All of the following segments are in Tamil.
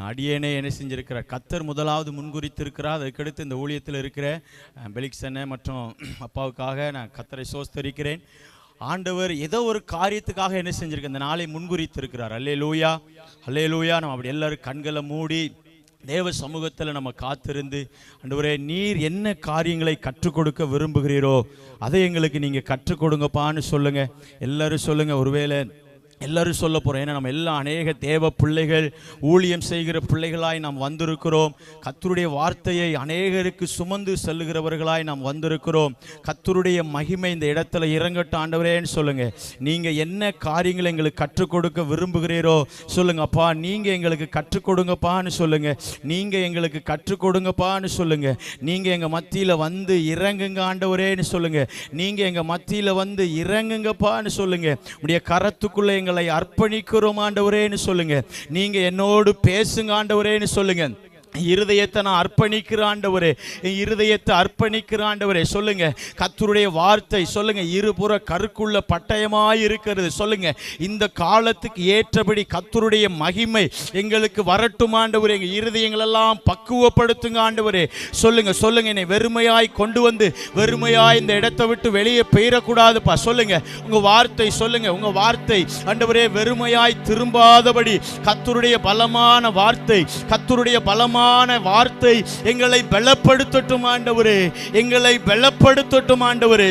அடியேனே என்ன செஞ்சிருக்கிறார், கத்தர் முதலாவது முன்குறித்திருக்கிறார். அதுக்கடுத்து இந்த ஊழியத்தில் இருக்கிற பெலிக்சனை மற்றும் அப்பாவுக்காக நான் கத்தரை சோஸ்தரிக்கிறேன். ஆண்டவர் ஏதோ ஒரு காரியத்துக்காக என்ன செஞ்சிருக்க இந்த நாளை முன்குறித்திருக்கிறார். அல்லேலூயா, அல்லேலூயா. நம்ம அப்படி எல்லாரும் கண்களை மூடி தேவ சமூகத்தில் நம்ம காத்திருந்து, ஆண்டவரே நீர் என்ன காரியங்களை கற்றுக் கொடுக்க விரும்புகிறீரோ அதை எங்களுக்கு நீங்கள் கற்றுக் கொடுங்கப்பான்னு சொல்லுங்கள். எல்லாரும் சொல்லுங்கள். ஒருவேளை எல்லாரும் சொல்ல போகிறோம். ஏன்னா நம்ம எல்லாம் அநேக தேவ பிள்ளைகள், ஊழியம் செய்கிற பிள்ளைகளாய் நாம் வந்திருக்கிறோம். கர்த்தருடைய வார்த்தையை அநேகருக்கு சுமந்து செல்லுகிறவர்களாய் நாம் வந்திருக்கிறோம். கர்த்தருடைய மகிமை இந்த இடத்துல இறங்கட்டும் ஆண்டவரேன்னு சொல்லுங்கள். நீங்கள் என்ன காரியங்களை எங்களுக்கு கற்றுக் கொடுக்க விரும்புகிறீரோ சொல்லுங்கப்பா. நீங்கள் எங்களுக்கு கற்றுக் கொடுங்கப்பான்னு சொல்லுங்கள். நீங்கள் எங்களுக்கு கற்றுக் கொடுங்கப்பான்னு சொல்லுங்கள். நீங்கள் எங்கள் மத்தியில் வந்து இறங்குங்க ஆண்டவரேன்னு சொல்லுங்கள். நீங்கள் எங்கள் மத்தியில் வந்து இறங்குங்கப்பான்னு சொல்லுங்கள். உடைய கரத்துக்குள்ளே எங்களை அர்ப்பணிக்கிறோம் ஆண்டவரேன்னு சொல்லுங்க. நீங்க என்னோடு பேசுங்க ஆண்டவரேன்னு சொல்லுங்க. இருதயத்தை நான் அர்ப்பணிக்கிற ஆண்டவரே, இருதயத்தை அர்ப்பணிக்கிற ஆண்டவரே சொல்லுங்க. கர்த்தருடைய வார்த்தை சொல்லுங்க இருபுற கருக்குள்ள பட்டயமாய் இருக்கிறது சொல்லுங்க. இந்த காலத்துக்கு ஏற்றபடி கர்த்தருடைய மகிமை எங்களுக்கு வரட்டும் ஆண்டவரே. எங்க இருதயங்களெல்லாம் பக்குவப்படுத்துங்க ஆண்டவரே சொல்லுங்க. சொல்லுங்க என்னை வெறுமையாய் கொண்டு வந்து வெறுமையாய் இந்த இடத்தை விட்டு வெளியே பெயரக்கூடாதுப்பா சொல்லுங்க. உங்க வார்த்தை சொல்லுங்க. உங்க வார்த்தை ஆண்டவரே வெறுமையாய் திரும்பாதபடி கர்த்தருடைய பலமான வார்த்தை, கர்த்தருடைய பலமான வார்த்தை எங்களை பலப்படுத்தட்டும் ஆண்டவரே. எங்களை பலப்படுத்தட்டும் ஆண்டவரே.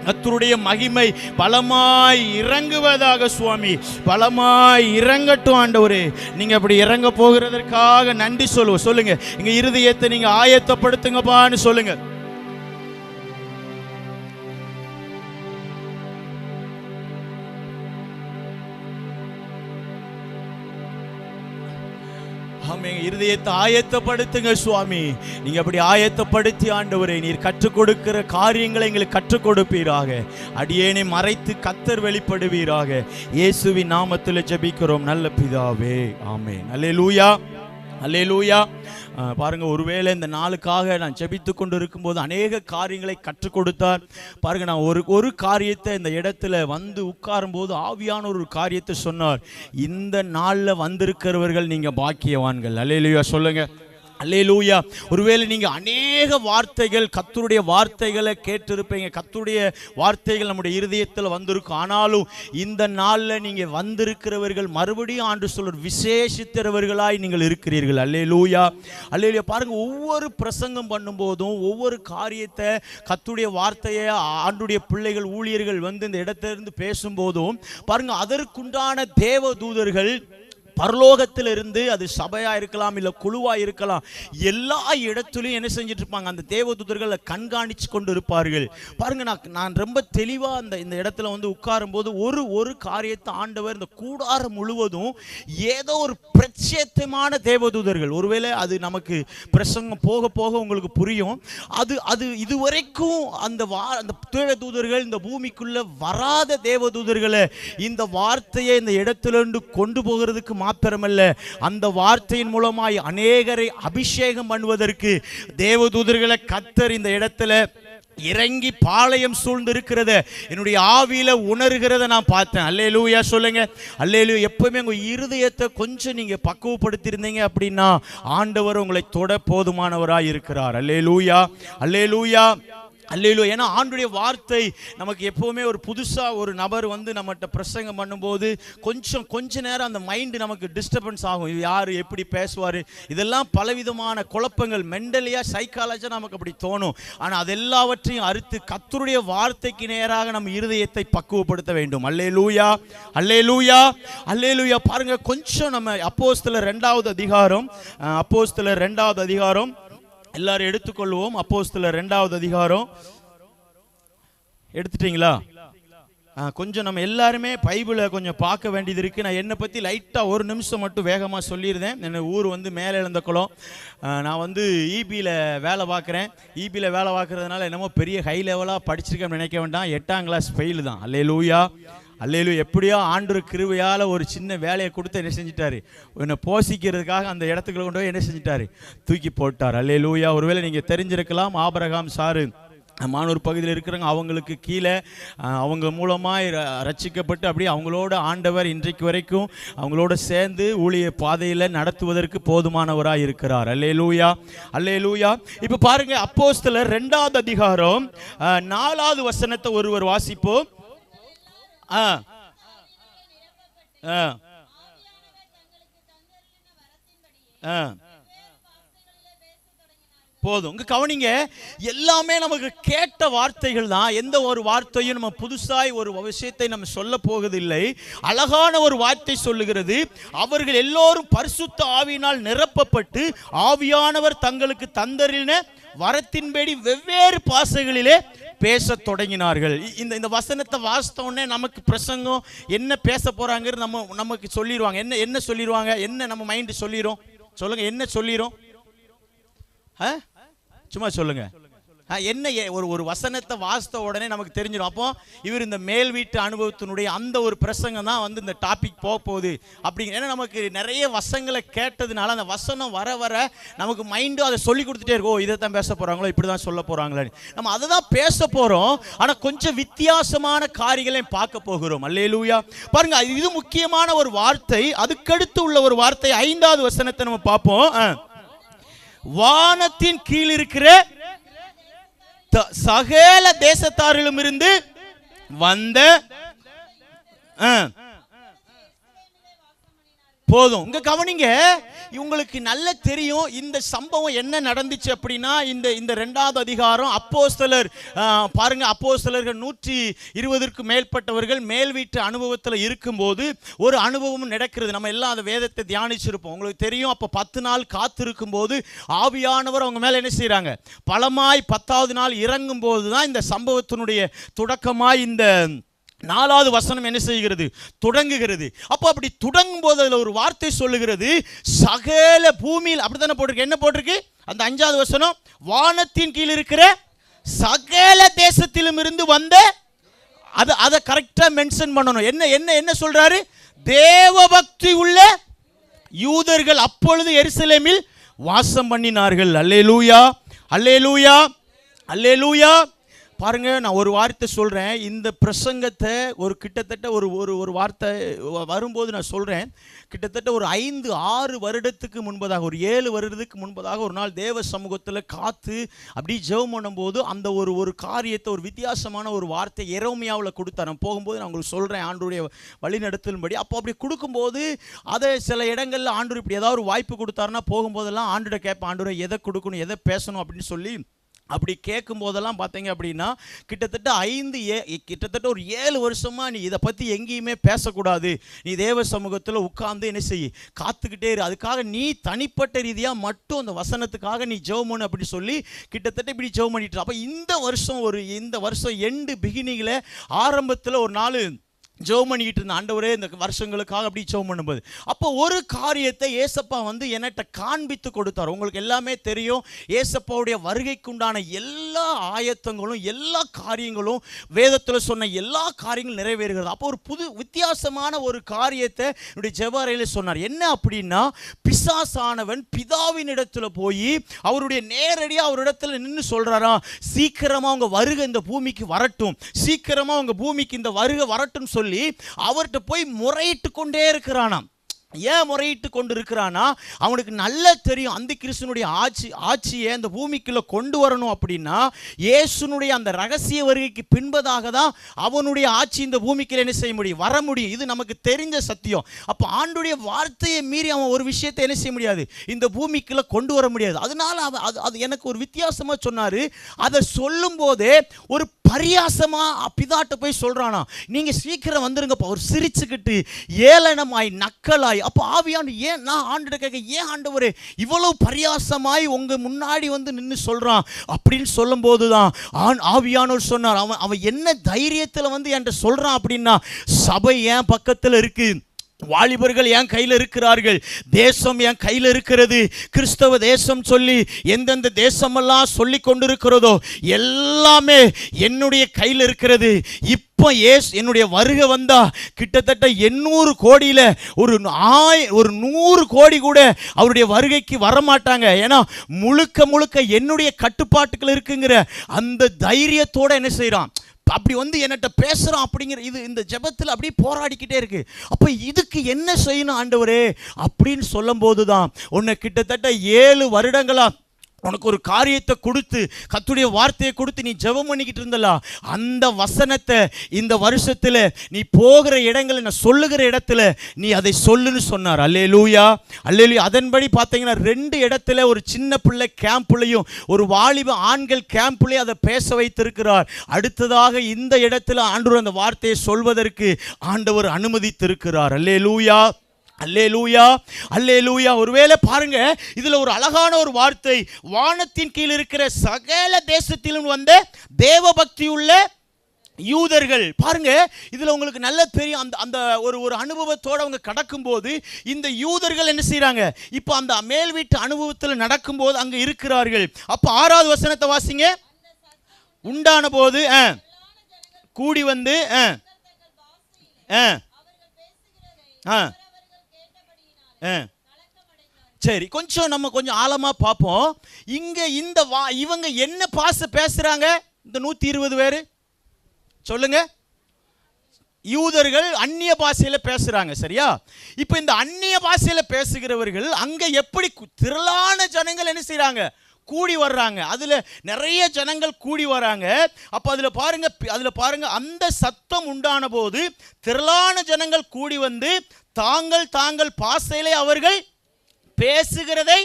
கர்த்தருடைய மகிமை பலமாய் இறங்குவதாக சுவாமி. பலமாய் இறங்கட்டும் ஆண்டவரே. நீங்க அப்படி இறங்க போகிறதற்காக நன்றி சொல்லுவோம். சொல்லுங்க. எங்க இருதயத்தை நீங்க ஆயத்தப்படுத்துங்கப்பான்னு சொல்லுங்க. இருதயத்தை ஆயத்தப்படுத்துங்க சுவாமி. நீங்க அப்படி ஆயத்தப்படுத்தி ஆண்டவரே நீர் கற்றுக் கொடுக்கிற காரியங்களை எங்களுக்கு கற்றுக் கொடுப்பீராக. அடியேனை மறைத்து கர்த்தர் வெளிப்படுவீராக. இயேசுவின் நாமத்தில் ஜெபிக்கிறோம் நல்ல பிதாவே, ஆமென். அல்லேலூயா, அல்லேலூயா. பாருங்க, ஒருவேளை இந்த நாளுக்காக நான் ஜெபித்து கொண்டு இருக்கும்போது அநேக காரியங்களை கற்றுக் கொடுத்தார். பாருங்க, நான் ஒரு காரியத்தை இந்த இடத்துல வந்து உட்காரும் போது ஆவியான ஒரு காரியத்தை சொன்னார். இந்த நாளில் வந்திருக்கிறவர்கள் நீங்க பாக்கியவான்கள். அல்லேலூயா சொல்லுங்க. அல்லேலூயா. ஒருவேளை நீங்க அநேக வார்த்தைகள், கர்த்தருடைய வார்த்தைகளை கேட்டிருப்பீங்க. கர்த்தருடைய வார்த்தைகள் நம்முடைய இருதயத்தில் வந்திருக்கும். ஆனாலும் இந்த நாளில் நீங்க வந்திருக்கிறவர்கள் மறுபடியும் ஆண்டு சொல்ற விசேஷித்தவர்களாய் நீங்கள் இருக்கிறீர்கள். அல்லேலூயா, அல்லேலூயா. பாருங்க, ஒவ்வொரு பிரசங்கம் பண்ணும்போதும் ஒவ்வொரு காரியத்தை கர்த்தருடைய வார்த்தையை ஆண்டுடைய பிள்ளைகள் ஊழியர்கள் வந்து இந்த இடத்திலிருந்து பேசும்போதும் பாருங்க, அதற்குண்டான தேவ தூதர்கள் பரலோகத்தில் இருந்து, அது சபையா இருக்கலாம் இல்ல குழுவா இருக்கலாம், எல்லா இடத்துலையும் என்ன செஞ்சிட்டு இருப்பாங்க, அந்த தேவதூதர்களை கண்காணிச்சு கொண்டு இருப்பார்கள். பாருங்க, நான் ரொம்ப தெளிவா இந்த இடத்துல வந்து உட்காரும் போது ஒரு காரியத்தை ஆண்டவர் இந்த கூடாரம் முழுவதும் ஏதோ ஒரு பிரத்யேகமான தேவதூதர்கள், ஒருவேளை அது நமக்கு பிரசங்கம் போக போக உங்களுக்கு புரியும். அது இதுவரைக்கும் அந்த தேவதூதர்கள் இந்த பூமிக்குள்ள வராத தேவதூதர்களை இந்த வார்த்தையை இந்த இடத்திலிருந்து கொண்டு போகிறதுக்கு மாத்திரமல்ல, அந்த வார்த்தையின் மூலமாய் அநேகரை அபிஷேகம் பண்ணுவதற்கு தேவதூதர்களை கர்த்தர் இந்த இடத்துல இறங்கி பாளையம் சூழ்ந்து இருக்கிறத என்னுடைய ஆவியில உணர்கிறத நான் பார்த்தேன். அல்லேலூயா சொல்லுங்க. அல்லேலூயா. எப்பவுமே உங்க இருதயத்தை கொஞ்சம் நீங்க பக்குவப்படுத்தி இருந்தீங்க அப்படின்னா ஆண்டவர் உங்களை தொட போதுமானவராய் இருக்கிறார். அல்லேலூயா, அல்லேலூயா, அல்லேலூயா. ஏன்னா ஆண்டுடைய வார்த்தை நமக்கு எப்பவுமே ஒரு புதுசா ஒரு நபர் வந்து நம்மகிட்ட பிரசங்கம் பண்ணும்போது கொஞ்ச நேரம் அந்த மைண்டு நமக்கு டிஸ்டர்பன்ஸ் ஆகும். யார் எப்படி பேசுவார், இதெல்லாம் பலவிதமான குழப்பங்கள், மென்டலியா சைக்காலஜியா நமக்கு அப்படி தோணும். ஆனால் அதெல்லாவற்றையும் அறுத்து கர்த்தருடைய வார்த்தைக்கு நேராக நம்ம இருதயத்தை பக்குவப்படுத்த வேண்டும். அல்லேலூயா, அல்லேலூயா, அல்லேலூயா. பாருங்க, கொஞ்சம் நம்ம அப்போஸ்தலர் 2வது அதிகாரம், அப்போஸ்தலர் 2வது அதிகாரம் எல்லாரும் எடுத்துக்கொள்வோம். அப்போஸ்தலர் 2வது அதிகாரம் எடுத்துட்டீங்களா? கொஞ்சம் நம்ம எல்லாருமே பைபிளை கொஞ்சம் பார்க்க வேண்டியது இருக்குது. நான் என்னை பற்றி லைட்டாக ஒரு நிமிஷம் மட்டும் வேகமாக சொல்லியிருந்தேன். என் ஊர் வந்து மேலே எழுந்த குளம். நான் வந்து ஈபியில் வேலை பார்க்குறேன். ஈபியில் வேலை பார்க்குறதுனால என்னமோ பெரிய ஹை லெவலாக படிச்சிருக்கேன்னு நினைக்க வேண்டாம். 8ஆம் கிளாஸ் ஃபெயிலு தான். அல்லேலூயா, அல்லேலூயா. எப்படியோ ஆண்டவர் கிருபையால் ஒரு சின்ன வேலையை கொடுத்து என்ன செஞ்சிட்டாரு, என்னை போஷிக்கிறதுக்காக அந்த இடத்துக்குள்ள கொண்டு போய் என்ன செஞ்சிட்டாரு, தூக்கி போட்டார். அல்லேலூயா. ஒருவேளை நீங்கள் தெரிஞ்சிருக்கலாம், ஆபிரகாம் சாரு மானூர் பகுதியில் இருக்கிறவங்க அவங்களுக்கு கீழே அவங்க மூலமாக ரட்சிக்கப்பட்டு அப்படியே அவங்களோட ஆண்டவர் இன்றைக்கு வரைக்கும் அவங்களோட சேர்ந்து ஊழிய பாதையில் நடத்துவதற்கு போதுமானவராக இருக்கிறார். அல்லேலூயா, அல்லேலூயா. இப்போ பாருங்க, அப்போஸ்தலர் 2ஆம் அதிகாரம் 4ஆவது வசனத்தை ஒருவர் வாசிப்போம். போதும். இங்க கவனிங்க, எல்லாமே நமக்கு கேட்ட வார்த்தைகள் தான். எந்த ஒரு வார்த்தையும் நம்ம புதுசாய் ஒரு விஷயத்தை நம்ம சொல்ல போவதில்லை. அழகான ஒரு வார்த்தை சொல்லுகிறது, அவர்கள் எல்லோரும் பரிசுத்த ஆவியினால் நிரப்பப்பட்டு ஆவியானவர் தங்களுக்கு தந்தரின வரத்தின்படி வெவ்வேறு பாஷைகளிலே பேச தொடங்கினார்கள். இந்த வசனத்தை வாசித்த உடனே நமக்கு பிரசங்கம் என்ன பேச போறாங்கிறது நமக்கு சொல்லிடுவாங்க. என்ன சொல்லிடுவாங்க? என்ன நம்ம மைண்ட் சொல்லிடும்? சொல்லுங்க, என்ன சொல்லிடும்? சும்மா சொல்லுங்க. என்ன ஒரு வசனத்தை வாசித்த உடனே நமக்கு தெரிஞ்சிடும். அப்போ இவர் இந்த மேல் வீட்டு அனுபவத்தினுடைய அந்த ஒரு பிரசங்கம் தான் வந்து இந்த டாபிக் போக போகுது அப்படிங்கிற. ஏன்னா நமக்கு நிறைய வசனங்களை கேட்டதுனால அந்த வசனம் வர வர நமக்கு மைண்டும் அதை சொல்லி கொடுத்துட்டே இருக்கோம். இதை தான் பேச போகிறாங்களோ, இப்படி தான் சொல்ல போகிறாங்களே, நம்ம அதை தான் பேச போகிறோம். ஆனால் கொஞ்சம் வித்தியாசமான காரியங்களையும் பார்க்க போகிறோம். அல்லேலூயா. பாருங்க, இது முக்கியமான ஒரு வார்த்தை. அதுக்கடுத்து உள்ள ஒரு வார்த்தை 5ஆவது வசனத்தை நம்ம பார்ப்போம். வானத்தின் கீழ் இருக்கிற சகல தேசத்தாரிலும் இருந்து வந்த போதும். இங்க கவனிங்க, உங்களுக்கு நல்ல தெரியும் இந்த சம்பவம் என்ன நடந்துச்சு அப்படின்னா, இந்த 2ஆவது அதிகாரம் அப்போஸ்தலர் பாருங்க, அப்போஸ்தலர்கள் 120க்கு மேற்பட்டவர்கள் மேல் வீட்டு அனுபவத்தில் இருக்கும்போது ஒரு அனுபவம் நடக்கிறது. நம்ம எல்லாம் அந்த வேதத்தை தியானிச்சிருப்போம். உங்களுக்கு தெரியும், அப்போ 10 நாள் காத்திருக்கும் போது ஆவியானவர் அவங்க மேல என்ன செய்யறாங்க, பலமாய் 10ஆவது நாள் இறங்கும் போது தான் இந்த சம்பவத்தினுடைய தொடக்கமாய் இந்த 4ஆவது வசனம் என்ன செய்கிறது, தொடங்குகிறது. அப்போ அப்படி தொடங்கும் போது அதில் ஒரு வார்த்தை சொல்லுகிறது, சகல பூமியில், அப்படித்தானே போட்டிருக்கு. என்ன போட்டிருக்கு அந்த 5ஆவது வசனம்? வானத்தின் கீழ் இருக்கிற சகல தேசத்திலும் இருந்து வந்த, அதை கரெக்டா மென்ஷன் பண்ணணும். என்ன சொல்றாரு? தேவ பக்தி உள்ள யூதர்கள் அப்பொழுது எருசலேமில் வாசம் பண்ணினார்கள். அல்லேலூயா, அல்லேலூயா, அல்லேலூயா. பாருங்க, நான் ஒரு வார்த்தை சொல்றேன். இந்த பிரசங்கத்தை ஒரு கிட்டத்தட்ட ஒரு வார்த்தை வரும்போது நான் சொல்றேன், கிட்டத்தட்ட ஒரு 5-6 வருடத்துக்கு முன்பதாக, ஒரு 7 வருடத்துக்கு முன்பதாக ஒரு நாள் தேவ சமூகத்தில் காத்து அப்படி ஜெபம் பண்ணும்போது அந்த ஒரு காரியத்தை, ஒரு வித்தியாசமான ஒரு வார்த்தை எரேமியாவில் கொடுத்தார். நான் போகும்போது நான் உங்களுக்கு சொல்கிறேன் ஆண்டவருடைய வழிநடத்தலின்படி. அப்போ அப்படி கொடுக்கும்போது அதை சில இடங்களில் ஆண்டவர் இப்படி ஏதாவது ஒரு வாய்ப்பு கொடுத்தாருன்னா போகும்போதெல்லாம் ஆண்டவரை கேட்பேன், ஆண்டவரை எதை கொடுக்கணும், எதை பேசணும் அப்படின்னு சொல்லி. அப்படி கேட்கும் போதெல்லாம் பார்த்தீங்க அப்படின்னா கிட்டத்தட்ட ஒரு 7 வருஷமாக நீ இதை பற்றி எங்கேயுமே பேசக்கூடாது, நீ தேவ சமூகத்தில் உட்கார்ந்து என்ன செய்ய, காத்துக்கிட்டே இரு, அதுக்காக நீ தனிப்பட்ட ரீதியாக மட்டும் அந்த வசனத்துக்காக நீ ஜெபம் பண்ணு அப்படி சொல்லி கிட்டத்தட்ட இப்படி ஜெபம் பண்ணிட்டு. அப்போ இந்த வருஷம் எண்டு பிகினிங்கில் ஆரம்பத்தில் ஒரு நாள் ஜெபம் பண்ணிக்கிட்டு இருந்த ஆண்டவரே இந்த வருஷங்களுக்காக அப்படி ஜெபம் பண்ணும்போது அப்போ ஒரு காரியத்தை ஏசப்பா வந்து என்கிட்ட காண்பித்து கொடுத்தார். உங்களுக்கு எல்லாமே தெரியும், ஏசப்பாவுடைய வருகைக்குண்டான எல்லா ஆயத்தங்களும் எல்லா காரியங்களும் வேதத்தில் சொன்ன எல்லா காரியங்களும் நிறைவேறுகிறது. அப்போ ஒரு புது வித்தியாசமான ஒரு காரியத்தை என்னுடைய ஜெபரையில் சொன்னார். என்ன அப்படின்னா, பிசாசானவன் பிதாவின் இடத்துல போய் அவருடைய நேரடியாக அவரிடத்துல நின்று சொல்றாரா, சீக்கிரமா அவங்க வருகை இந்த பூமிக்கு வரட்டும், சீக்கிரமா அவங்க பூமிக்கு இந்த வருகை வரட்டும் சொல்லி அவர்கிட்ட போய் முறையிட்டு கொண்டே இருக்கிறானாம். ஏன் முறையிட்டு கொண்டு இருக்கிறானா, அவனுக்கு நல்லா தெரியும் அந்த கிறிஸ்துனுடைய ஆட்சியை அந்த பூமிக்குள்ள கொண்டு வரணும் அப்படின்னா இயேசுனுடைய அந்த ரகசிய வருகைக்கு பின்பதாக தான் அவனுடைய ஆட்சி இந்த பூமிக்கு என்ன செய்ய முடியும், வர முடியும். இது நமக்கு தெரிஞ்ச சத்தியம். அப்போ ஆண்டுடைய வார்த்தையை மீறி அவன் ஒரு விஷயத்தை என்ன செய்ய முடியாது, இந்த பூமிக்குள்ள கொண்டு வர முடியாது. அதனால அது எனக்கு ஒரு வித்தியாசமா சொன்னாரு. அதை சொல்லும் போதே ஒரு பரியாசமா பிதாட்ட போய் சொல்றானா, நீங்க சீக்கிரம் வந்துருங்கப்பா, ஒரு சிரிச்சுக்கிட்டு ஏளனமாய் நக்கலாய். அப்போ ஆவியானவர் ஏன், நான் ஆண்டவரை கேட்க, ஏன் ஆண்டவரே இவ்வளவு பரியாசமாய் உங்க முன்னாடி வந்து நின்று சொல்றான் அப்படின்னு சொல்லும் போதுதான் ஆவியானவர் சொன்னார், அவன் என்ன தைரியத்தில் வந்து என்கிட்ட சொல்றான் அப்படின்னா, சபை ஏன் பக்கத்தில் இருக்கு, வாலிபர்கள் என் கையில் இருக்கிறார்கள், தேசம் என் கையில் இருக்கிறது. கிறிஸ்தவ தேசம் சொல்லி எந்தெந்த தேசமெல்லாம் சொல்லி கொண்டிருக்கிறதோ எல்லாமே என்னுடைய கையில் இருக்கிறது. இப்போ என்னுடைய வருகை வந்தா கிட்டத்தட்ட 800 கோடியில ஒரு 100 கோடி கூட அவருடைய வருகைக்கு வரமாட்டாங்க. ஏன்னா முழுக்க முழுக்க என்னுடைய கட்டுப்பாட்டுகள் இருக்குங்கிற அந்த தைரியத்தோட என்ன செய்யறான், அப்படி என்கிட்ட பேசுறான் அப்படிங்கிற இது இந்த ஜெபத்தில் அப்படியே போராடிக்கிட்டே இருக்கு. அப்ப இதுக்கு என்ன செய்யணும் ஆண்டவரே அப்படின்னு சொல்லும் போதுதான் உன்னை கிட்டத்தட்ட 7 வருடங்களா உனக்கு ஒரு காரியத்தை கொடுத்து கர்த்தருடைய வார்த்தையை கொடுத்து நீ ஜெபம் பண்ணிக்கிட்டு இருந்தல, அந்த வசனத்தை இந்த வருஷத்துல நீ போகிற இடங்களை நான் சொல்லுகிற இடத்துல நீ அதை சொல்லுன்னு சொன்னார். அல்லேலூயா, அல்லேலூயா. அதன்படி பார்த்தீங்கன்னா 2 இடத்துல ஒரு சின்ன பிள்ளை கேம்ப்லையும் ஒரு வாலிப ஆண்கள் கேம்ப்லையும் அதை பேச வைத்திருக்கிறார். அடுத்ததாக இந்த இடத்துல ஆண்டவர் அந்த வார்த்தையை சொல்வதற்கு ஆண்டவர் அனுமதித்திருக்கிறார். அல்லேலூயா, அல்லேலூயா, அல்லேலூயா. ஒருவேளை பாருங்க, இதுல ஒரு அழகான ஒரு வார்த்தை, வானத்தின் கீழ் இருக்கிற சகல தேசத்திலும் வந்த தேவபக்தி உள்ள யூதர்கள். பாருங்க, இதுல உங்களுக்கு நல்ல தெரியும், அந்த ஒரு அனுபவத்தோட அவங்க கடக்கும் போது இந்த யூதர்கள் என்ன செய்யறாங்க, இப்ப அந்த மேல் வீட்டு அனுபவத்தில் நடக்கும் போது அங்க இருக்கிறார்கள். அப்ப 6வது வசனத்தை வாசிங்க. உண்டான போது கூடி வந்து சரி, கொஞ்சம் ஆழமா பார்ப்போம். இங்க இவங்க என்ன பேசுறாங்க, இந்த 120 பேரு சொல்லுங்க. யூதர்கள் அந்நிய பாஷையில பேசுறாங்க, சரியா? இப்ப இந்த அந்நிய பாஷையில பேசுகிறவர்கள் அங்க எப்படி திரளான ஜனங்கள் என்ன செய்யறாங்க, கூடி வர்றாங்க. அதுல நிறைய ஜனங்கள் கூடி வராங்க. அப்ப அதுல பாருங்க அந்த சத்தம் உண்டான போது திரளான ஜனங்கள் கூடி வந்து தாங்கள் பாஷையிலே அவர்கள் பேசுகிறதை,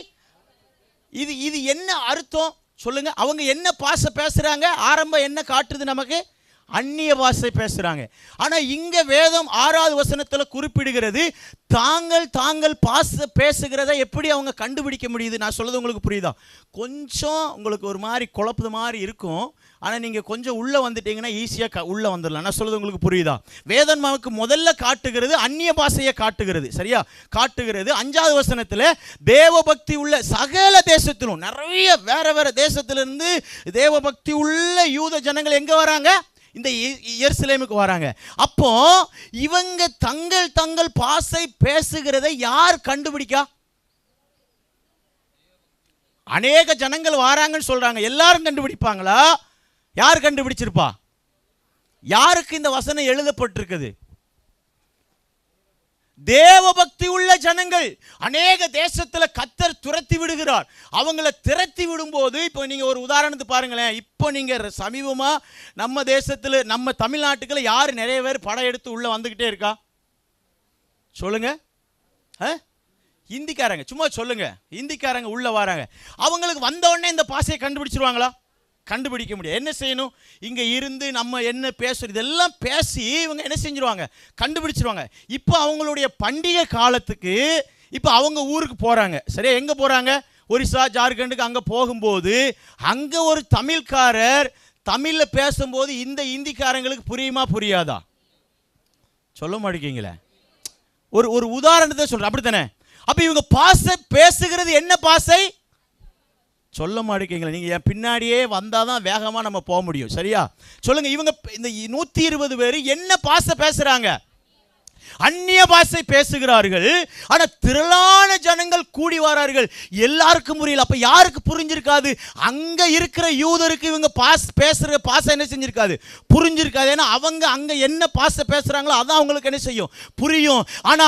இது என்ன அர்த்தம் சொல்லுங்க? அவங்க என்ன பாஷை பேசுறாங்க? ஆரம்பம் என்ன காட்டுது நமக்கு? அந்நிய பாஷை பேசுறாங்க. ஆனா இங்க வேதம் 6வது வசனத்துல குறிப்பிடுகிறது, தாங்கள் பாஷை பேசுகிறத எப்படி அவங்க கண்டுபிடிக்க முடியுது? நான் சொல்றது உங்களுக்கு புரியுதா? கொஞ்சம் உங்களுக்கு ஒரு மாதிரி குழப்பது மாதிரி இருக்கும். ஆனா நீங்க கொஞ்சம் உள்ள வந்துட்டீங்கன்னா ஈஸியா உள்ள வந்துடலாம். நான் சொல்றது உங்களுக்கு புரியுதா? வேதம் நமக்கு முதல்ல காட்டுகிறது அந்நிய பாஷையை காட்டுகிறது, சரியா? காட்டுகிறது. 5வது வசனத்துல தேவபக்தி உள்ள சகல தேசத்திலும், நிறைய வேற தேசத்திலிருந்து தேவபக்தி உள்ள யூத ஜனங்கள் எங்க வராங்க? இந்த எருசலேமுக்கு வராங்க. அப்போ இவங்க தங்கள் பாஷை பேசுகிறதை யார் கண்டுபிடிக்கா? அநேக ஜனங்கள் வராங்கன்னு சொல்றாங்க, எல்லாரும் கண்டுபிடிப்பாங்களா? யார் கண்டுபிடிச்சிருப்பா? யாருக்கு இந்த வசனம் எழுதப்பட்டிருக்குது? தேவபக்தி உள்ள ஜனங்கள். அநேக தேசத்துல கர்த்தர் துரத்தி விடுகிறார். அவங்களை திரட்டி விடும்போது, இப்போ நீங்க ஒரு உதாரணத்துக்கு பாருங்களேன். இப்போ நீங்க சமீபமா நம்ம தேசத்துல, நம்ம தமிழ்நாட்டுக்குள்ள யார் நிறைய பேர் படம் எடுத்து உள்ள வந்துகிட்டே இருக்கா சொல்லுங்க? இந்திக்காரங்க. சும்மா சொல்லுங்க, இந்திக்காரங்க உள்ள வராங்க. அவங்களுக்கு வந்த உடனே இந்த பாஷையை கண்டுபிடிச்சிருவாங்களா? கண்டுபிடிக்க முடியாது. என்ன செய்யணும்? இங்க இருந்து நம்ம என்ன பேசுறது இதெல்லாம் பேசி இவங்க என்ன செஞ்சிருவாங்க, கண்டுபிடிச்சிருவாங்க. இப்போ அவங்களுடைய பண்டிகை காலத்துக்கு இப்போ அவங்க ஊருக்கு போறாங்க, சரியா? எங்க போறாங்க? ஒரிசா, ஜார்க்கண்டுக்கு. அங்க போகும்போது அங்க ஒரு தமிழ்காரர் தமிழ்ல பேசும்போது இந்த இந்திக்காரங்களுக்கு புரியுமா புரியாதா? சொல்ல மாட்டேங்கீங்களே. ஒரு உதாரணத்தை சொல்றேன், அப்படித்தானே? அப்ப இவங்க பாஷை பேசுகிறது என்ன பாஷை? சொல்ல மாட்டேங்கீங்களா? நீங்க என் பின்னாடியே வந்தாதான் வேகமா நம்ம போக முடியும், சரியா? சொல்லுங்க. இவங்க இந்த 120 பேர் என்ன பாஷை பேசுறாங்க? அந்நிய பாஷை பேசுகிறார்கள். ஆனா திரளான ஜனங்கள் கூடி வரார்கள். எல்லாருக்கும் புரியல. அப்ப யாருக்கு புரிஞ்சிருக்காது? அங்க இருக்கிற யூதருக்கு இவங்க பேசுற பாஷை என்ன செஞ்சிருக்காது? புரிஞ்சிருக்காது. ஏன்னா அவங்க அங்க என்ன பாஷை பேசுறாங்களோ அதான் அவங்களுக்கு என்ன செய்யும்? புரியும். ஆனா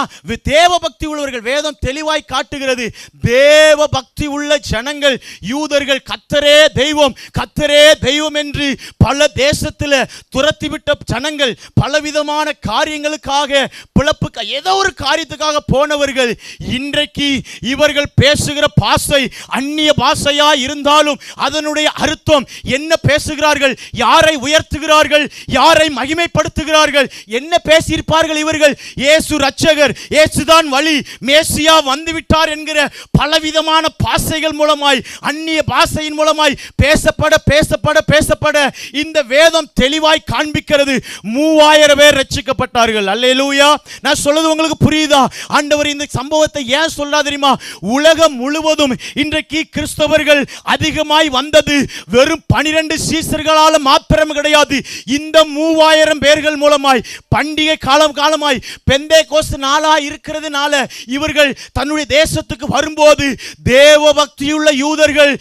தேவ பக்தி உள்ளவர்கள், வேதம் தெளிவாய் காட்டுகிறது, தேவ பக்தி உள்ள ஜனங்கள், யூதர்கள் கர்த்தரே தெய்வம், கர்த்தரே தெய்வம் என்று பல தேசத்துல துரத்திவிட்ட ஜனங்கள், பலவிதமான காரியங்களுக்காக பிளப்புக்கு ஏதோ ஒரு காரியத்துக்காக போனவர்கள், இன்றைக்கு இவர்கள் பேசுகிற பாஷை அந்நிய பாஷையா இருந்தாலும் அதனுடைய அர்த்தம் என்ன பேசுகிறார்கள், யாரை உயர்த்துகிறார்கள், யாரை மகிமைப்படுத்துகிறார்கள், என்ன பேசியிருப்பார்கள் இவர்கள்? இயேசு ரட்சகர், இயேசுதான் வழி, மேசியா வந்துவிட்டார் என்கிற பலவிதமான பாஷைகள் மூலமாய், அந்நிய பாஷையின் மூலமாய் பேசப்பட பேசப்பட பேசப்பட இந்த வேதம் தெளிவாய் காண்பிக்கிறது. 3000 பேர் ரட்சிக்கப்பட்டார்கள். அல்லேலூயா. நான் சொல்றது உங்களுக்கு புரியுதா? ஆண்டவர் இந்த சம்பவத்தை ஏன் சொல்றா தெரியுமா? உலகம் முழுவதும் இன்றைக்கு கிறிஸ்தவர்கள் அதிகமாய் வந்தது வெறும் 12 சீசர்களால மாத்திரம் கிடையாது. இந்த 3000 பேர்கள் மூலமாய் பண்டிகை காலமாய் பெந்தேகோஸ்து நாளா இருக்கிறதுனால இவர்கள் தன்னுடைய தேசத்துக்கு வரும்போது தேவ பக்தியுள்ள யூதர்கள்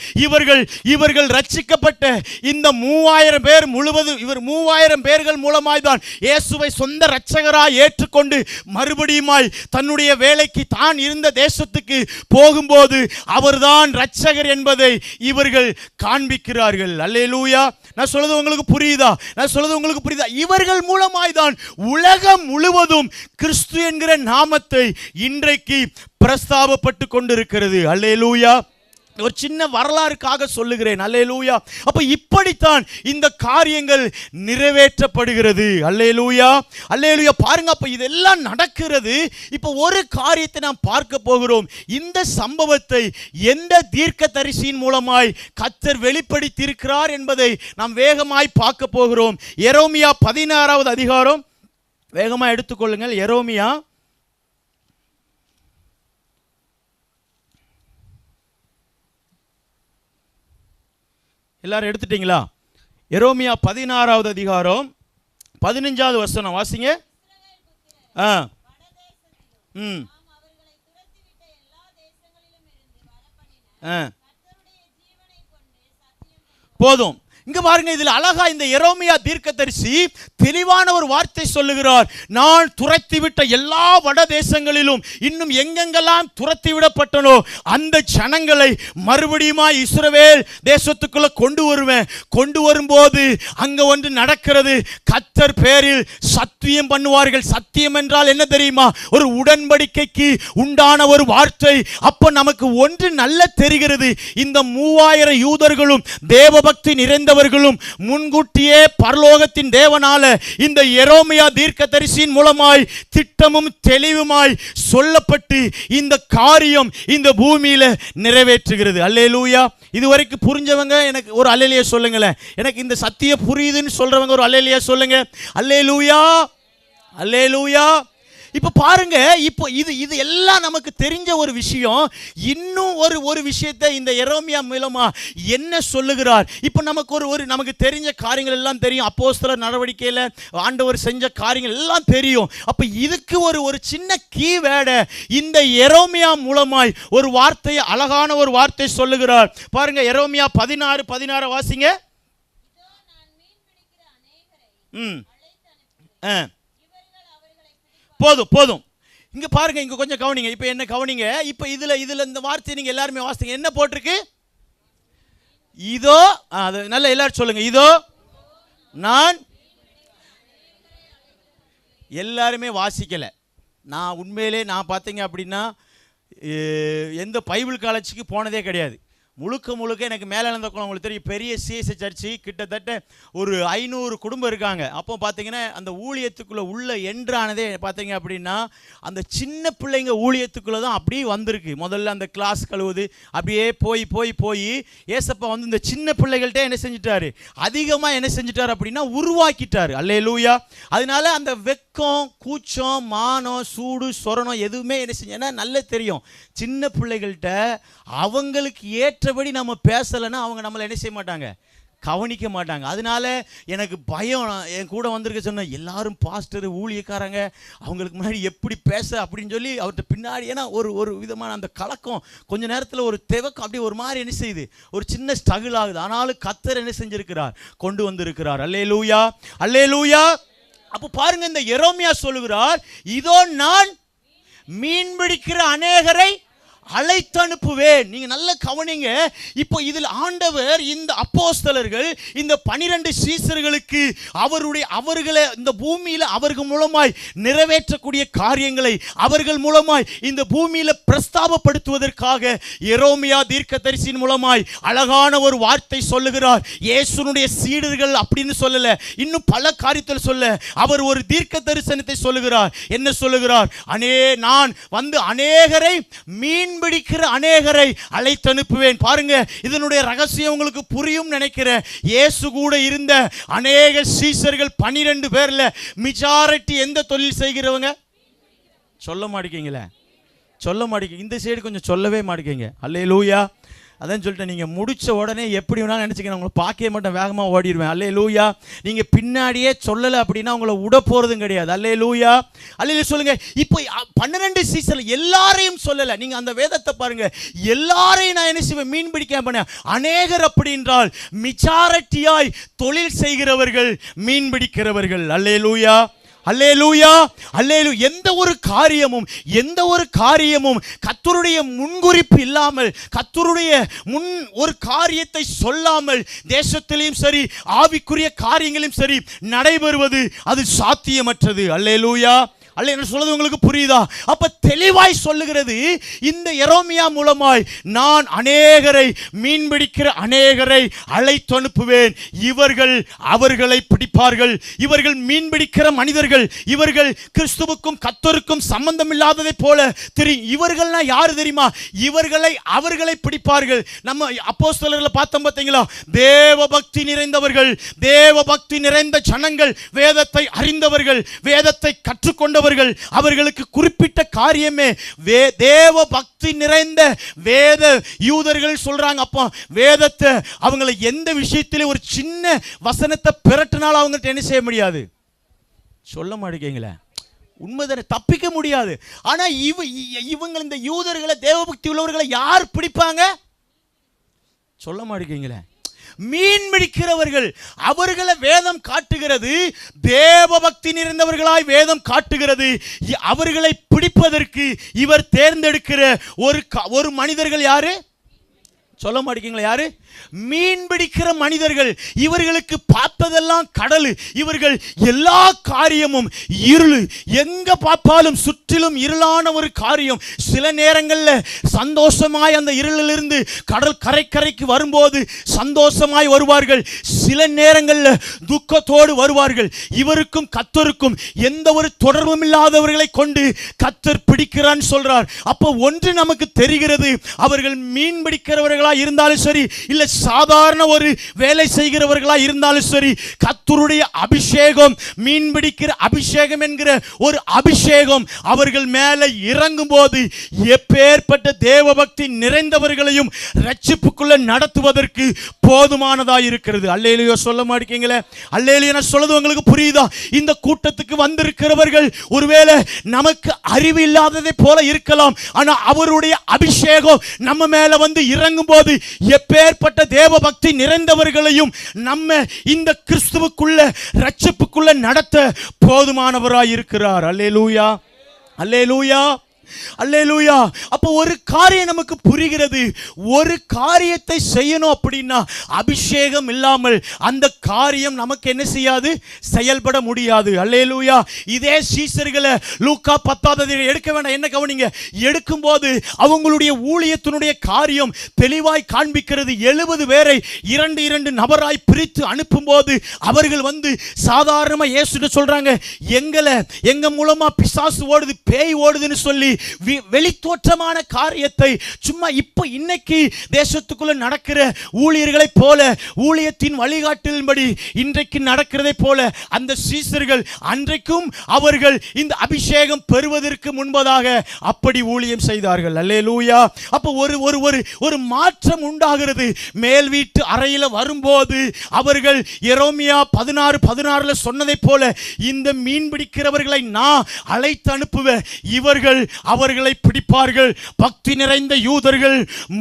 இவர்கள் ரட்சிக்கப்பட்ட இந்த 3000 பேர் முழுவதும் 3000 பேர்கள் மூலமாய் தான் இயேசுவை சொந்த இரட்சகராய் ஏற்றுக்கொண்டு மறுபடியுமாய் தன்னுடைய வேலைக்கு தான் இருந்த தேசத்துக்கு போகும்போது அவர்தான் இரட்சகர் என்பதை இவர்கள் காண்பிக்கிறார்கள். அல்லேலூயா. நான் சொல்றது உங்களுக்கு புரியுதா? இவர்கள் மூலமாய் தான் உலகம் முழுவதும் கிறிஸ்து என்கிற நாமத்தை இன்றைக்கு பிரஸ்தாபப்பட்டு கொண்டிருக்கிறது. அல்லேலூயா. ஒரு சின்ன வரலாறுக்காக சொல்லுகிறேன். அல்லேலூயா. அப்ப இப்படித்தான் இந்த காரியங்கள் நிறைவேற்றப்படுகிறது. அல்லேலூயா, அல்லேலூயா. பாருங்க, அப்ப இதெல்லாம் நடக்கிறது. இப்ப ஒரு காரியத்தை நாம் பார்க்க போகிறோம். இந்த சம்பவத்தை எந்த தீர்க்கதரிசியின் மூலமாய் கர்த்தர் வெளிப்படுத்தி இருக்கிறார் என்பதை நாம் வேகமாய் பார்க்க போகிறோம். எரேமியா 16வது அதிகாரம் வேகமா எடுத்துக்கொள்ளுங்கள். எரேமியா எல்லாரும் எடுத்துட்டீங்களா? எரேமியா 16வது அதிகாரம் 15வது வசனம் வாசிங்க. போதும். இங்க பாருங்க, இதுல அழகா இந்த எரேமியா தீர்க்கதரிசி தெளிவான ஒரு வார்த்தை சொல்லுகிறார். நான் துரத்திவிட்ட எல்லா வட தேசங்களிலும் இன்னும் எங்கெங்கெல்லாம் துரத்தி விடப்பட்டனோ அந்த ஜனங்களை மறுபடியும் இஸ்ரவேல் தேசத்துக்குள்ள கொண்டு வருவேன். கொண்டு வரும்போது அங்க ஒன்று நடக்கிறது. கர்த்தர் பேரில் சத்தியம் பண்ணுவார்கள். சத்தியம் என்றால் என்ன தெரியுமா? ஒரு உடன்படிக்கைக்கு உண்டான ஒரு வார்த்தை. அப்ப நமக்கு ஒன்று நல்ல தெரிகிறது. இந்த 3000 யூதர்களும் தேவபக்தி நிறைந்தவர்களும் முன்கூட்டியே பரலோகத்தின் தேவனால இந்த எரேமியா தீர்க்கதரிசியின் மூலமாய் திட்டமும் தெளிவுமாய் சொல்லப்பட்டு இந்த காரியம் இந்த பூமியில நிறைவேற்றுகிறது. அல்லேலூயா. இதுவரைக்கும் புரிஞ்சவங்க எனக்கு ஒரு அல்லேலூயா சொல்லுங்களேன். எனக்கு இந்த சத்தியம் புரியுதுன்னு சொல்றவங்க ஒரு அல்லேலூயா சொல்லுங்க. அல்லேலூயா, அல்லேலூயா. இப்ப பாருங்க, இப்போ இது எல்லாம் நமக்கு தெரிஞ்ச ஒரு விஷயம். இன்னும் ஒரு விஷயத்தை இந்த எரேமியா மூலமா என்ன சொல்லுகிறார்? இப்போ நமக்கு தெரிஞ்ச காரியங்கள் எல்லாம் தெரியும். அப்போஸ்தலர் நடவடிக்கையில ஆண்டவர் செஞ்ச காரியங்கள் எல்லாம் தெரியும். அப்ப இதுக்கு ஒரு சின்ன கீவேர்டை இந்த எரேமியா மூலமாய் ஒரு வார்த்தையை, அழகான ஒரு வார்த்தை சொல்லுகிறார். பாருங்க, எரேமியா 16 வாசிங்க. போதும். இங்க பாருங்க, இங்க கொஞ்சம் கவனிங்க. இப்ப என்ன கவனிங்க. இப்ப இதுல இந்த வார்த்தை நீங்க எல்லாருமே வாசிங்க. என்ன போட்டிருக்கு? இதோ, நல்ல எல்லாரும் சொல்லுங்க. இதோ நான். எல்லாருமே வாசிக்கல. நான் உண்மையிலே பார்த்தீங்க அப்படின்னா எந்த பைபிள் காலேஜுக்கு போனதே கிடையாது. முழுக்க எனக்கு மேலானந்த குளம் உங்களுக்கு தெரியும். பெரிய சிஎஸ்ஐ சர்ச்சு, கிட்டத்தட்ட ஒரு 500 குடும்பம் இருக்காங்க. அப்போ பார்த்தீங்கன்னா அந்த ஊழியத்துக்குள்ளே உள்ள என்றானதே பார்த்தீங்க அப்படின்னா அந்த சின்ன பிள்ளைங்க ஊழியத்துக்குள்ளே தான் அப்படியே வந்திருக்கு. முதல்ல அந்த கிளாஸ் கழுவுது அப்படியே போய் ஏசப்பா வந்து இந்த சின்ன பிள்ளைகள்கிட்ட என்ன செஞ்சிட்டாரு? அதிகமாக என்ன செஞ்சிட்டார் அப்படின்னா உருவாக்கிட்டார். அல்லேலூயா. அதனால அந்த வெக்கம், கூச்சம், மானம், சூடு, சொரணம் எதுவுமே என்ன செஞ்சேன்னா நல்ல தெரியும். சின்ன பிள்ளைகள்கிட்ட அவங்களுக்கு ஏற்றபடி நம்ம பேசலைன்னா அவங்க நம்மளை என்ன செய்ய மாட்டாங்க? கவனிக்க மாட்டாங்க. அதனால எனக்கு பயம். என் கூட வந்திருக்க சொன்ன எல்லாரும் பாஸ்டர், ஊழியக்காரங்க, அவங்களுக்கு முன்னாடி எப்படி பேச அப்படின்னு சொல்லி அவர்கிட்ட பின்னாடி, ஏன்னா ஒரு விதமான அந்த கலக்கம், கொஞ்ச நேரத்தில் ஒரு தெவக்கம், அப்படி ஒரு மாதிரி என்ன செய்யுது, ஒரு சின்ன ஸ்ட்ரகிள் ஆகுது. ஆனாலும் கர்த்தர் என்ன செஞ்சிருக்கிறார்? கொண்டு வந்திருக்கிறார். அல்லேலூயா, அல்லேலூயா. அப்போ பாருங்க, இந்த எரேமியா சொல்லுகிறார், இதோ நான் மீன் பிடிக்கிற அநேகரை அழைத்து அனுப்புவேன். நீங்க நல்ல கவனிங்க. இப்போ இதில் ஆண்டவர் இந்த அப்போஸ்தலர்கள், இந்த 12 சீசர்களுக்கு அவர்களை இந்த பூமியில அவர்கள் மூலமாய் நிறைவேற்றக்கூடிய காரியங்களை அவர்கள் மூலமாய் இந்த பூமியில பிரஸ்தாபப்படுத்துவதற்காக எரேமியா தீர்க்கதரிசியின் மூலமாய் அழகான ஒரு வார்த்தை சொல்லுகிறார். இயேசுனுடைய சீடர்கள் அப்படின்னு சொல்லல, இன்னும் பல காரியத்தில் சொல்ல அவர் ஒரு தீர்க்க தரிசனத்தை சொல்லுகிறார். என்ன சொல்லுகிறார்? நான் வந்து அநேகரை மீன் பிடிக்கிற அநேகரை அழைத்து அனுப்புவேன். பாருங்க, இதனுடைய ரகசியம் உங்களுக்கு புரியும் நினைக்கிறேன். இயேசு கூட இருந்த அநேக சீசர்கள் 12 பேர்ல மெஜாரிட்டி எந்த தொழில் செய்கிறவங்க? சொல்ல மாட்டேங்கிங்களே, சொல்ல மாட்டேங்க. இந்த சைடு கொஞ்சம் சொல்லவே மாட்டேங்க. அல்லேலூயா. அதான் சொல்லிட்டேன், நீங்கள் முடித்த உடனே எப்படி வேணாலும் நினச்சிக்கணும், உங்களை பார்க்கவே மாட்டேன், வேகமாக ஓடிடுவேன். அல்லேலூயா. நீங்கள் பின்னாடியே சொல்லலை அப்படின்னா உங்களை விட போகிறதும் கிடையாது. அல்லேலூயா. அல்லேலூயா சொல்லுங்கள். இப்போ 12 சீசனில் எல்லாரையும் சொல்லலை. நீங்கள் அந்த வேதத்தை பாருங்கள். எல்லாரையும் நான் என்ன செய்வேன், மீன் பிடிக்க பண்ணேன். அநேகர் அப்படின்றால் மெஜாரிட்டியாய் தொழில் செய்கிறவர்கள், மீன் பிடிக்கிறவர்கள். அல்லேலூயா. அல்லேலூயா. அல்லேலூயா. எந்த ஒரு காரியமும் கர்த்தருடைய முன்குறிப்பு இல்லாமல், கர்த்தருடைய ஒரு காரியத்தை சொல்லாமல் தேசத்திலும் சரி ஆவிக்குரிய காரியங்களும் சரி நடைபெறுவது அது சாத்தியமற்றது. அல்லேலூயா. அல்ல என்ன சொல்றது உங்களுக்கு புரியுதா? அப்ப தெளிவாய் சொல்லுகிறது இந்த எரேமியா மூலமாய், நான் அநேகரை மீன்பிடிக்கிற அநேகரை அழைத்து அனுப்புவேன், இவர்கள் அவர்களை பிடிப்பார்கள். இவர்கள் மீன்பிடிக்கிற மனிதர்கள், இவர்கள் கிறிஸ்துவுக்கும் கர்த்தருக்கும் சம்பந்தம் இல்லாததை போல தெரியும். இவர்கள்னா யாரு தெரியுமா? அவர்களை பிடிப்பார்கள். நம்ம அப்போஸ்தலர்களை பார்த்தோம் பார்த்தீங்களா? தேவ பக்தி நிறைந்தவர்கள், தேவ பக்தி நிறைந்த ஜனங்கள், வேதத்தை அறிந்தவர்கள், வேதத்தை கற்றுக்கொண்டவர்கள். அவர்களுக்கு குறிப்பிட்ட காரியமே தேவ பக்தி நிறைந்த வேத யூதர்கள் சொல்றாங்க. அப்போ வேதத்தை அவங்களை எந்த விஷயத்திலே ஒரு சின்ன வசனத்தை பிரட்டினாலும் அவங்கள்ட்ட என்ன செய்ய முடியாது, சொல்ல மாட்டேங்களே. உண்மைதானே, தப்பிக்க முடியாது. ஆனா இவங்க இந்த யூதர்களை, தேவபக்தி உள்ளவர்களை யார் பிடிப்பாங்க? சொல்ல மாட்டேங்களே. மீன் பிடிக்கிறவர்கள், அவர்களை வேதம் காட்டுகிறது, தேவ பக்தி நிறைந்தவர்களாய் வேதம் காட்டுகிறது. அவர்களை பிடிப்பதற்கு இவர் தேர்ந்தெடுக்கிற ஒரு மனிதர்கள் யாரு? சொல்ல மாட்டீங்களா? யாரு? மீன் பிடிக்கிற மனிதர்கள். இவர்களுக்கு பார்த்ததெல்லாம் கடல். இவர்கள் எல்லா காரியமும் இருள். எங்க பார்த்தாலும் சுற்றிலும் இருளான ஒரு காரியம். சில நேரங்களில் சந்தோஷமாய் அந்த இருளிலிருந்து கடல் கரைக்கு வரும்போது சந்தோஷமாய் வருவார்கள். சில நேரங்களில் துக்கத்தோடு வருவார்கள். இவருக்கும் கர்த்தருக்கும் எந்த ஒரு தொடர்பும் இல்லாதவர்களை கொண்டு கர்த்தர் பிடிக்கிறான்னு சொல்றார். அப்போ ஒன்று நமக்கு தெரிகிறது, அவர்கள் மீன் பிடிக்கிறவர்களா இருந்தாலும் சரி, இல்ல சாதாரண ஒரு வேலை செய்கிறவர்களா இருந்தாலும் சரி, கர்த்தருடைய அபிஷேகம், மீன் பிடிக்கிற அபிஷேகம் என்கிற ஒரு அபிஷேகம் அவர்கள் மேல இறங்கும் போது எப்பேற்பட்ட தேவபக்தி நிறைந்தவர்களையும் ரட்சிப்புக்குள்ள நடத்துவதற்கு போதுமானதாக இருக்கிறது. அல்லேலூயா. சொல்ல மாட்டீங்களே. அல்லேலூயா. நான் சொல்றது உங்களுக்கு புரியுதா? இந்த கூட்டத்துக்கு வந்திருக்கிறவர்கள் ஒருவேளை நமக்கு அறிவு இல்லாததை போல இருக்கலாம். ஆனா அவருடைய அபிஷேகம் நம்ம மேல வந்து இறங்கும் போது எப்பேற்பட்ட தேவ பக்தி நிறைந்தவர்களையும் நம்ம இந்த கிறிஸ்துவுக்குள்ள ரட்சிப்புக்குள்ள நடத்த போதுமானவராய் இருக்கிறார். அல்லேலூயா. அல்லேலூயா. அல்லேலூயா. அப்போ ஒரு காரியம் நமக்கு புரிகிறது, ஒரு காரியத்தை செய்யணும் அப்படின்னா அபிஷேகம் இல்லாமல் அந்த காரியம் நமக்கு என்ன செய்யாது, செயல்பட முடியாது. அல்லேலூயா. இதே சீசர்களை லூக்கா 10 எடுக்க வேண்டாம், என்ன கவனிங்க. எடுக்கும்போது அவங்களுடைய ஊழியத்தினுடைய காரியம் தெளிவாய் காண்பிக்கிறது. 70 பேரை 2 நபராய் பிரித்து அனுப்பும்போது அவர்கள் வந்து சாதாரணமா இயேசுட்ட சொல்றாங்க, எங்க மூலமா பிசாசு ஓடுது, பேய் ஓடுதுன்னு சொல்லி வெளித்தோற்றமான காரியத்தை சும்மா இப்ப இன்னைக்கு தேசத்துக்குள்ள நடக்கிற ஊழியர்களை போல, ஊழியத்தின் வழிகாட்டின்படி இன்றைக்கு நடக்கிறதை போல அந்த சீசர்கள் அன்றைக்கும் அவர்கள் இந்த அபிஷேகம் பெறுவதற்கு முன்பதாக அப்படி ஊழியம் செய்தார்கள். அல்லேலூயா. அப்ப ஒரு மாற்றம் உண்டாகிறது. மேல் வீட்டு அறையில வரும்போது அவர்கள் எரேமியா 16:16 சொன்னதை போல இந்த மீன் பிடிக்கிறவர்களை நான் அழைத்து அனுப்புவேன், இவர்கள் அவர்களை பிடிப்பார்கள். பக்தி நிறைந்த யூதர்கள்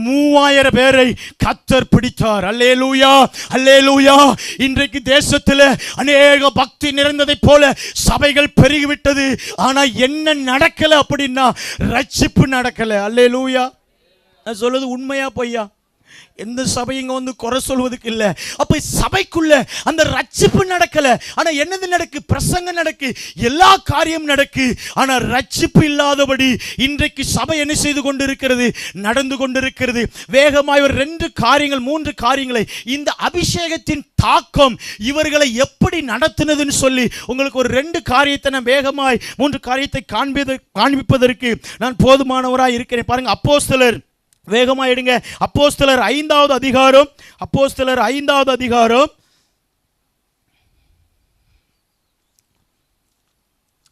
3000 பேரை கர்த்தர் பிடித்தார். அல்லேலூயா. அல்லேலூயா. இன்றைக்கு தேசத்தில் அநேக பக்தி நிறைந்ததை போல சபைகள் பெருகிவிட்டது. ஆனா என்ன நடக்கல அப்படின்னா ரட்சிப்பு நடக்கல. அல்லேலூயா. நான் சொல்றது உண்மையா பொய்யா? எந்த சபையும் வந்து குறை சொல்வதுக்கு இல்லை. அப்ப சபைக்குள்ள அந்த ரட்சிப்பு நடக்கல. ஆனா என்னது நடக்கு? பிரசங்கம் நடக்கு, எல்லா காரியம் நடக்கு. ஆனா ரட்சிப்பு இல்லாதபடி இன்றைக்கு சபை என்ன செய்து கொண்டிருக்கிறது, நடந்து கொண்டிருக்கிறது. வேகமாய் ஒரு 2 காரியங்கள் 3 காரியங்களை இந்த அபிஷேகத்தின் தாக்கம் இவர்களை எப்படி நடத்தினதுன்னு சொல்லி உங்களுக்கு ஒரு 2 காரியத்தை நான் வேகமாய் 3 காரியத்தை காண்பிப்பதற்கு நான் போதுமானவராய் இருக்கிறேன். பாருங்க, அப்போஸ்தலர், வேகமா எடுங்க, அப்போஸ்தலர் 5வது அதிகாரம். அப்போஸ்தலர் 5வது அதிகாரம்.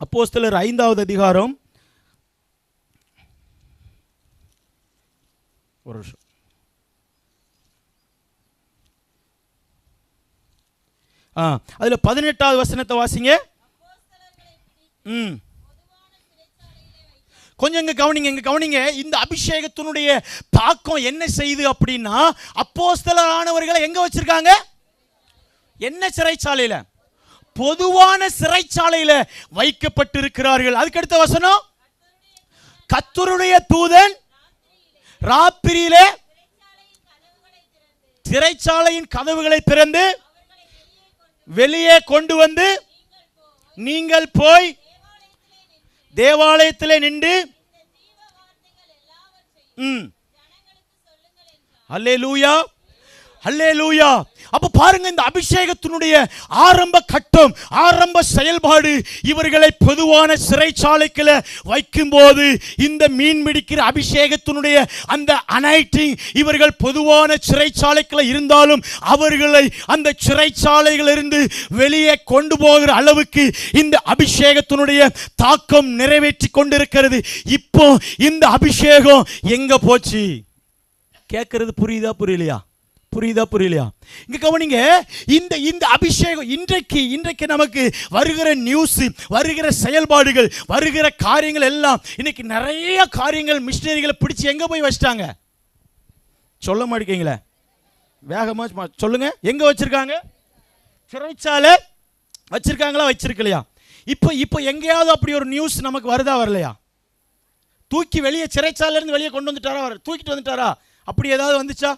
அப்போஸ்தலர் 5வது அதிகாரம் ஒரு நிமிஷம். அதில் 18வது வசனத்தை வாசிங்க. கொஞ்சம் இங்க கவனிங்க. இந்த அபிஷேகத்தினுடைய தாக்கம் என்ன செய்யுது அப்படின்னா, அப்போஸ்தலரானவர்களை எங்க வச்சிருக்காங்க? என்ன சிறைச்சாலையில? பொதுவான சிறைச்சாலையில வைக்கப்பட்டிருக்கிறார்கள். அதுக்கு அடுத்த வசனம், கர்த்தருடைய தூதன் ராத்திரியிலே சிறைச்சாலையின் கதவுகளை திறந்து வெளியே கொண்டு வந்து, நீங்கள் போய் தேவாலயத்திலே நின்று அல்லேலூயா அல்லேலூயா. அப்ப பாருங்க, இந்த அபிஷேகத்தினுடைய ஆரம்ப கட்டம், ஆரம்ப செயல்பாடு, இவர்களை பொதுவான சிறைச்சாலைக்குள்ள வைக்கும் போது இந்த மீன் பிடிக்கிற அபிஷேகத்தினுடைய அந்த அனைட்டிங், இவர்கள் பொதுவான சிறைச்சாலைக்குள்ள இருந்தாலும் அவர்களை அந்த சிறைச்சாலைகளிலிருந்து வெளியே கொண்டு போகிற அளவுக்கு இந்த அபிஷேகத்தினுடைய தாக்கம் நிறைவேற்றி கொண்டிருக்கிறது. இப்போ இந்த அபிஷேகம் எங்க போச்சு? கேட்கறது புரியுதா புரியலையா? இங்க கவனிங்க. இந்த அபிஷேகம் இன்றைக்கு நமக்கு வருகிற நியூஸ், வருகிற செயல்பாடுகள், வருகிற காரியங்கள் எல்லாம், இன்னைக்கு நிறைய காரியங்கள் மிஷனரிகளை பிடிச்சு எங்க போய் வச்சிட்டாங்க? சொல்ல மாட்டீங்களே, வேகமா சொல்லுங்க. எங்க வச்சிருக்காங்க? சிறைச்சாலை வச்சிருக்காங்களா, வச்சிருக்கலையா? இப்போ எங்கேயாவது அப்படி ஒரு நியூஸ் நமக்கு வருதா வரலையா? தூக்கி வெளியே சிறைச்சாலையில இருந்து வெளியே கொண்டு வந்துட்டாரா? தூக்கிட்டு வந்துட்டாரா? அப்படி ஏதாவது வந்துச்சா?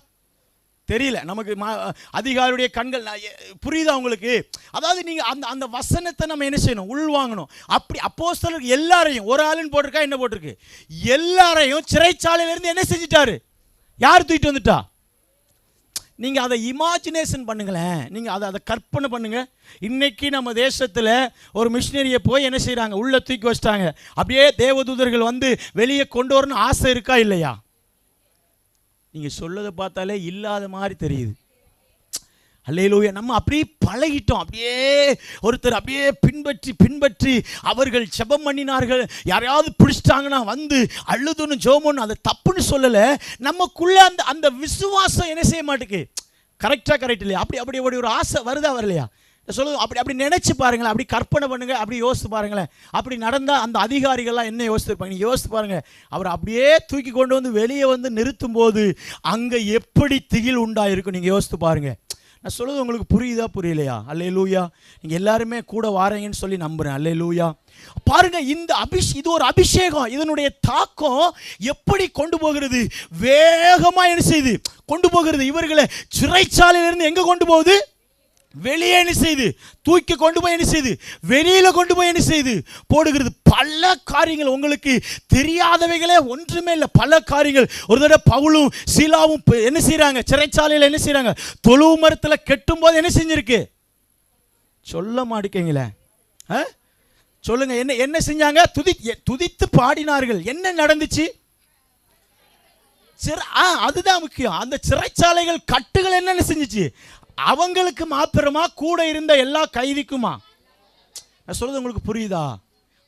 தெரியல நமக்கு. அதிகாரியுடைய கண்கள், புரியுதா உங்களுக்கு? அதாவது நீங்க அந்த வசனத்தை நம்ம என்ன செய்யணும்? உள்வாங்கணும். அப்படி அப்போஸ்தலர் எல்லாரையும், ஒரு ஆளுன்னு போட்டிருக்கா, என்ன போட்டிருக்கு? எல்லாரையும் சிறைச்சாலையில இருந்து என்ன செஞ்சிட்டாரு? யார் தூக்கிட்டு வந்துட்டா? நீங்க அதை இமேஜினேஷன் பண்ணுங்களேன், நீங்க அதை கற்பனை பண்ணுங்க. இன்னைக்கு நம்ம தேசத்துல ஒரு மிஷினரியை போய் என்ன செய்யறாங்க? உள்ள தூக்கி வச்சிட்டாங்க. அப்படியே தேவதூதர்கள் வந்து வெளியே கொண்டு வரணும்னு ஆசை இருக்கா இல்லையா? நீங்க சொல்லதை பார்த்தாலே இல்லாத மாதிரி தெரியுது. அல்லேலூயா. நம்ம அப்படியே பழகிட்டோம். அப்படியே ஒருத்தர் அப்படியே பின்பற்றி அவர்கள் ஜெபம் பண்ணினார்கள். யாரையாவது பிடிச்சிட்டாங்கன்னா வந்து அழுதுன்னு ஜெபம்னு, அதை தப்புன்னு சொல்லலை. நமக்குள்ள அந்த விசுவாசம் என்ன செய்ய மாட்டேங்குது? கரெக்ட் இல்லையா? அப்படி ஒரு ஆசை வருதா வரலையா? சொல்லுது. அப்படி நினைச்சு பாருங்களேன், அப்படி கற்பனை பண்ணுங்க, அப்படி யோசித்து பாருங்களேன். அப்படி நடந்தால் அந்த அதிகாரிகள்லாம் என்ன யோசிச்சிருப்பாங்க? நீங்கள் யோசித்து பாருங்க. அவர் அப்படியே தூக்கி கொண்டு வந்து வெளியே வந்து நிறுத்தும் போது அங்கே எப்படி திகில் உண்டாயிருக்கும் நீங்கள் யோசித்து பாருங்க. நான் சொல்லுது உங்களுக்கு புரியுதா புரியலையா? அல்லேலூயா. நீங்கள் எல்லாருமே கூட வாரீங்கன்னு சொல்லி நம்புகிறேன். அல்லேலூயா. பாருங்க, இது ஒரு அபிஷேகம். இதனுடைய தாக்கம் எப்படி கொண்டு போகிறது? வேகமாக என்ன செய்து கொண்டு போகிறது? இவர்களை சிறைச்சாலையிலிருந்து எங்கே கொண்டு போகுது? வெளியே என்ன செய்து தூக்கி கொண்டு போய் என்ன செய்து வெளியில கொண்டு போய் என்ன செய்து போடுகிறது. பல காரியங்கள் உங்களுக்கு தெரியாதவைகளே ஒன்றுமே இல்லை. பல காரியங்கள். ஒரு தடவை பவுலும் சீலாவும் என்ன செய்யறாங்க? சிறைச்சாலையில் என்ன செய்யறாங்க? தொழு மரத்தில் கெட்டும் போது என்ன செஞ்சிருக்கு? சொல்ல மாட்டேங்களே, சொல்லுங்க. என்ன செஞ்சாங்க? துதித்து பாடினார்கள். என்ன நடந்துச்சு? அதுதான் முக்கியம். அந்த சிறைச்சாலைகள் கட்டுகள் என்னென்ன செஞ்சிச்சு? அவங்களுக்கு மாத்திரமா, கூட இருந்த எல்லா கைதிக்குமா? நான் சொல்றது உங்களுக்கு புரியுதா?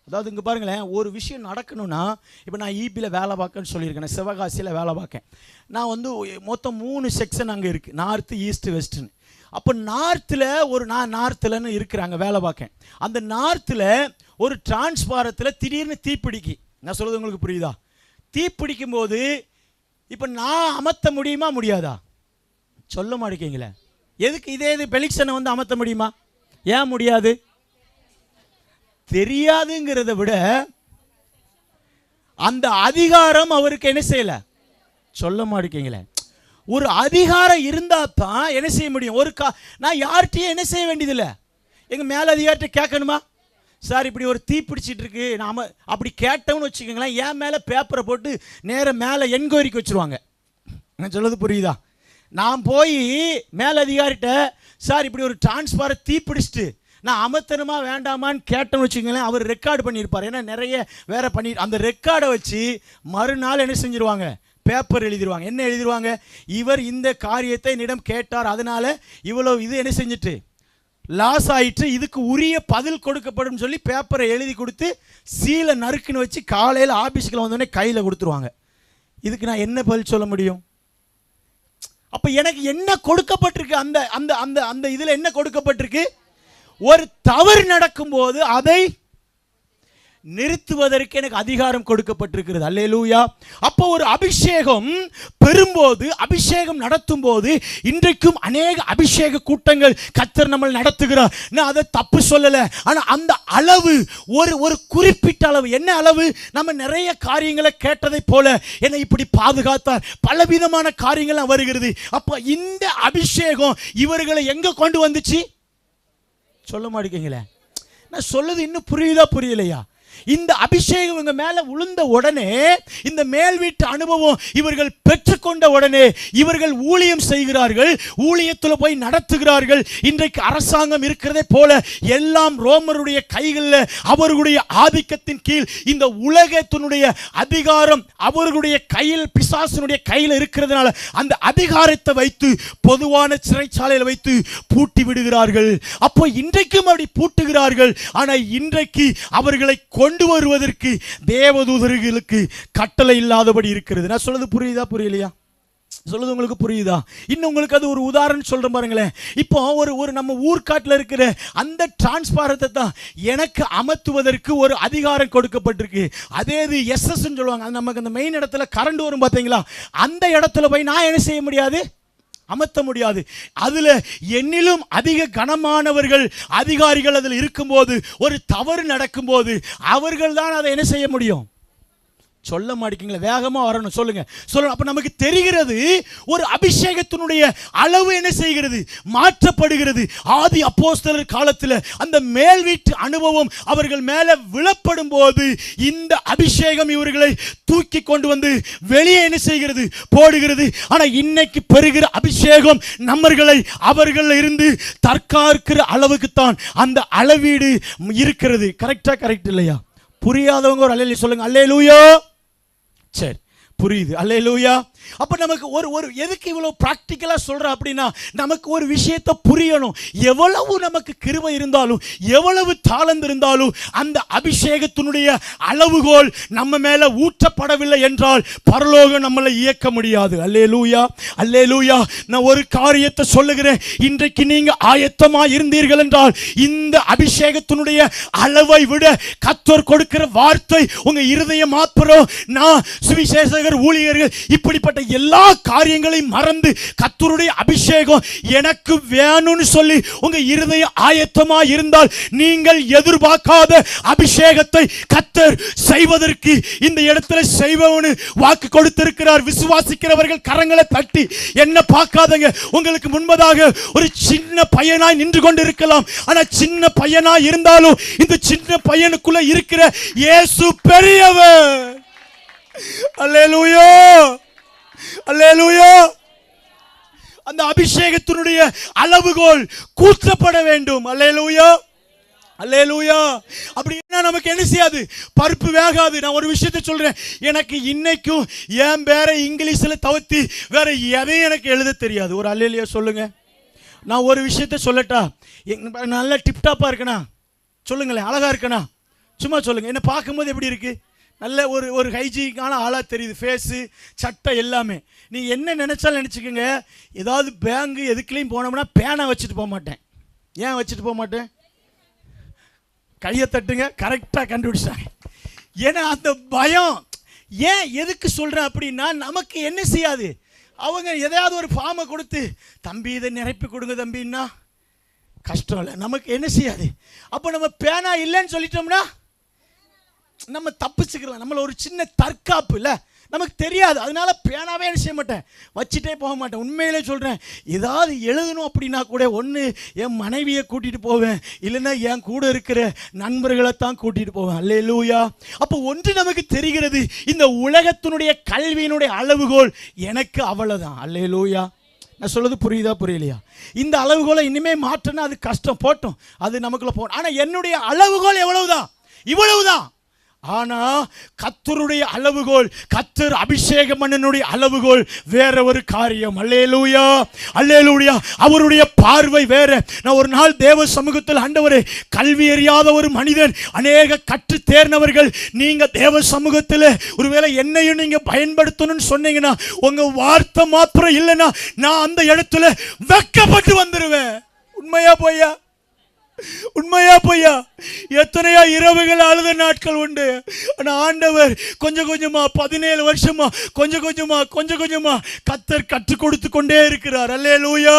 அதாவது இங்கே பாருங்களேன், ஒரு விஷயம் நடக்கணும்னா, இப்போ நான் ஈபியில் வேலை பார்க்கன்னு சொல்லியிருக்கேன், சிவகாசியில் வேலை பார்க்கேன். நான் வந்து மொத்தம் 3 செக்ஷன் அங்கே இருக்குது, நார்த்து, ஈஸ்ட்டு, வெஸ்ட்டுன்னு. அப்போ நான் நார்த்துலன்னு இருக்கிறாங்க வேலை பார்க்கேன். அந்த நார்த்தில் ஒரு டிரான்ஸ்பாரத்தில் திடீர்னு தீப்பிடிக்கி. நான் சொல்கிறது உங்களுக்கு புரியுதா? தீப்பிடிக்கும் போது இப்போ நான் அமர்த்த முடியுமா முடியாதா? சொல்ல மாட்டேங்களே. எதுக்கு இதே பெலிக்ஷனை வந்து அமர்த்த முடியுமா? ஏன் முடியாது? தெரியாதுங்கிறத விட அந்த அதிகாரம் அவருக்கு என்ன செய்யல? சொல்ல மாட்டேங்களே. ஒரு அதிகாரம் இருந்தா தான் என்ன செய்ய முடியும்? நான் யார்கிட்டயும் என்ன செய்ய வேண்டியதில்லை. எங்க மேல அதிகாரிட்ட கேட்கணுமா? சார் இப்படி ஒரு தீ பிடிச்சிட்டு இருக்கு, நாம அப்படி கேட்டோம்னு வச்சுக்கோங்களேன், என் மேல பேப்பரை போட்டு நேரம் மேல என்கொயரிக்கு வச்சிருவாங்க. நான் சொல்றது புரியுதா? நான் போய் மேலதிகாரிட்ட சார் இப்படி ஒரு டிரான்ஸ்பாரை தீப்பிடிச்சிட்டு நான் அமர்த்தணுமா வேண்டாமான்னு கேட்டோன்னு வச்சுக்கோங்களேன், அவர் ரெக்கார்டு பண்ணியிருப்பார். ஏன்னா நிறைய வேற பண்ணி அந்த ரெக்கார்டை வச்சு மறுநாள் என்ன செஞ்சிருவாங்க? பேப்பர் எழுதிடுவாங்க. என்ன எழுதிடுவாங்க? இவர் இந்த காரியத்தை என்னிடம் கேட்டார், அதனால இவ்வளவு இது என்ன செஞ்சுட்டு லாஸ் ஆயிட்டு, இதுக்கு உரிய பதில் கொடுக்கப்படும் சொல்லி பேப்பரை எழுதி கொடுத்து சீலை நறுக்குன்னு வச்சு காலையில் ஆஃபீஸுக்குள்ள வந்தோடனே கையில் கொடுத்துருவாங்க. இதுக்கு நான் என்ன பதில் சொல்ல முடியும்? அப்ப எனக்கு என்ன கொடுக்கப்பட்டிருக்கு? அந்த அந்த அந்த அந்த இதுல என்ன கொடுக்கப்பட்டிருக்கு? ஒரு தவறு நடக்கும்போது அதை நிறுத்துவதற்கு எனக்கு அதிகாரம் கொடுக்கப்பட்டிருக்கிறது. அல்லேலூயா. அப்போ ஒரு அபிஷேகம் பெறும்போது, அபிஷேகம் நடத்தும் போது, இன்றைக்கும் அநேக அபிஷேக கூட்டங்கள் கர்த்தர் நம்ம நடத்துகிறார். நான் அதை தப்பு சொல்லல. ஆனா அந்த அளவு ஒரு குறிப்பிட்ட அளவு. என்ன அளவு? நம்ம நிறைய காரியங்களை கேட்டதை போல என்னை இப்படி பாதுகாத்தார், பலவிதமான காரியங்கள் வருகிறது. அப்ப இந்த அபிஷேகம் இவர்களை எங்க கொண்டு வந்துச்சு? சொல்ல மாட்டேங்களே. நான் சொல்லுது இன்னும் புரியுதா புரியலையா? இந்த அபிஷேகம் இவங்க மேல விழுந்த உடனே, இந்த மேல் வீட்டு அனுபவம் இவர்கள் பெற்றுக்கொண்ட உடனே இவர்கள் ஊழியம் செய்கிறார்கள், ஊழியத்தில் போய் நடத்துகிறார்கள். இன்றைக்கு அரசாங்கம் இருக்கிறதே போல எல்லாம் ரோமருடைய கைகளில், அவர்களுடைய ஆதிக்கத்தின் கீழ் இந்த உலகத்தினுடைய அதிகாரம் அவர்களுடைய கையில், பிசாசனுடைய கையில் இருக்கிறதுனால அந்த அதிகாரத்தை வைத்து பொதுவான சிறைச்சாலையில் வைத்து பூட்டி விடுகிறார்கள். அப்போ இன்றைக்கும் அப்படி பூட்டுகிறார்கள். ஆனால் இன்றைக்கு அவர்களை கொண்டு வருவதற்கு தேவதூதர்களுக்கு கட்டளை இல்லாதபடி இருக்கிறது. நான் சொல்றது புரியுதா புரியலையா? சொல்லுது உங்களுக்கு புரியுதா? இன்னும் உங்களுக்கு அது ஒரு உதாரணம் சொல்றேன் பாருங்களேன். இப்போ ஒரு நம்ம ஊர்காட்டில் இருக்கிற அந்த டிரான்ஸ்பாரத்தை தான் எனக்கு அமர்த்துவதற்கு ஒரு அதிகாரம் கொடுக்கப்பட்டிருக்கு. அதே இது எஸ்எஸ் சொல்லுவாங்க. அது நமக்கு அந்த மெயின் இடத்துல கரண்ட் வரும் பார்த்தீங்களா, அந்த இடத்துல போய் நான் என்ன செய்ய முடியாது? அமர்த்த முடியாது. அதுல என்னிலும் அதிக கனமானவர்கள், அதிகாரிகள் அதில் இருக்கும்போது, ஒரு தவறு நடக்கும்போது அவர்கள் தான் அதை என்ன செய்ய முடியும்? சொல்ல மாட்டீங்களா? வேகமா வரணும், சொல்லுங்க சொல்லணும். அப்ப நமக்கு தெரிகிறது ஒரு அபிஷேகத்தினுடைய அளவு என்ன செய்கிறது? மாற்றப்படுகிறது. ஆதி அப்போஸ்தலர் காலத்தில் அந்த மேல் வீட்டு அனுபவம் அவர்கள் மேல விழப்படும் போது இந்த அபிஷேகம் இவர்களை தூக்கி கொண்டு வந்து வெளியே என்ன செய்கிறது? போடுகிறது. ஆனா இன்னைக்கு பெறுகிற அபிஷேகம் நம்மர்களை அவர்கள் இருந்து தற்காக்கிற அளவுக்கு தான் அந்த அளவீடு இருக்கிறது. கரெக்டா? கரெக்ட் இல்லையா? புரியாதவங்க ஒரு அல்லேலூயா சொல்லுங்க. அல்லேலூயா. சரி, புரியுது. அல்லேலூயா. அப்ப நமக்கு ஒரு எதுக்கு இவ்வளவு பிராக்டிக்கலா சொல்றேன் அப்படின்னா, நமக்கு ஒரு விஷயத்தை புரியணும். எவ்வளவு நமக்கு கிருபை இருந்தாலும், எவ்வளவு தாளந்து இருந்தாலும், அந்த அபிஷேகத்தினுடைய அளவுகோல் நம்ம மேல ஊற்றப்படவில்லை என்றால் பரலோகம் நம்மளை இயக்க முடியாது. அல்லேலூயா, அல்லேலூயா. நான் ஒரு காரியத்தை சொல்லுகிறேன். இன்றைக்கு நீங்க ஆயத்தமா இருந்தீர்கள் என்றால் இந்த அபிஷேகத்தினுடைய அளவை விட கர்த்தர் கொடுக்கிற வார்த்தை உங்க இருதயம் மாத்திரம். நான் சுவிசேஷகர், ஊழியர்கள் இப்படிப்பட்ட எல்லா காரியங்களையும் மறந்து கர்த்தருடைய அபிஷேகம் எனக்கு வேணும்னு சொல்லி உங்க இருதயம் ஆயத்தமா இருந்தால் நீங்கள் எதிர்பார்க்காத அபிஷேகத்தை கர்த்தர் செய்வதற்கு இந்த இடத்துல செய்வவனு வாக்கு கொடுத்திருக்கிறார். விசுவாசிக்கிறவர்கள் கரங்களை தட்டி என்ன பார்க்காதங்க. உங்களுக்கு முன்பதாக ஒரு சின்ன பையனாய் நின்று கொண்டு இருக்கலாம். ஆனா சின்ன பையனாய் இருந்தாலும் இந்த சின்ன பையனுக்குள்ள இருக்கிற இயேசு பெரியவர். அல்லேலூயா, அல்லேலூயா. அந்த அபிஷேகத்தினுடைய அளவுகோல் கூற்றப்பட வேண்டும். அல்லேலூயா, அல்லேலூயா. அப்படின்னா நமக்கு என்ன செய்யாது? பருப்பு வேகாது. நான் ஒரு விஷயத்தை சொல்றேன். எனக்கு இன்னைக்கும் என் பேரை இங்கிலீஷ்ல தவிர்த்து வேற எதையும் எனக்கு எழுத தெரியாது. ஒரு அல்லேலூயா சொல்லுங்க. நான் ஒரு விஷயத்தை சொல்லட்டா? நல்ல டிப்டாப்பா இருக்கனா சொல்லுங்களேன். அழகா இருக்கனா சும்மா சொல்லுங்க. என்ன பார்க்கும்போது எப்படி இருக்கு? நல்ல ஒரு ஹைஜீனிக்கான ஆளாக தெரியுது. ஃபேஸு, சட்டை எல்லாமே. நீங்கள் என்ன நினச்சாலும் நினச்சிக்கோங்க. ஏதாவது பேங்கு எதுக்குலேயும் போனோம்னா பேனா வச்சுட்டு போக மாட்டேன். ஏன் வச்சுட்டு போக மாட்டேன்? கையை தட்டுங்க, கரெக்டாக கண்டுபிடிச்சாங்க. ஏன்னா அந்த பயம். ஏன் எதுக்கு சொல்கிறேன் அப்படின்னா, நமக்கு என்ன செய்யாது? அவங்க எதையாவது ஒரு ஃபார்மை கொடுத்து, தம்பி இதை நிரப்பி கொடுங்க தம்பின்னா கஷ்டம் இல்லை. நமக்கு என்ன செய்யாது? அப்போ நம்ம பேனா இல்லைன்னு சொல்லிட்டோம்னா நம்ம தப்பிச்சுக்கலாம். நம்மள ஒரு சின்ன தற்காப்பு இல்லை, நமக்கு தெரியாது. அதனால பேனாவே என்ன செய்ய மாட்டேன், வச்சுட்டே போக மாட்டேன். உண்மையிலே சொல்கிறேன். ஏதாவது எழுதணும் அப்படின்னா கூட ஒன்று என் மனைவியை கூட்டிகிட்டு போவேன், இல்லைன்னா என் கூட இருக்கிற நண்பர்களை தான் கூட்டிகிட்டு போவேன். அல்லேலூயா. அப்போ ஒன்று நமக்கு தெரிகிறது, இந்த உலகத்தினுடைய கல்வியினுடைய அளவுகோல் எனக்கு அவ்வளோதான். அல்லேலூயா. நான் சொல்றது புரியுதா புரியலையா? இந்த அளவுகோலை இனிமே மாற்றினா அது கஷ்டம். போட்டோம், அது நமக்குள்ள போகணும். ஆனால் என்னுடைய அளவுகோல் எவ்வளவுதான்? இவ்வளவுதான். ஆனா கர்த்தருடைய அளவுகோல், கர்த்தர் அபிஷேக மன்னனுடைய அளவுகோல் வேற ஒரு காரியம். அல்லேலூயா, அல்லேலூயா. அவருடைய பார்வை வேற. நான் ஒரு நாள் தேவ சமூகத்தில், ஆண்டவரே, கல்வி அறியாத ஒரு மனிதன், அநேக கற்று தேர்ந்தவர்கள், நீங்க தேவ சமூகத்தில் ஒருவேளை என்னையும் நீங்க பயன்படுத்தணும்னு சொன்னீங்கன்னா, உங்க வார்த்தை மாத்திரம் இல்லைன்னா நான் அந்த இடத்துல வெக்கப்பட்டு வந்துருவேன். உண்மையா பொய்யா? உண்மையா பொய்யா? எத்தனையோ இரவுகள் அழுத நாட்கள் உண்டு. ஆனா ஆண்டவர் கொஞ்சம் கொஞ்சமா 17 வருஷமா கொஞ்சம் கொஞ்சமா கர்த்தர் கற்றுக் கொடுத்து கொண்டே இருக்கிறார். அல்லேலூயா,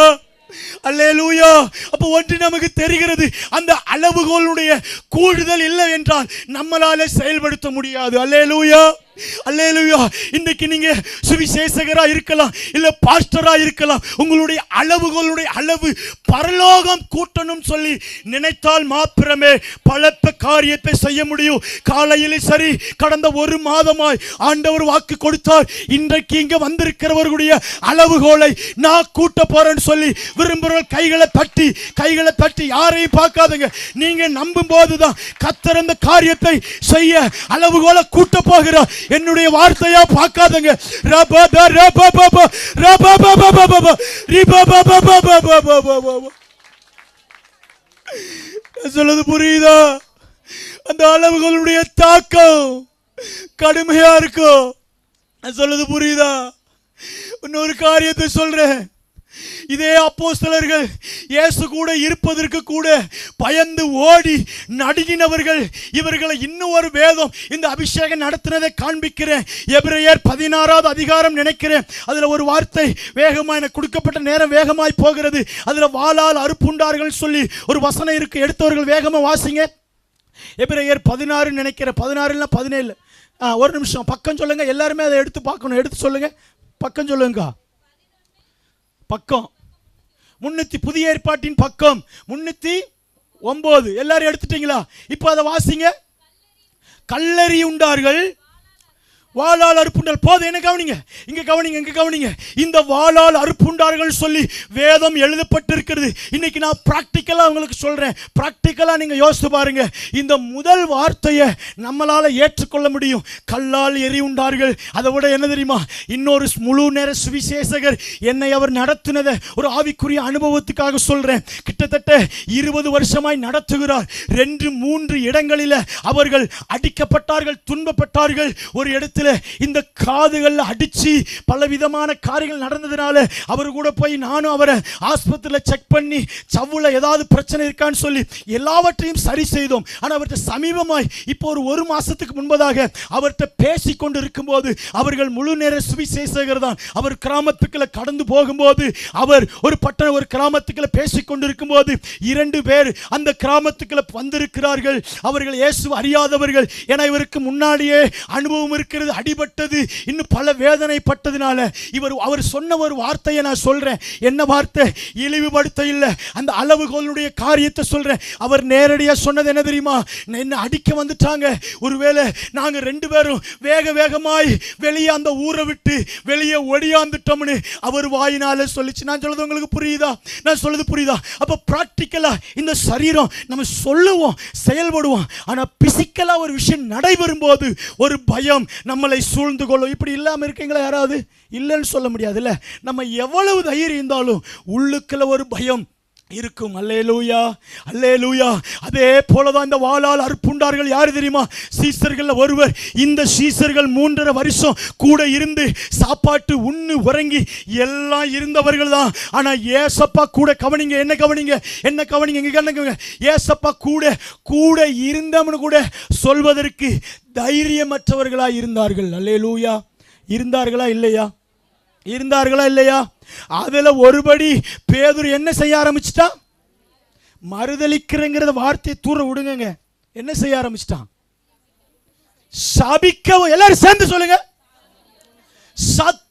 அல்லேலூயா. அப்ப ஒன்று நமக்கு தெரிகிறது, அந்த அளவுகோலுடைய கூடுதல் இல்லை என்றால் நம்மளால செயல்படுத்த முடியாது. அல்லேலூயா, அல்லேலூயா. இன்னைக்கு நீங்க சுவிசேஷகரா இருக்கலாம், இல்ல பாஸ்டரா இருக்கலாம். உங்களுடைய அளவுகளுடைய அளவு பரலோகம் கூட்டணும் சொல்லி நினைத்தால் மாத்திரமே பலத்த காரியத்தை செய்ய முடியும். காலையிலே சரி, கடந்த ஒரு மாதமாய் ஆண்டவர் வாக்கு கொடுத்தார், இன்றைக்கு இங்க வந்திருக்கிறவர்களுடைய அளவுகோலை நான் கூட்ட போறேன்னு சொல்லி விரும்புகிறவர்கள் கைகளை தட்டி யாரையும் பார்க்காதுங்க. நீங்க நம்பும் போதுதான் கர்த்தர் அந்த காரியத்தை செய்ய அளவுகோலை கூட்ட போகிறார். என்னுடைய வார்த்தையா பார்க்காதங்க. சொல்லுது புரியுதா? அந்த அளவுகளுடைய தாக்கம் கடுமையா இருக்கும். சொல்லுது புரியுதா? இன்னொரு காரியத்தை சொல்றேன். இதே அப்போஸ்தலர்கள் இயேசு கூட இருப்பதற்கு கூட பயந்து ஓடி நடுங்கினவர்கள். இவர்களை இன்னும் ஒரு வேதம் இந்த அபிஷேகம் நடத்தினதை காண்பிக்கிறேன். எபிரேயர் 16வது அதிகாரம் நினைக்கிறேன். அதுல ஒரு வார்த்தை வேகமா எனக்கு கொடுக்கப்பட்ட நேரம் வேகமாய் போகிறது. அதுல வாளால் அறுப்புண்டார்கள் சொல்லி ஒரு வசனம் இருக்கு. எடுத்தவர்கள் வேகமா வாசிங்க. எபிரேயர் 16 நினைக்கிறேன். 16 இல்ல 17. ஒரு நிமிஷம் பக்கம் சொல்லுங்க. எல்லாருமே அதை எடுத்து பார்க்கணும். எடுத்து சொல்லுங்க. பக்கம் சொல்லுங்க. பக்கம் 300, புதிய ஏற்பாட்டின் பக்கம் 309. எல்லாரும் எடுத்துட்டீங்களா? இப்போ அதை வாசிங்க. கல்லறி உண்டார்கள், வாளால் அறுப்புண்டார்கள். போதும், என்ன கவனிங்க, இங்க கவனிங்க. இந்த வாளால் அறுப்புண்டார்கள் சொல்லி வேதம் எழுதப்பட்டிருக்கிறது. இன்னைக்கு நான் பிராக்டிக்கலா உங்களுக்கு சொல்றேன். பிராக்டிக்கலா நீங்க யோசித்து பாருங்க. இந்த முதல் வார்த்தையை நம்மளால ஏற்றுக்கொள்ள முடியும். கல்லால் எரி உண்டார்கள். அதை விட என்ன தெரியுமா? இன்னொரு முழு நேர சுவிசேஷகர் என்னை அவர் நடத்தினதை ஒரு ஆவிக்குரிய அனுபவத்துக்காக சொல்றேன். கிட்டத்தட்ட 20 வருஷமாய் நடத்துகிறார். 2-3 இடங்களில் அவர்கள் அடிக்கப்பட்டார்கள், துன்பப்பட்டார்கள். ஒரு இடத்துல இந்த காதுகள் அடிச்சு பலவிதமான காரியங்கள் நடந்ததுனால அவர் கூட போய் நானும் அவரை ஆஸ்பத்திரியில் செக் பண்ணி சவ்வுல ஏதாவது பிரச்சனை இருக்கான்னு சொல்லி எல்லாவற்றையும் சரி செய்தோம். ஆனால் அவர்கிட்ட சமீபமாய் இப்போ ஒரு மாசத்துக்கு முன்பதாக அவர்கிட்ட பேசி கொண்டு இருக்கும்போது, அவர்கள் முழு நேர சுவிசேஷகர் தான். அவர் கிராமத்துக்குள்ள கடந்து போகும்போது, அவர் ஒரு கிராமத்துக்குள்ள பேசி கொண்டு இருக்கும்போது 2 பேர் அந்த கிராமத்துக்குள்ள வந்திருக்கிறார்கள். அவர்கள் இயேசு அறியாதவர்கள். என இவருக்கு முன்னாடியே அனுபவம் இருக்கிறது. அடிபட்டது, இன்னும் பல வேதனைப்பட்டதுனால அவர் சொன்ன ஒரு வார்த்தையை நான் சொல்றேன். என்ன வார்த்தை? இழிவுபடுத்த இல்லை, அந்த அளவுகளுடைய காரியத்தை சொல்றேன். அவர் நேரடியாக சொன்னது என்ன தெரியுமா? என்ன அடிக்க வந்துட்டாங்க, ஒருவேளை நாங்க 2 பேரும் வேகமாய் வெளியே அந்த ஊரை விட்டு வெளியே ஒடியாந்துட்டோம்னு அவர் வாயினால சொல்லிச்சு. நான் சொல்றது உங்களுக்கு புரியுதா? நான் சொல்றது புரியுதா? அப்ப பிராக்டிக்கலா இந்த சரீரம் நம்ம சொல்லுவோம், செயல்படுவோம். ஆனா பிசிக்கலா ஒரு விஷயம் நடைபெறும் போது ஒரு பயம் நம்மளை சூழ்ந்து கொள்ளும். இப்படி இல்லாம இருக்கீங்களா? யாராவது இல்லைன்னு சொல்ல முடியாதுல்ல. நம்ம எவ்வளவு தைரியம் இருந்தாலும் உள்ளுக்குள்ள ஒரு பயம் இருக்கும். அல்லேலூயா, அல்லேலூயா. அதே போலதான் இந்த வாளால் அறுப்புண்டார்கள். யாரு தெரியுமா? சீசர்கள் ஒருவர். இந்த சீசர்கள் 3.5 வருஷம் கூட இருந்து சாப்பாட்டு உண்ணு உறங்கி எல்லாம் இருந்தவர்கள் தான். ஆனா ஏசப்பா கூட, கவனிங்க, என்ன கவனிங்க, ஏசப்பா கூட இருந்தவனு கூட சொல்வதற்கு தைரியமற்றவர்களா இருந்தார்கள். அல்லேலூயா. இருந்தார்களா இல்லையா? அதுல ஒருபடி பேதுரு என்ன செய்ய ஆரம்பிச்சிட்டான்? மறுதலிக்கிறங்கிற வார்த்தையை தூர விடுங்க. என்ன செய்ய ஆரம்பிச்சிட்டான்? சபிக்கவும். எல்லாரும் சேர்ந்து சொல்லுங்க.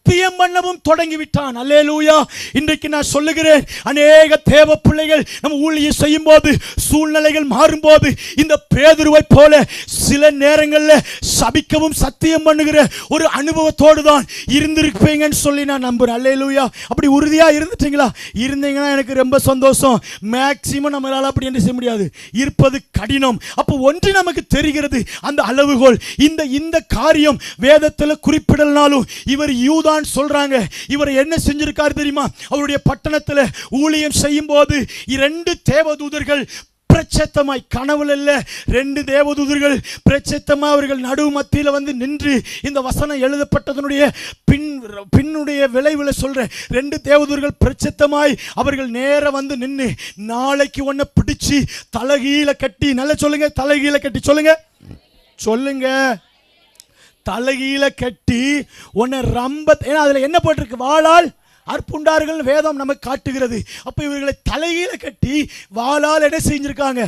சத்தியம் பண்ணவும் தொடங்கிவிட்டான். அல்லேலூயா. இன்றைக்கு நான் சொல்லுகிறேன், அநேக தேவ பிள்ளைகள் நம்ம ஊழியம் செய்யும் போது, சூழ்நிலைகள் மாறும்போது, இந்த பேதுருவை போல சில நேரங்களில் சபிக்கவும் சத்தியம் பண்ணுகிற ஒரு அனுபவத்தோடு தான் இருந்திருப்பீங்கன்னு சொல்லி நான் நம்புறேன். அல்லேலூயா. அப்படி உறுதியா இருந்துட்டீங்களா? இருந்தீங்கன்னா எனக்கு ரொம்ப சந்தோஷம். மேக்சிமம் நம்மளால அப்படி என்ன செய்ய முடியாது, இருப்பது கடினம். அப்போ ஒன்று நமக்கு தெரிகிறது, அந்த அளவுகோல். இந்த காரியம் வேதத்தில் குறிப்பிடலனாலும் இவர் யூதான் சொல்றாங்க. இவர் என்ன செஞ்சிருக்காரு தெரியுமா? அவருடைய பட்டணத்தில் ஊழியம் செய்யும் போது 2 தேவதூதர்கள் பிரச்சத்தமாய், கனவுல இல்ல, 2 தேவதூதர்கள் பிரச்சத்தமாய் அவர்கள் நடுவு மத்தியில் வந்து நின்று, இந்த வசனம் எழுதப்பட்டதனுடைய பின்னுடைய விளைவில் சொல்ற 2 தேவதூதர்கள் பிரச்சத்தமாய் அவர்கள் நேர வந்து நின்று, நாளைக்கு ஒன்ன பிடிச்சு தலைகீழ கட்டி, நல்லா சொல்லுங்க, தலைகீழ கட்டி சொல்லுங்க, சொல்லுங்க, தலைகீழ கட்டி உன்னை ரம்ப, ஏன்னா அதுல என்ன போட்டிருக்கு, வாளால் அற்புண்டார்கள் வேதம் நமக்கு காட்டுகிறது. அப்ப இவர்களை தலையில கட்டி வாளால் என்ன செஞ்சிருக்காங்க,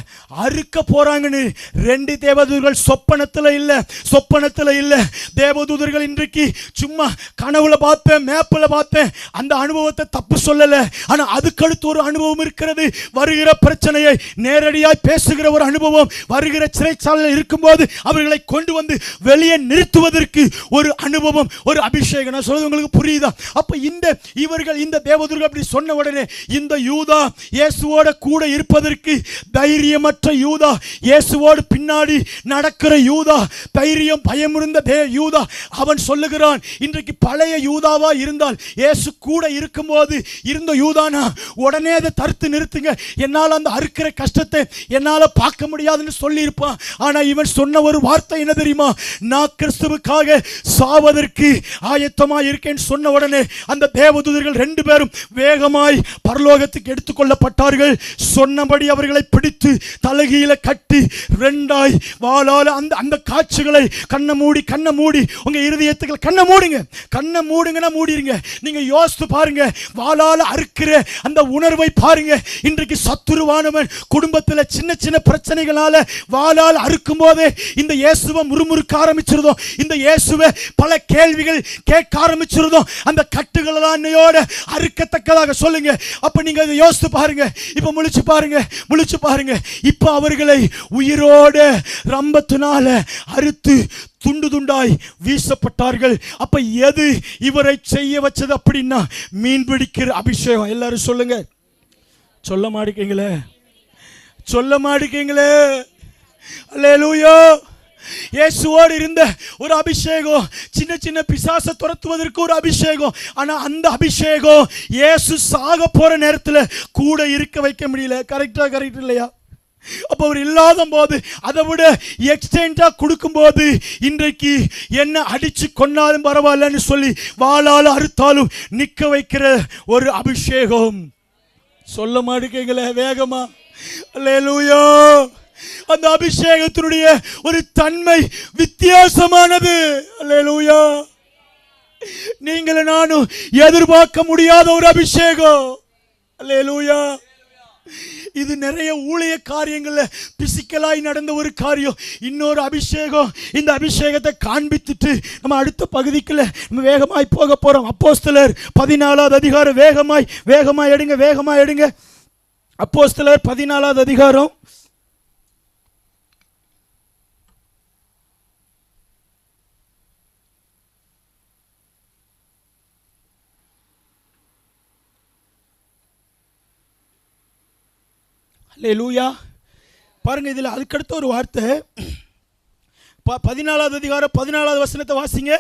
அறுக்க போறாங்கன்னு 2 தேவதூதர்கள் சொப்பனத்துல இல்ல. தேவதூதர்கள் இன்றைக்கு சும்மா கனவுல பார்த்தேன், மேப்பில் பார்த்தேன், அந்த அனுபவத்தை தப்பு சொல்லல. ஆனா அதுக்கடுத்து ஒரு அனுபவம் இருக்கிறது. வருகிற பிரச்சனையை நேரடியாய் பேசுகிற ஒரு அனுபவம். வருகிற சிறைச்சாலையில் இருக்கும்போது அவர்களை கொண்டு வந்து வெளியே நிறுத்துவதற்கு ஒரு அனுபவம், ஒரு அபிஷேகம். நான் சொல்றது உங்களுக்கு புரியுதா? அப்ப இவர்கள், இந்த தேவதூதர்கள் அப்படி சொன்ன உடனே இந்த யூதா, இயேசுவோட கூட இருப்பதற்கு தைரியமற்ற யூதா, இயேசுவோடு பின்னாடி நடக்கிற யூதா, தைரியம் பயமிருந்த யூதா, அவன் சொல்லுகிறான், இன்றைக்கு பழைய யூதாவா இருந்தால், இயேசு கூட இருக்கும்போது இருந்த யூதானா, உடனே அதை தடுத்து நிறுத்துங்க, என்னால் அந்த அறுக்கிற கஷ்டத்தை என்னால் பார்க்க முடியாதுன்னு சொல்லி இருப்பான். ஆனா இவன் சொன்ன ஒரு வார்த்தை என்ன தெரியுமா? நான் கிறிஸ்துவுக்காக சாவதற்கு ஆயத்தமா இருக்கேன்னு சொன்ன உடனே அந்த தேவதூதர்கள் 2 பேரும் வேகமாய் பரலோகத்துக்கு எடுத்துக்கொள்ளப்பட்டார்கள். சொன்னபடி அவர்களை பிடித்து தலைகீழ கட்டி 2ஆய் வாளால் அந்த காட்சிகளை கண்ணை மூடி உங்க இருதயத்துக்கு கண்ணை மூடுங்கன்னா மூடிருங்க. நீங்க யோசித்து பாருங்க, வாளால் அறுக்கிற அந்த உணர்வை பாருங்க. இன்றைக்கு சத்துருவானவன் குடும்பத்தில் சின்ன சின்ன பிரச்சனைகளால வாளால் அறுக்கும் போதே இந்த இயேசுவை முறுமுறுக்க ஆரம்பிச்சிருந்தோம், இந்த இயேசுவை பல கேள்விகள் கேட்க ஆரம்பிச்சிருந்தோம். அந்த கட்டுகள் அறுக்கத்தக்கதாக சொல்லுங்க. அப்ப நீங்க அதை யோசித்து பாருங்க, இப்ப முழிச்சு பாருங்க. இப்ப அவர்களை உயிரோட ரம்பத்தினால அறுத்து துண்டு துண்டாய் வீசப்பட்டார்கள். அப்ப எது இவரை செய்ய வச்சது அப்படின்னா, மீன் பிடிக்கிற அபிஷேகம். எல்லாரும் சொல்லுங்க, சொல்ல மாட்டீங்களே. அல்லேலூயா. இயேசுவோடு இருந்த ஒரு அபிஷேகம், சின்ன சின்ன பிசாசை துரத்துவதற்கு ஒரு அபிஷேகம். ஆனா அந்த அபிஷேகம் இயேசு சாக போற நேரத்தில் கூட இருக்க வைக்க முடியல. கரெக்ட் இல்லையா? அப்ப அவர் இல்லாத போது அதை விட எக்ஸ்டெண்டா கொடுக்கும் போது, இன்றைக்கு என்ன அடிச்சு கொன்னாலும் பரவாயில்லன்னு சொல்லி வாளால் அறுத்தாலும் நிக்க வைக்கிற ஒரு அபிஷேகம். சொல்ல மாட்டீங்களே வேகமா. அல்லேலூயா. அந்த அபிஷேகத்தினுடைய ஒரு தன்மை வித்தியாசமானது. அல்லேலூயா. நீங்களும் நானும் எதிர்பார்க்க முடியாத ஒரு அபிஷேகம். அல்லேலூயா. இது நிறைய ஊழிய காரியங்கள்ல பிசிக்கலாய் நடந்த ஒரு காரியம். இன்னொரு அபிஷேகம். இந்த அபிஷேகத்தை காண்பித்துட்டு நம்ம அடுத்த பகுதிக்குள்ள நம்ம வேகமாய் போக போறோம். அப்போஸ்தலர் 14வது அதிகாரம். வேகமாய் எடுங்க. அப்போஸ்தலர் 14வது அதிகாரம். அல்லேலூயா. பாருங்க, இதுல அதுக்கடுத்த ஒரு வார்த்தை. 14வது அதிகாரம் 14வது வசனத்தை வாசிங்க.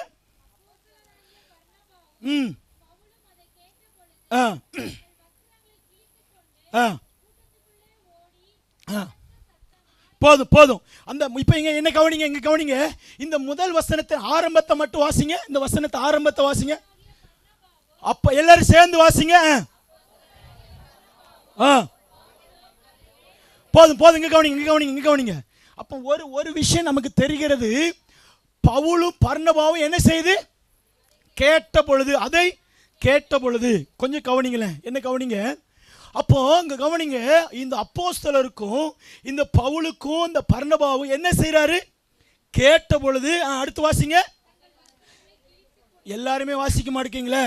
போதும். அந்த இப்ப என்ன கவனிங்க. இந்த முதல் வசனத்தை ஆரம்பத்தை மட்டும் வாசிங்க. இந்த வசனத்தை ஆரம்பத்தை வாசிங்க. அப்ப எல்லாரும் சேர்ந்து வாசிங்க. போதும். இங்க கவனிங்க. அப்ப ஒரு விஷயம் நமக்கு தெரிகிறது. பவுலும் பர்னபாவும் என்ன செய்து கேட்ட பொழுது கொஞ்சம் கவனிங்களேன். என்ன கவனிங்க. அப்போ இங்க கவனிங்க, இந்த அப்போஸ்தலருக்கும் இந்த பவுலுக்கும் இந்த பர்னபாவும் என்ன செய்யறாரு? கேட்ட பொழுது. அடுத்து வாசிங்க. எல்லாருமே வாசிக்க மாட்டீங்களே.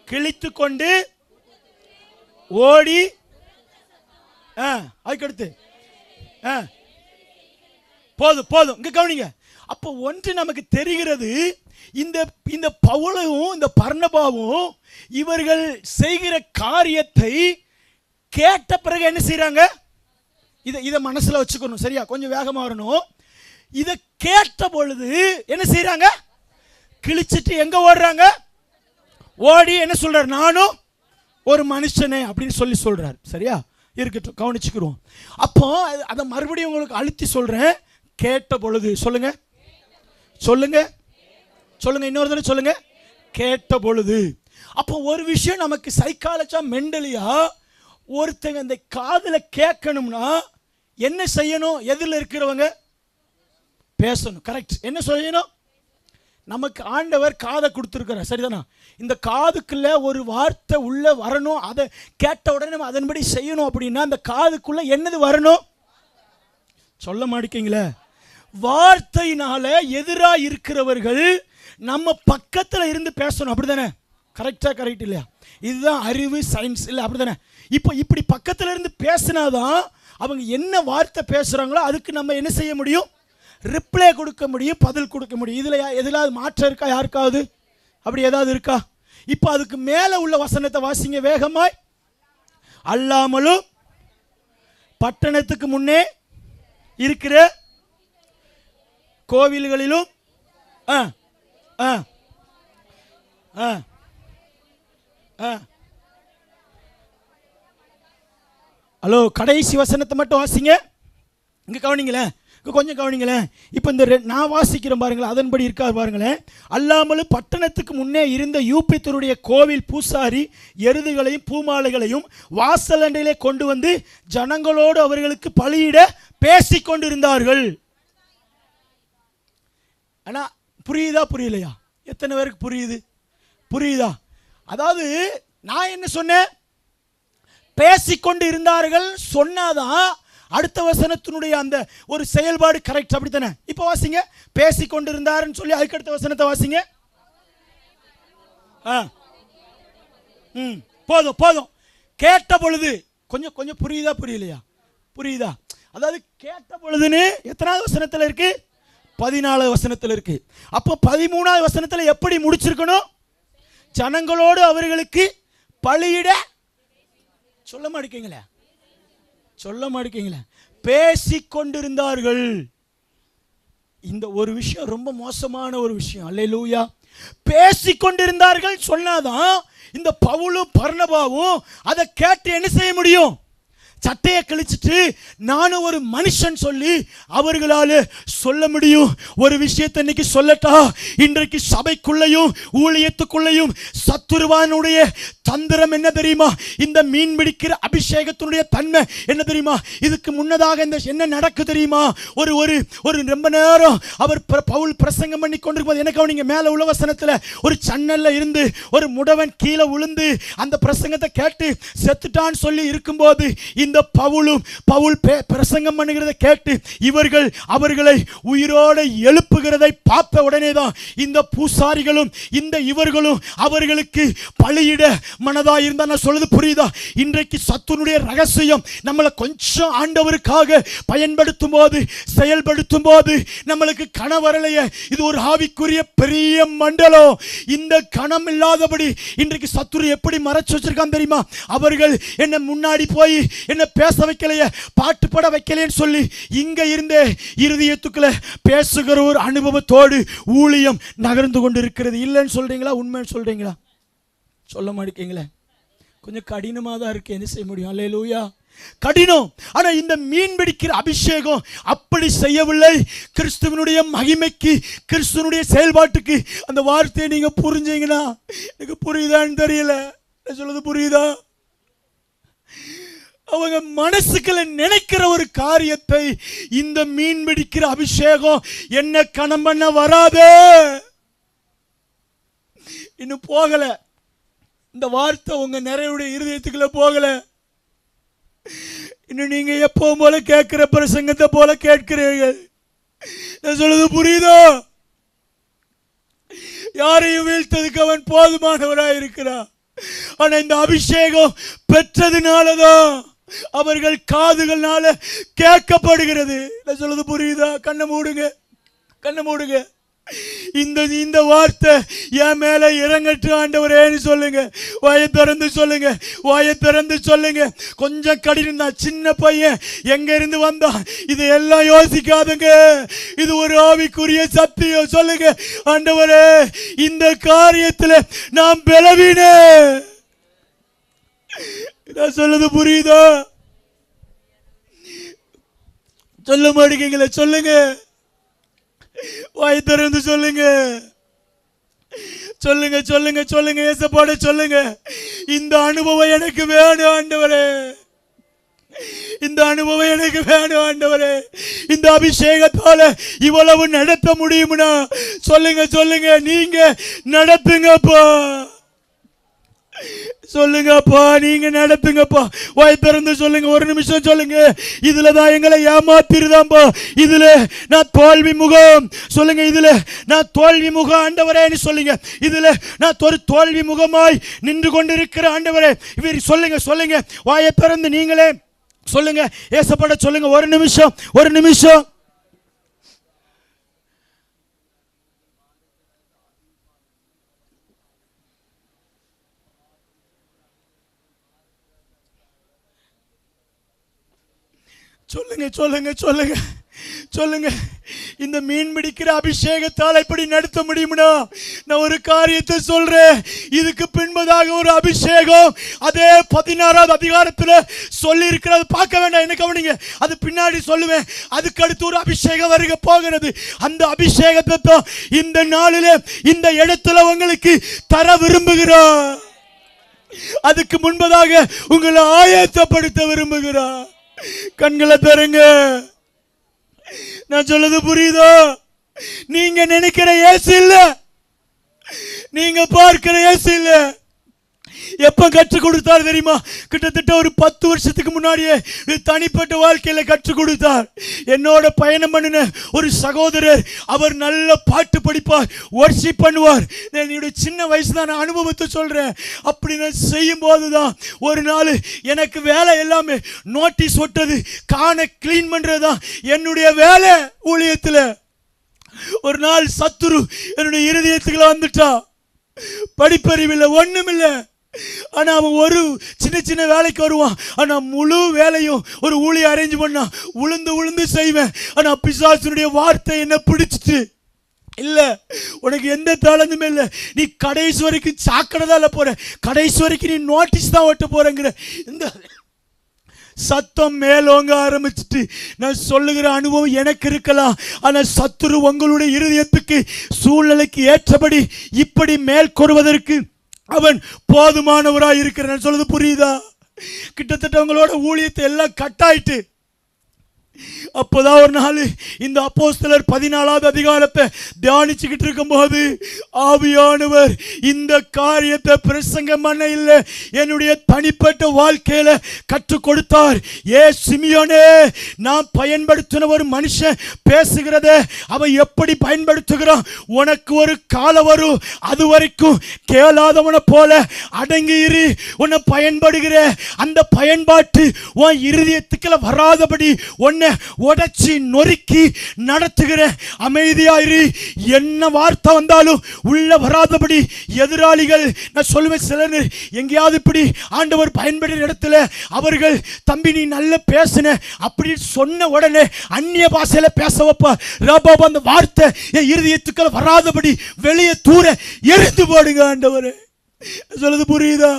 கிழித்து கொண்டு ஓடி, அதுக்கடுத்து போதும் போதும். இங்க கவனிங்க. அப்போ ஒன்று நமக்கு தெரிகிறது, இந்த பவுலும் இந்த பர்னபாவும் இவர்கள் செய்கிற காரியத்தை கேட்ட பிறகு என்ன செய்யறாங்க? இதை மனசுல வச்சுக்கணும், சரியா? கொஞ்சம் வேகமா வரணும். இதை கேட்ட பொழுது என்ன செய்யறாங்க? கிழிச்சிட்டு எங்க ஓடுறாங்க? ஓடி என்ன சொல்றாரு? நானும் ஒரு மனுஷனே அப்படின்னு சொல்றாரு. சரியா? இருக்கட்டும், கவனிச்சுக்கிறோம். அப்போ அதை மறுபடியும் உங்களுக்கு அழுத்தி சொல்றேன். கேட்ட பொழுது சொல்லுங்க, சொல்லுங்க, சொல்லுங்க, இன்னொரு தடவை சொல்லுங்க. கேட்ட பொழுது. அப்போ ஒரு விஷயம் நமக்கு சைக்காலஜா, மெண்டலியா, ஒருத்தங்க இந்த காதுல கேட்கணும்னா என்ன செய்யணும்? எதில் இருக்கிறவங்க பேசணும். கரெக்ட். என்ன செய்யணும்? நமக்கு ஆண்டவர் காதை கொடுத்துருக்கிறார், சரிதானா? இந்த காதுக்குள்ள ஒரு வார்த்தை உள்ள வரணும். அதை கேட்ட உடனே நம்ம அதன்படி செய்யணும். அப்படின்னா அந்த காதுக்குள்ள என்னது வரணும்? சொல்ல மாட்டீங்களே. வார்த்தையினால எதிராக இருக்கிறவர்கள் நம்ம பக்கத்தில் இருந்து பேசணும், அப்படிதானே? கரெக்டா? கரெக்ட் இல்லையா? இதுதான் அறிவு, சயின்ஸ் இல்லை, அப்படிதானே? இப்போ இப்படி பக்கத்தில் இருந்து பேசினாதான் அவங்க என்ன வார்த்தை பேசுறாங்களோ அதுக்கு நம்ம என்ன செய்ய முடியும்? ரிப்ளை கொடுக்க முடியும், பதில் கொடுக்க முடியும். இதில் எதிலாவது மாற்றம் இருக்கா? யாருக்காவது அப்படி ஏதாவது இருக்கா? இப்போ அதுக்கு மேலே உள்ள வசனத்தை வாசிங்க வேகமாய். அல்லாமலும் பட்டணத்துக்கு முன்னே இருக்கிற கோவில்களிலும் ஹலோ, கடைசி வசனத்தை மட்டும் வாசிங்க. இங்க கவனிங்களேன், கொஞ்சம் கவனிங்களேன். இப்போ இந்த நான் வாசிக்கிறேன் பாருங்களேன், அதன்படி இருக்காது பாருங்களேன். அல்லாமலும் பட்டணத்துக்கு முன்னே இருந்த யூபித்தருடைய கோவில் பூசாரி எருதுகளையும் பூமாலைகளையும் வாசல் அண்டையிலே கொண்டு வந்து ஜனங்களோடு அவர்களுக்கு பலியிட பேசிக்கொண்டிருந்தார்கள். ஆனா புரியுதா புரியலையா? எத்தனை பேருக்கு புரியுது? புரியுதா? அதாவது நான் என்ன சொன்னேன்? பேசிக்கொண்டு இருந்தார்கள் சொன்னாதான் அடுத்த வசனத்தினுடைய அந்த ஒரு செயல்பாடு கரெக்ட், அப்படித்தானே? இப்போ வாசிங்க. பேசிக்கொண்டு இருந்தாருன்னு சொல்லி அதுக்கு அடுத்த வசனத்தை வாசிங்க. போதும் போதும். கேட்ட பொழுது கொஞ்சம் கொஞ்சம் புரியுதா புரியலையா? புரியுதா? அதாவது கேட்ட பொழுதுன்னு எத்தனாவது வசனத்தில் இருக்கு? 14வது வசனத்தில் இருக்கு. அப்போ 13வது வசனத்தில் எப்படி முடிச்சிருக்கணும்? ஜனங்களோடு அவர்களுக்கு பலியிட. சொல்ல மாட்டீங்களே, சொல்ல மாட்டீங்களே. பேசிக்கொண்டிருந்தார்கள். இந்த ஒரு விஷயம் ரொம்ப மோசமான ஒரு விஷயம். அல்லேலூயா. பேசிக்கொண்டிருந்தார்கள் சொன்னாதான் இந்த பவுலும் பர்னபாவும் அதை கேட்டு என்ன செய்ய முடியும்? சட்டையை கிழிச்சிட்டு நானும் ஒரு மனுஷன் சொல்லி அவர்களால் சொல்ல முடியும். ஒரு விஷயத்தை இன்னைக்கு சொல்லட்டா, இன்றைக்கு சபைக்குள்ளையும் ஊழியத்துக்குள்ளையும் சத்துருவானுடைய தந்திரம் என்ன தெரியுமா? இந்த மீன் பிடிக்கிற அபிஷேகத்தினுடைய தன்மை என்ன தெரியுமா? இதுக்கு முன்னதாக இந்த என்ன நடக்கு தெரியுமா? ஒரு ஒரு ஒரு ரொம்ப நேரம் அவர் பவுல் பிரசங்கம் பண்ணி கொண்டிருக்கும் எனக்கு அவனிங்க மேல உள்ள வசனத்தில் ஒரு சன்னல்ல இருந்து ஒரு முடவன் கீழே விழுந்து அந்த பிரசங்கத்தை கேட்டு செத்துட்டான்னு சொல்லி இருக்கும்போது இந்த பவுல் பிரசங்கம் பண்ணுகிறதை கேட்டு இவர்கள் அவர்களை உயிரோடு எழுப்புகிறதை பார்த்த உடனே தான் இந்த பூசாரிகளும் இந்த இவர்களும் அவர்களுக்கு பலியிட மனதா இருந்தா. நான் சொல்றது புரியுதா? இன்றைக்கு சத்துனுடைய ரகசியம் நம்மளை கொஞ்சம் ஆண்டவருக்காக பயன்படுத்தும் போது செயல்படுத்தும் போது நம்மளுக்கு கனவரலையே. இது ஒரு ஆவிக்குரிய பெரிய மண்டலம். இந்த கணம் இல்லாதபடி இன்றைக்கு சத்துரு எப்படி மறைச்சு வச்சிருக்கான் தெரியுமா? அவர்கள் என்ன முன்னாடி போய் என்ன பேச வைக்கலையே, பாட்டு பாட வைக்கலைன்னு சொல்லி இங்க இருந்தே இருதயத்துக்குள்ள பேசுகிற ஒரு அனுபவத்தோடு ஊழியம் நகர்ந்து கொண்டு இருக்கிறது. இல்லைன்னு சொல்றீங்களா? உண்மைன்னு சொல்றீங்களா? சொல்ல மாட்டீங்களே. கொஞ்சம் கடினமாக தான் இருக்கு. என்ன செய்ய முடியும்? அல்லேலூயா. கடினம். ஆனா இந்த மீன் பிடிக்கிற அபிஷேகம் அப்படி செய்யவில்லை. கிறிஸ்துவனுடைய மகிமைக்கு, கிறிஸ்துவனுடைய செயல்பாட்டுக்கு அந்த வார்த்தையை நீங்க புரிஞ்சீங்கன்னா, எனக்கு புரியுதான்னு தெரியல. சொல்றது புரியுதா? அவங்க மனசுக்குள்ள நினைக்கிற ஒரு காரியத்தை இந்த மீன் பிடிக்கிற அபிஷேகம் என்ன கணம் பண்ண வராது. இன்னும் போகல. இந்த வார்த்தை உங்க நிறைவுடைய இருதயத்துக்குள்ள போகல. இன்னும் நீங்க எப்பவும் போல கேட்கிற பிரசங்கத்தை போல கேட்கிறீர்கள். நான் சொல்றது புரியுதோ? யாரையும் வீழ்த்ததுக்கு அவன் போதுமானவராய் இருக்கிறான். ஆனா இந்த அபிஷேகம் பெற்றதுனாலதான் அவர்கள் காதுகள்னால கேட்கப்படுகிறது. நான் சொல்றது புரியுதா? கண்ணை மூடுங்க, கண்ணை மூடுங்க. இந்த வார்த்தை என் மேல இறங்கட்டு ஆண்டவரேன்னு சொல்லுங்க. வாயை திறந்து சொல்லுங்க, வாயை திறந்து சொல்லுங்க. கொஞ்சம் கடினம் தான். சின்ன பையன் எங்க இருந்து வந்தா இதையெல்லாம் யோசிக்காதுங்க. இது ஒரு ஆவிக்குரிய சத்தியம். சொல்லுங்க, ஆண்டவரே இந்த காரியத்தில் நாம் பலவீன. நான் சொல்லுது புரியுதா? சொல்ல மாட்டேங்கீங்களே, சொல்லுங்க. வாய் திறந்து சொல்லுங்க, சொல்லுங்க, சொல்லுங்க, சொல்லுங்க. ஏசப்பாட சொல்லுங்க, இந்த அனுபவம் எனக்கு வேணும் ஆண்டவரே, இந்த அனுபவம் எனக்கு வேணும் ஆண்டவரே. இந்த அபிஷேகத்தால இவ்வளவு நடத்த முடியும்னா சொல்லுங்க, சொல்லுங்க. நீங்க நடத்துங்கப்பா, சொல்லுங்கப்பா, நீங்க நடத்துங்கப்பா. வாய் திறந்து சொல்லுங்க. ஒரு நிமிஷம் சொல்லுங்க. இதுலதான் எங்களை ஏமாத்திருதாம்பா. இதுல நான் தோல்வி முகம். சொல்லுங்க, இதுல நான் தோல்வி முகம் ஆண்டவரேன்னு சொல்லுங்க. இதுல நான் ஒரு தோல்வி முகமாய் நின்று கொண்டிருக்கிற ஆண்டவரே இவர் சொல்லுங்க, சொல்லுங்க. வாயை திறந்து நீங்களே சொல்லுங்க. ஏசப்பட சொல்லுங்க. ஒரு நிமிஷம், ஒரு நிமிஷம். சொல்லுங்க, சொல்லுங்க, சொல்லுங்க, சொல்லுங்க. இந்த மீன் பிடிக்கிற அபிஷேகத்தால் எப்படி நடத்த முடியும்னா நான் ஒரு காரியத்தை சொல்றேன். இதுக்கு பின்பதாக ஒரு அபிஷேகம் அதே 16வது அதிகாரத்தில் சொல்லி இருக்கிறது. பார்க்க வேண்டாம், என்ன கவனிங்க, அது பின்னாடி சொல்லுவேன். அதுக்கு அடுத்து ஒரு அபிஷேகம் வருக போகிறது. அந்த அபிஷேகத்தை தான் இந்த நாளிலே இந்த இடத்துல உங்களுக்கு தர விரும்புகிறார். அதுக்கு முன்பதாக உங்களை ஆயத்தப்படுத்த விரும்புகிறார். கண்களை தருங்க. நான் சொல்றது புரியுதோ? நீங்க நினைக்கிற இயேசு இல்ல, நீங்க பார்க்கிற இயேசு இல்ல. எப்ப கற்றுக் கொடுத்தார் தெரியுமா? கிட்டத்தட்ட ஒரு 10 வருஷத்துக்கு முன்னாடியே தனிப்பட்ட வாழ்க்கையில கற்றுக் கொடுத்தார். என்னோட பயணம் பண்ணின ஒரு சகோதரர், அவர் நல்ல பாட்டு படிப்பார், வொர்ஷிப் பண்ணுவார். என்னுடைய சின்ன வயசு தான், நான் அனுபவத்தை சொல்றேன். அப்படி நான் செய்யும் போதுதான் ஒரு நாள் எனக்கு வேலை எல்லாமே நோட்டீஸ் ஒட்டது, காண கிளீன் பண்றதுதான் என்னுடைய வேலை ஊழியத்தில். ஒரு நாள் சத்துரு என்னுடைய இருதயத்துக்குள்ள வந்துட்டா. படிப்பறிவில்லை, ஒண்ணுமில்லை. ஆனா அவன் ஒரு சின்ன சின்ன வேலைக்கு வருவான். ஆனா முழு வேலையும் ஒரு ஊழிய அரேஞ்ச் பண்ணா உளுந்து உளுந்து செய்வேன். ஆனா பிசாசுடைய வார்த்தை என்ன பிடிச்சிட்டு, இல்ல உனக்கு எந்த தாளந்துமே இல்லை, நீ கடைசி வரைக்கும் சாக்கடைதான் போற, கடைசி வரைக்கும் நீ நோட்டீஸ் தான் ஓட்ட போறங்கிற இந்த சத்தம் மேலோங்க ஆரம்பிச்சுட்டு. நான் சொல்லுகிற அனுபவம் எனக்கு இருக்கலாம். ஆனா சத்துரு உங்களுடைய இருதயத்துக்கு சூழ்நிலைக்கு ஏற்றபடி இப்படி மேற்கொள்வதற்கு அவன் போதுமானவராய் இருக்கிறான். சொல்லுது புரியுதா? கிட்டத்தட்ட உங்களோட ஊழியத்தை எல்லாம் கட்டாயிட்டு அப்போதான் ஒரு நாள் இந்த அப்போஸ்தலர் 14வது அதிகாரத்தை தியானிச்சுக்கிட்டு இருக்கும் போது ஆவியானவர் இந்த காரியத்தை பிரசங்கம் பண்ண இல்லை, என்னுடைய தனிப்பட்ட வாழ்க்கையில கற்றுக் கொடுத்தார். ஏ சிமியோனே, நான் பயன்படுத்தின ஒரு மனுஷன் பேசுகிறத அவன் எப்படி பயன்படுத்துகிறான், உனக்கு ஒரு காலம் வரும், அது வரைக்கும் கேளாதவனை போல அடங்கி இரு. உன்னை பயன்படுகிற அந்த பயன்பாட்டு உன் இருதயத்துக்குள்ள வராதபடி உன்னை உடைச்சி நொறுக்கி நடத்துகிற. அமைதியாயிரு. என்ன வார்த்தை வந்தாலும் உள்ள வராதபடி எதிராளிகள், நான் சொல்லுவேன், சிலர் எங்கேயாவது இப்படி ஆண்டவர் பயன்படுகிற இடத்துல அவர்கள் தம்பி நீ நல்ல பேசுன அப்படி சொன்ன உடனே அந்நிய பாஷையில பேச வைப்பா. ரபா, அந்த வார்த்தை என் இருதயத்துக்குள்ள வராதபடி வெளியே தூர எரிந்து போடுங்க ஆண்டவரே. சொல்லுது புரியுதா?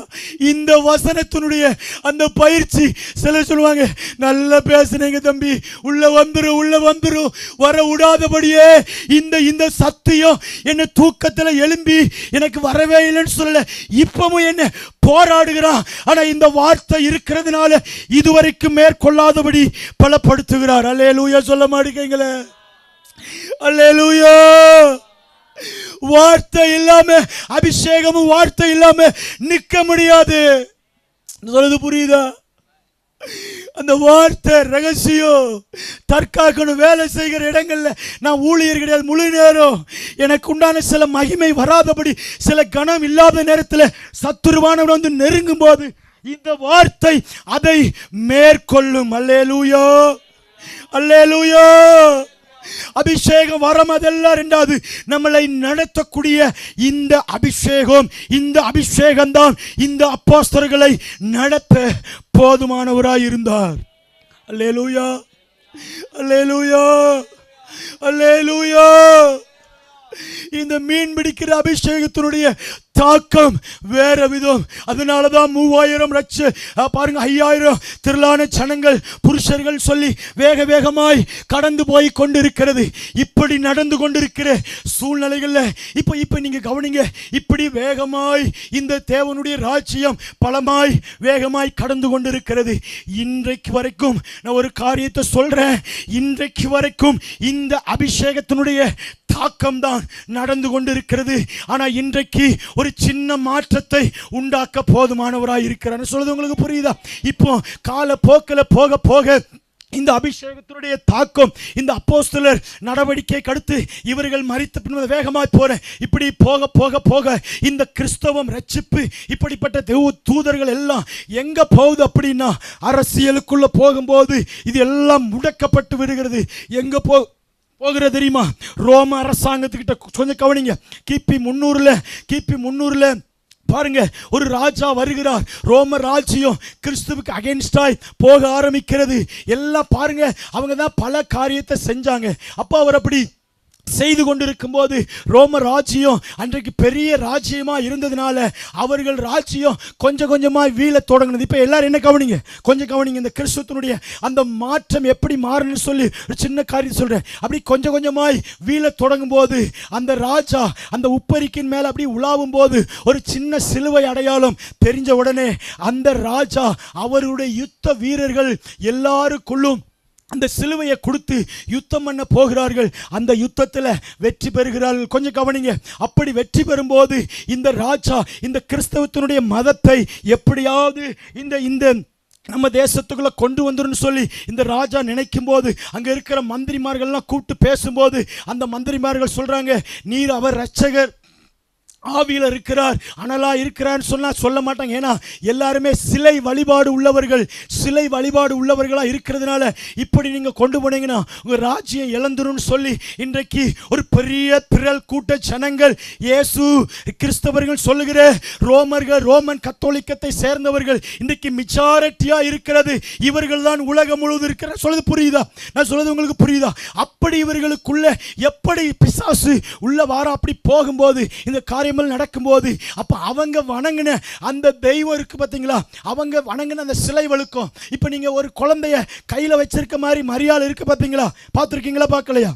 இந்த வசனத்தினுடைய அந்த பயிற்சி. சிலர் சொல்லுவாங்க, நல்லா பேசுனீங்க தம்பி, உள்ள வந்துரும், உள்ள வந்துரும், வர விடாதபடியே இந்த சத்தியம் என்ன தூக்கத்தில் எழும்பி எனக்கு வரவே இல்லைன்னு சொல்லல, இப்பவும் என்ன போராடுகிறான். ஆனா இந்த வார்த்தை இருக்கிறதுனால இதுவரைக்கும் மேற்கொள்ளாதபடி பலப்படுத்துகிறார். அல்லேலூயா. சொல்ல மாட்டேங்களே, அல்லேலூயா. வார்த்தை இல்லாம, அபிஷேகமும் வார்த்தை இல்லாம நிக்க முடியாது. சொல்றது புரியுதா? அந்த வார்த்தை ரகசியம். தற்காக்கணும் வேலை செய்கிற இடங்கள்ல நான் ஊழியர் கிடையாது, முழு நேரம் எனக்கு உண்டான சில மகிமை வராதபடி, சில கணம் இல்லாத நேரத்தில் சத்துருவானவன் வந்து நெருங்கும் போது இந்த வார்த்தை அதை மேற்கொள்ளும். அல்லேலூயா, அல்லேலூயா. அபிஷேகம் வரம் அதெல்லாம் இரண்டாவது, நம்மளை நடத்தக்கூடிய இந்த அபிஷேகம், இந்த அபிஷேகம் தான் இந்த அப்போஸ்தலர்களை நடத்த போதுமானவராய் இருந்தார். அல்லேலூயா, அல்லேலூயா, அல்லேலூயா. இந்த மீன் பிடிக்கிற அபிஷேகத்தினுடைய தாக்கம் வேற விதம். அதனாலதான் 3000 லட்சம் பாருங்க, 5000 திரளான ஜனங்கள் புருஷர்கள் சொல்லி வேக வேகமாய் கடந்து போய் கொண்டிருக்கிறது. இப்படி நடந்து கொண்டிருக்கிற சூழ்நிலைகள்ல இப்ப நீங்க கவனிங்க, இப்படி வேகமாய் இந்த தேவனுடைய ராஜ்யம் பலமாய் வேகமாய் கடந்து கொண்டிருக்கிறது. இன்றைக்கு வரைக்கும் நான் ஒரு காரியத்தை சொல்றேன், இன்றைக்கு வரைக்கும் இந்த அபிஷேகத்தினுடைய தாக்கம் தான் நடந்து கொண்டிருக்கிறது. ஆனா இன்றைக்கு ஒரு சின்ன மாற்றத்தை உண்டாக்க போதுமானவராய் இருக்கிறார். சொல்றது உங்களுக்கு புரியுதா? இப்போ கால போக்கில் போக போக இந்த அபிஷேகத்தினுடைய தாக்கம், இந்த அப்போஸ்தலர் நடவடிக்கை அடுத்து இவர்கள் மரித்த பின்பு வேகமாய் போற, இப்படி போக போக போக இந்த கிறிஸ்தவம் ரட்சிப்பு இப்படிப்பட்ட தூதர்கள் எல்லாம் எங்க போகுது அப்படின்னா அரசியலுக்குள்ள போகும்போது இது எல்லாம் முடக்கப்பட்டு விடுகிறது. எங்க போகிறது தெரியுமா? ரோம அரசாங்கத்துக்கிட்ட. கொஞ்சம் கவனிங்க, கிபி 300 பாருங்க, ஒரு ராஜா வருகிறார். ரோம ராஜ்யம் கிறிஸ்துவுக்கு அகைன்ஸ்டாய் போக ஆரம்பிக்கிறது. எல்லாம் பாருங்க, அவங்க தான் பல காரியத்தை செஞ்சாங்க. அப்போ அவர் அப்படி செய்து கொண்டிருக்கும் போது ரோம ராஜ்யம் அன்றைக்கு பெரிய ராஜ்யமா இருந்ததுனால அவர்கள் ராஜ்யம் கொஞ்சம் கொஞ்சமா வீழ தொடங்கினது. இப்ப எல்லாரும் என்ன கவனிங்க, கொஞ்சம் கவனிங்க, இந்த கிறிஸ்துவனுடைய அந்த மாற்றம் எப்படி மாறணும்னு சொல்லி ஒரு சின்ன காரியம் சொல்றேன். அப்படி கொஞ்சம் கொஞ்சமாய் வீழ தொடங்கும் போது அந்த ராஜா அந்த உப்பரிக்கின் மேல அப்படி உலாவும் போது ஒரு சின்ன சிலுவை அடையாளம் தெரிஞ்ச உடனே அந்த ராஜா அவருடைய யுத்த வீரர்கள் எல்லாருக்குள்ளும் அந்த சிலுவையை கொடுத்து யுத்தம் பண்ண போகிறார்கள். அந்த யுத்தத்தில் வெற்றி பெறுகிறார்கள். கொஞ்சம் கவனிங்க, அப்படி வெற்றி பெறும்போது இந்த ராஜா இந்த கிறிஸ்தவத்தினுடைய மதத்தை எப்படியாவது இந்த நம்ம தேசத்துக்குள்ள கொண்டு வந்துடும் சொல்லி இந்த ராஜா நினைக்கும் போது அங்க இருக்கிற மந்திரிமார்கள்லாம் கூப்பிட்டு பேசும்போது அந்த மந்திரிமார்கள் சொல்றாங்க, நீர் அவர் இரட்சகர் ஆவியில் இருக்கிறார், அனலா இருக்கிறான்னு சொன்னா சொல்ல மாட்டாங்க. ஏன்னா எல்லாருமே சிலை வழிபாடு உள்ளவர்களா இருக்கிறதுனால இப்படி நீங்க கொண்டு போனீங்கன்னா உங்க ராஜ்யம் இழந்துரும் சொல்லி இன்றைக்கு ஒரு பெரிய திரள் கூட்ட ஜனங்கள் இயேசு கிறிஸ்தவர்கள் சொல்லுகிற ரோமன் கத்தோலிக்கத்தை சேர்ந்தவர்கள் இன்றைக்கு மெஜாரிட்டியா இருக்கிறது. இவர்கள் தான் உலகம் முழுவதும் இருக்கிற. சொல்றது புரியுதா? நான் சொல்றது உங்களுக்கு புரியுதா? அப்படி இவர்களுக்குள்ள எப்படி பிசாசு உள்ள வார அப்படி போகும்போது இந்த காரியம் நடக்கும்போது அப்ப அவங்க வணங்கின அந்த தெய்வம் இருக்கு பாத்தீங்களா, அவங்க வணங்கின அந்த சிலை வழுக்கும். இப்ப நீங்க ஒரு குழந்தைய கையில வச்சிருக்க மாதிரி மரியாதை இருக்கு பாத்தீங்களா? பார்த்திருக்கீங்களா? பார்க்கலையா?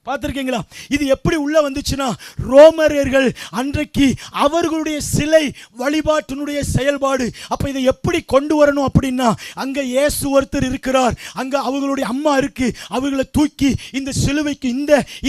பார்த்திருக்கீங்களா? இது எப்படி உள்ள வந்துச்சுன்னா ரோமர்கள் அன்றைக்கு அவர்களுடைய சிலை வழிபாட்டினுடைய செயல்பாடு. அப்ப இதை எப்படி கொண்டு வரணும் அப்படின்னா அங்க இயேசு ஒருத்தர் இருக்கிறார், அங்க அவர்களுடைய அம்மா இருக்கு, அவர்களை தூக்கி இந்த சிலுவைக்கு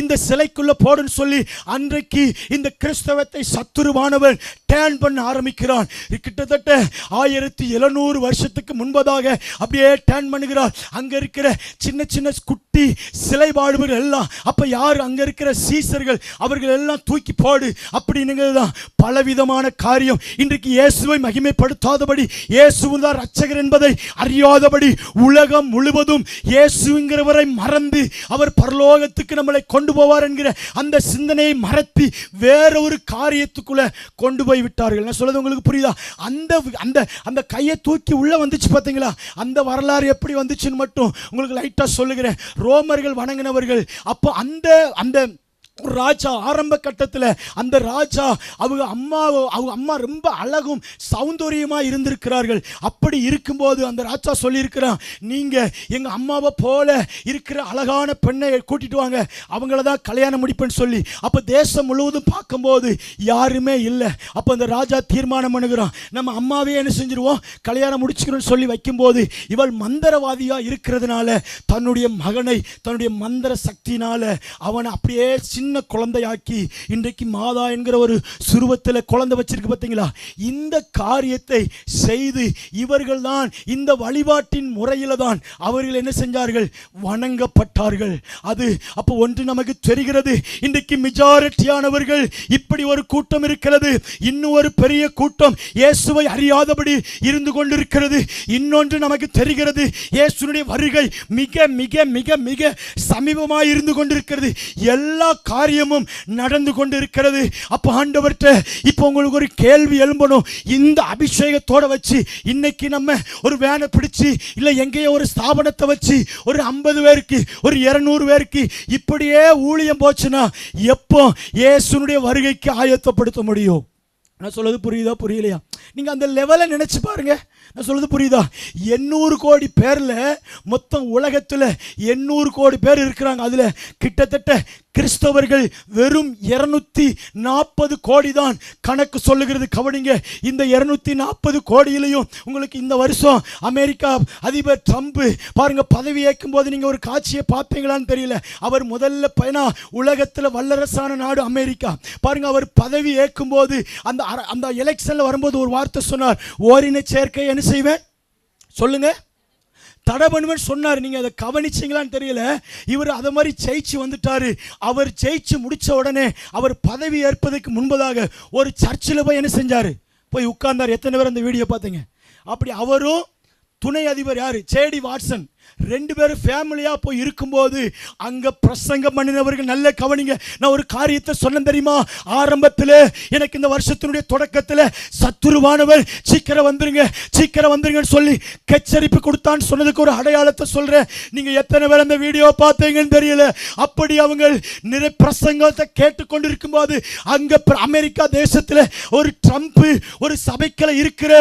இந்த சிலைக்குள்ள போடுன்னு சொல்லி அன்றைக்கு இந்த கிறிஸ்தவத்தை சத்துருவானவன் டேன் பண்ண ஆரம்பிக்கிறான். கிட்டத்தட்ட 1700 வருஷத்துக்கு முன்பதாக அப்படியே டேன் பண்ணுகிறார். அங்க இருக்கிற சின்ன சின்ன குட்டி சிலை பாடுபவர்கள் எல்லாம் அப்ப யார் அங்க இருக்கிற சீசர்கள் அவர்கள் எல்லாம் தூக்கி போடு அப்படிங்கிறதுதான் பலவிதமான காரியம். இன்றைக்கு இயேசுவை மகிமைப்படுத்தாதபடி, இயேசுவும் தான் இரட்சகர் என்பதை அறியாதபடி உலகம் முழுவதும் இயேசுங்கிறவரை மறந்து அவர் பரலோகத்துக்கு நம்மளை கொண்டு போவார் என்கிற அந்த சிந்தனையை மறத்தி வேற ஒரு காரியத்துக்குள்ள கொண்டு போய் விட்டார்கள். நான் சொல்றது உங்களுக்கு புரியுதா? அந்த கையை தூக்கி உள்ள வந்துச்சு பாத்தீங்களா? அந்த வரலாறு எப்படி வந்துச்சுன்னு மட்டும் உங்களுக்கு லைட்டா சொல்லுகிறேன். ரோமர்கள் வணங்கினவர்கள் அப்போ அந்த ராஜா ஆரம்ப கட்டத்தில் அந்த ராஜா அவங்க அம்மா ரொம்ப அழகும் சௌந்தரியமா இருந்திருக்கிறார்கள். அப்படி இருக்கும்போது அந்த ராஜா சொல்லியிருக்கிறான், நீங்க எங்க அம்மாவை போல இருக்கிற அழகான பெண்ணை கூட்டிட்டு வாங்க, அவங்கள தான் கல்யாணம் முடிப்பேன்னு சொல்லி. அப்ப தேசம் முழுவதும் பார்க்கும்போது யாருமே இல்லை. அப்ப அந்த ராஜா தீர்மானம் பண்ணுகிறான், நம்ம அம்மாவே என்ன செஞ்சிருவோம், கல்யாணம் முடிச்சுக்கிறோம்னு சொல்லி வைக்கும்போது இவள் மந்திரவாதியா இருக்கிறதுனால தன்னுடைய மகனை தன்னுடைய மந்திர சக்தினால அவனை அப்படியே சின்ன சின்ன குழந்தையாக்கி இன்றைக்கு மாதா என்கிற ஒரு சுருவத்தில் குழந்தை வச்சிருக்கு பார்த்தீங்களா? இந்த காரியத்தை செய்து இவர்கள் தான் இந்த வழிபாட்டின் முறையில் தான் அவர்கள் என்ன செஞ்சார்கள்? வணங்கப்பட்டார்கள். அது அப்போ ஒன்று நமக்கு தெரிகிறது, இன்றைக்கு மெஜாரிட்டியானவர்கள் இப்படி ஒரு கூட்டம் இருக்கிறது. இன்னும் ஒரு பெரிய கூட்டம் இயேசுவை அறியாதபடி இருந்து கொண்டிருக்கிறது. இன்னொன்று நமக்கு தெரிகிறது, இயேசுனுடைய வருகை மிக மிக மிக மிக சமீபமாய் இருந்து கொண்டிருக்கிறது. எல்லா காரியமும் நடந்து கொண்டிருக்கிறது. அப்போ ஆண்டவர்கிட்ட இப்போ உங்களுக்கு ஒரு கேள்வி எழும்பணும். இந்த அபிஷேகத்தோட வச்சு இன்னைக்கு நம்ம ஒரு வேனை பிடிச்சு இல்லை எங்கேயோ ஒரு ஸ்தாபனத்தை வச்சு ஒரு 50 பேருக்கு ஒரு 200 பேருக்கு இப்படியே ஊழியம் போச்சுன்னா எப்போ இயேசுனுடைய வருகைக்கு ஆயத்தப்படுத்த முடியும்? நான் சொல்றது புரியுதா புரியலையா? நீங்க அந்த லெவலை நினைச்சு பாருங்க. நான் சொல்றது புரியுதா? 800 கோடி பேர்ல மொத்தம் உலகத்துல 800 கோடி பேர் இருக்கிறாங்க. அதுல கிட்டத்தட்ட கிறிஸ்தவர்கள் வெறும் 240 கோடி தான் கணக்கு சொல்லுகிறது. கவனிங்க, இந்த 240 கோடியிலையும் உங்களுக்கு இந்த வருஷம் அமெரிக்கா அதிபர் ட்ரம்ப் பாருங்க பதவி ஏற்கும் போது நீங்க ஒரு காட்சியை பார்த்தீங்களான்னு தெரியல. அவர் முதல்ல பயணா உலகத்தில் வல்லரசான நாடு அமெரிக்கா. பாருங்க, அவர் பதவி ஏற்கும் போது அந்த எலெக்ஷன்ல வரும்போது ஒரு வார்த்தை சொன்னார், ஓரின சேர்க்கை என்ன செய்வேன் சொல்லுங்க தடை பண்ணுவேன் சொன்னார். நீங்க அதை கவனிச்சீங்களான்னு தெரியல. இவர் அதை மாதிரி ஜெயிச்சு வந்துட்டாரு. அவர் ஜெயிச்சு முடிச்ச உடனே அவர் பதவி ஏற்பதற்கு முன்பதாக ஒரு சர்ச்சில் போய் என்ன செஞ்சாரு? போய் உட்கார்ந்தார். எத்தனை பேர் அந்த வீடியோ பார்த்தீங்க? அப்படி அவரும் துணை அதிபர் யாரு? ஜேடி வாட்சன் 2 பேரும் ஃபேமிலியா போய் இருக்கும்போது அங்க பிரசங்கம் பண்ணினவர்கள் நல்ல கவனிங்க. நான் ஒரு காரியத்தை சொன்னேன் தெரியுமா? ஆரம்பத்தில் எனக்கு இந்த வருஷத்தினுடைய தொடக்கத்தில் சத்துருவானவர் சீக்கிரம் வந்துருங்கன்னு சொல்லி எச்சரிப்பு கொடுத்தான்னு சொன்னதுக்கு ஒரு அடையாளத்தை சொல்றேன். நீங்க எத்தனை பேர் அந்த வீடியோ பார்த்தீங்கன்னு தெரியல. அப்படி அவங்க நிறைய பிரசங்கத்தை கேட்டுக்கொண்டிருக்கும் போது அங்க அமெரிக்கா தேசத்தில் ஒரு ட்ரம்ப் ஒரு சபைக்குள்ள இருக்கிற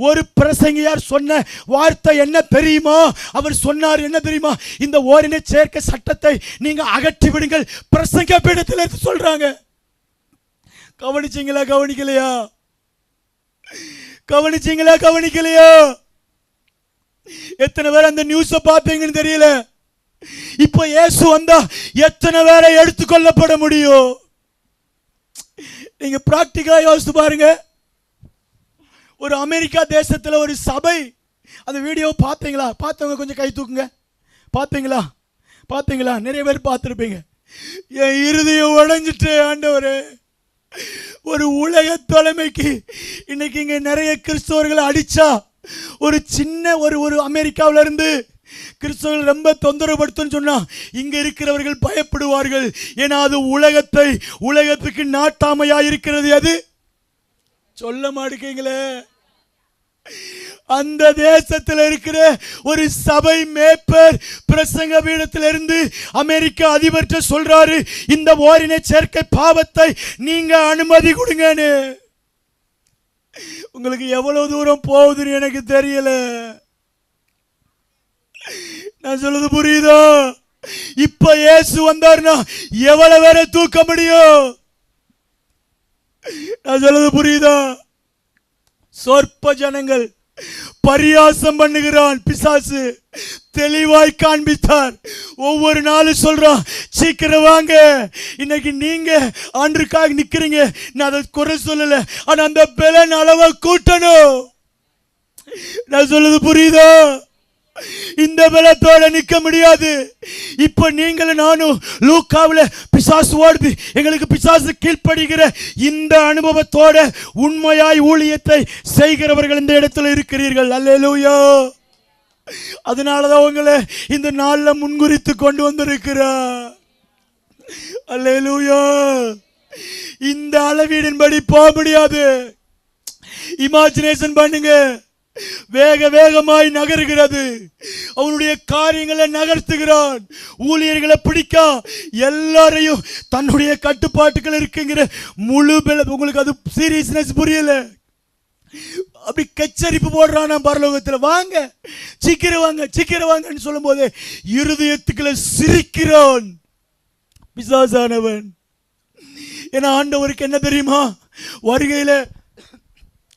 ஒரு பிரசங்கியார் சொன்ன வார்த்தை என்ன தெரியுமா? அவர் சொன்னார் என்ன தெரியுமா? இந்த ஓரின சேர்க்கை சட்டத்தை நீங்க அகற்றி விடுங்கள் பிரசங்க பீடத்தில் சொல்றாங்க. கவனிச்சீங்களா கவனிக்கலையா? எத்தனை பேர் அந்த நியூஸை பார்த்தீங்கன்னு தெரியல. இப்ப இயேசு வந்தா எத்தனை பேரை எடுத்துக்கொள்ளப்பட முடியும்? நீங்க பிராக்டிகலா யோசித்து பாருங்க. ஒரு அமெரிக்கா தேசத்துல ஒரு சபை, அந்த வீடியோ பார்த்தீங்களா? பார்த்தவங்க கொஞ்சம் கை தூக்குங்க. பார்த்தீங்களா? நிறைய பேர் பார்த்துருப்பீங்க. என் இருதயம் உடைஞ்சிட்டு ஆண்டவரே, ஒரு உலக தலைமைக்கு இன்னைக்கு இங்க நிறைய கிறிஸ்தவர்களை அடிச்சா ஒரு சின்ன ஒரு அமெரிக்காவில இருந்து கிறிஸ்தவர்கள் ரொம்ப தொந்தரவுப்படுத்துன்னு சொன்னா இங்க இருக்கிறவர்கள் பயப்படுவார்கள். ஏன்னா அது உலகத்துக்கு நாட்டாமையா இருக்கிறது. அது சொல்ல மாட்டேங்களே. அந்த தேசத்தில் இருக்கிற ஒரு சபை மேய்ப்பர் பிரசங்க பீடத்திலிருந்து அமெரிக்க அதிபர்கிட்ட சொல்றாரு, இந்த ஓரின சேர்க்கை பாவத்தை நீங்க அனுமதி கொடுங்கன்னு. உங்களுக்கு எவ்வளவு தூரம் போகுதுன்னு எனக்கு தெரியல. நான் சொல்றது புரியுதா? இப்ப இயேசு வந்தாருன்னா எவ்வளவு பேரை தூக்க முடியும்? நான் சொல்றது புரியுதா? சொற்ப ஜனங்கள் பரியாசம் பண்ணுகிறான் பிசாசு. தெளிவாய் காண்பித்தார். ஒவ்வொரு நாளும் சொல்றான், சீக்கிரம் வாங்க, இன்னைக்கு நீங்க ஆண்டுக்காக நிக்கிறீங்க. நான் அதை குறை சொல்லல, ஆனா அந்த பலன் அளவை கூட்டணும். நான் சொல்றது புரியுதா? இந்த பலத்தோட நிக்க முடியாது. இப்ப நீங்களும் நானும் லூக்காவுல பிசாசு ஓடுது, எங்களுக்கு பிசாசு கீழ்ப்படுகிற இந்த அனுபவத்தோட உண்மையாய் ஊழியத்தை செய்கிறவர்கள் இந்த இடத்துல இருக்கிறீர்கள். அல்லேலூயா. அதனாலதான் உங்களை இந்த நாள்ல முன்குறித்து கொண்டு வந்திருக்கிறார். அல்லேலூயா. இந்த அளவீடின்படி போக முடியாது. இமேஜினேஷன் பண்ணுங்க. வேகமாய் நகர்கிறது. அவனுடைய காரியங்களை நகர்த்துகிறான். ஊழியர்களை பிடிக்க எல்லாரையும் தன்னுடைய கட்டுப்பாட்டுகள் இருக்குங்கிற முழு உங்களுக்கு அது சீரியஸ்னஸ் புரியல. அப்படி கச்சரிப்பு போடுறான் பரலோகத்தில். வாங்க சீக்கிரம் வாங்கன்னு சொல்லும் போது இருதயத்துக்குள்ள சிரிக்கிறான் பிசாசானவன். ஏன்னா ஆண்டவருக்கு என்ன தெரியுமா? வருகையில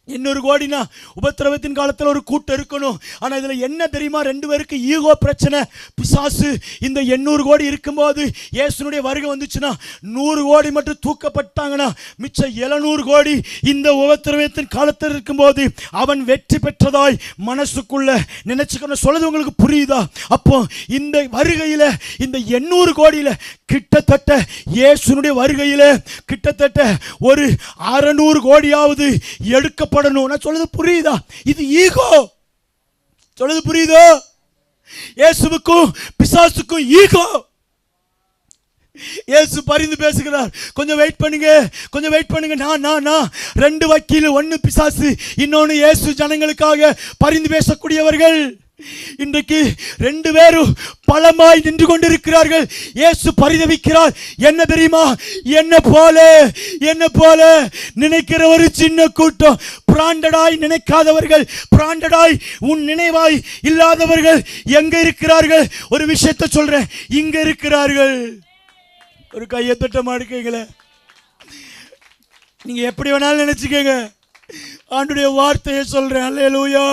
800 கோடினா உபத்திரவத்தின் காலத்தில் ஒரு கூட்டம் இருக்கணும். ஆனால் இதில் என்ன தெரியுமா, 2 பேருக்கு ஈகோ பிரச்சனை. பிசாசு இந்த 800 கோடி இருக்கும்போது இயேசுனுடைய வருகை வந்துச்சுன்னா 100 கோடி மட்டும் தூக்கப்பட்டாங்கன்னா மிச்சம் 700 கோடி இந்த உபத்திரவத்தின் காலத்தில் இருக்கும்போது அவன் வெற்றி பெற்றதாய் மனசுக்குள்ள நினைச்சுக்கணும். சொல்றது உங்களுக்கு புரியுதா? அப்போ இந்த வருகையில் இந்த 800 கோடியில் கிட்டத்தட்ட இயேசுனுடைய வருகையில் கிட்டத்தட்ட ஒரு 600 கோடியாவது எடுக்கப்படணும். நான் சொல்றது புரியுதா? இது ஈகோ. சொல்றது புரியுதா? இயேசுவுக்கும் பிசாசுக்கும் ஈகோ. இயேசு பரிந்து பேசுகிறார், கொஞ்சம் வெயிட் பண்ணுங்க, கொஞ்சம் வெயிட் பண்ணுங்க. நான் 2 வக்கீல், 1 பிசாசு, இன்னொன்னு இயேசு ஜனங்களுக்காக பரிந்து பேசக்கூடியவர்கள். இன்றைக்கு 2 பேரும் பலமாய் நின்று கொண்டிருக்கிறார்கள். இயேசு பரிதவிக்கிறார். என்ன தெரியுமா, என்ன போல நினைக்கிற ஒரு சின்ன கூட்டம், பிராண்டடாய் நினைக்காதவர்கள், பிராண்டடாய் உன் நினைவாய் இல்லாதவர்கள் எங்க இருக்கிறார்கள்? ஒரு விஷயத்தை சொல்றேன், இங்க இருக்கிறார்கள். ஒரு கையை தட்ட மாட்டீங்களே. நீங்க எப்படி வேணாலும் நினைச்சுக்கங்க, ஆண்டுடைய வார்த்தையை சொல்றேன். அல்லேலூயா.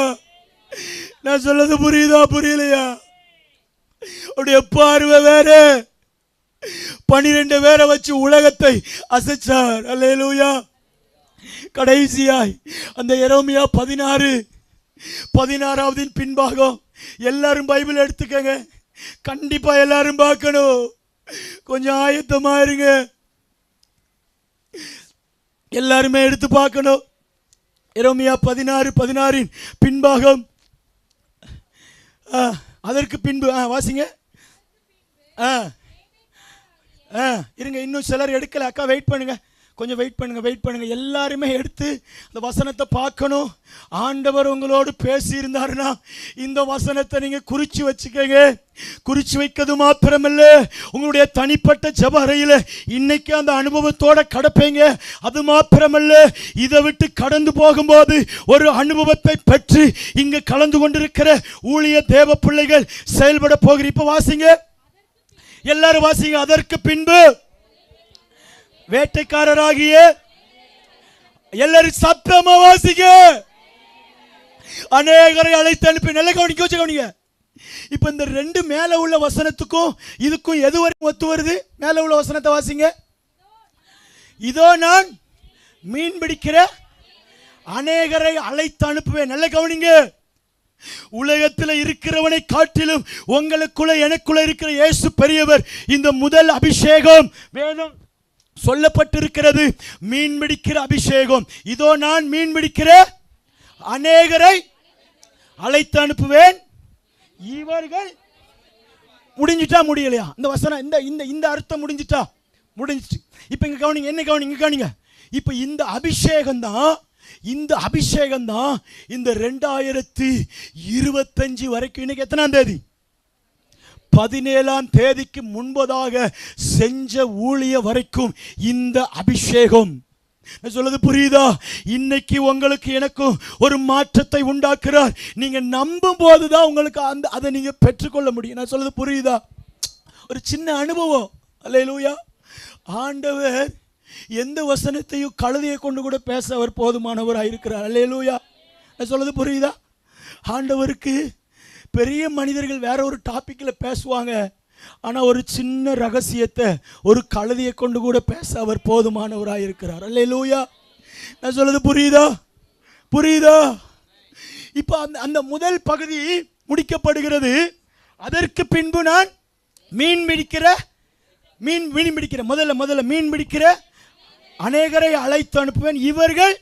நான் சொல்றது புரியுதா புரியலையா? அவருடைய பார்வை வேற. 12 பேரை வச்சு உலகத்தை அசைச்சார். அல்லேலூயா. கடைசியாய் அந்த எரேமியா 16 பின்பாகம் எல்லாரும் பைபிள் எடுத்துக்கங்க, கண்டிப்பா எல்லாரும் பார்க்கணும். கொஞ்சம் ஆயத்தமா இருங்க, எல்லாருமே எடுத்து பார்க்கணும். எரேமியா 16 பின்பாகம். அதற்கு பின்பு வாசிங்க. இருங்க, இன்னும் சிலர் எடுக்கல. அக்கா வெயிட் பண்ணுங்க, கொஞ்சம் வெயிட் பண்ணுங்க. எல்லாருமே எடுத்து அந்த வசனத்தை பார்க்கணும். ஆண்டவர் உங்களோடு பேசி இருந்தாருன்னா இந்த வசனத்தை நீங்க குறிச்சு வச்சுக்கங்க. குறிச்சு வைக்கிறது மாத்திரமல்ல, உங்களுடைய தனிப்பட்ட ஜெப அறையில இன்னைக்கு அந்த அனுபவத்தோட கடப்பீங்க. அது மாத்திரமல்ல, இதை விட்டு கடந்து போகும்போது ஒரு அனுபவத்தை பெற்று இங்க கலந்து கொண்டிருக்கிற ஊழிய தேவ பிள்ளைகள் செயல்பட போகிற. இப்ப வாசிங்க, எல்லாரும் வாசிங்க. அதற்கு பின்பு வேட்டைக்காரராகிய எல்லாரும் சத்தமா வாசிங்க. அநேகரை அழைத்து அனுப்பி. நல்ல கவனிக்க. இப்ப இந்த 2 மேல உள்ள வசனத்துக்கும் இதுக்கும் எது வரைக்கும் ஒத்து வருது? மேல உள்ள வசனத்தை வாசிங்க. இதோ நான் மீன் பிடிக்கிற அநேகரை அழைத்து அனுப்புவேன். நல்ல கவனிங்க. உலகத்தில் இருக்கிறவனை காட்டிலும் உங்களுக்குள்ள எனக்குள்ள இருக்கிற இயேசு பெரியவர். இந்த முதல் அபிஷேகம் வேதம் சொல்லப்பட்டிருக்கிறது, மீன் பிடிக்கிற அபிஷேகம். இதோ நான் மீன் பிடிக்கிற அநேகரை அழைத்து அனுப்புவேன். இவர்கள் முடிஞ்சிட்டா முடியலையா? இந்த வசனம் இந்த அர்த்தம் முடிஞ்சிட்டா முடிஞ்சிச்சு. இப்ப இங்க கவனிங்க, என்ன கவனிங்க. இப்ப இந்த அபிஷேகம் தான் இந்த 2025 வரைக்கும். இன்னைக்கு எத்தனாம் தேதி? 17ஆம் தேதிக்கு முன்பதாக செஞ்ச ஊழிய வரைக்கும் இந்த அபிஷேகம். சொல்றது புரியுதா? இன்னைக்கு உங்களுக்கு எனக்கும் ஒரு மாற்றத்தை உண்டாக்குறார். நீங்க நம்பும் போதுதான் உங்களுக்கு அதை நீங்க பெற்றுக்கொள்ள முடியும். நான் சொல்றது புரியுதா? ஒரு சின்ன அனுபவம். அல்லேலூயா. ஆண்டவர் எந்த வசனத்தையும் கழுதையை கொண்டு கூட பேச அவர் போதுமானவராக இருக்கிறார். அல்லேலூயா. நான் சொல்றது புரியுதா? ஆண்டவருக்கு பெரிய மனிதர்கள் வேற ஒரு டாபிக்ல பேசுவாங்க, ஆனா ஒரு சின்ன ரகசியத்தை ஒரு கழுதையை கொண்டு கூட பேச அவர் போதுமானவராக இருக்கிறார். அல்லேலூயா. நான் சொல்றது புரியுதா? இப்ப அந்த முதல் பகுதி முடிக்கப்படுகிறது. அதற்கு பின்பு நான் மீன் பிடிக்கிற முதல்ல மீன் பிடிக்கிற அநேகரை அழைத்து அனுப்புவேன். இவர்கள்.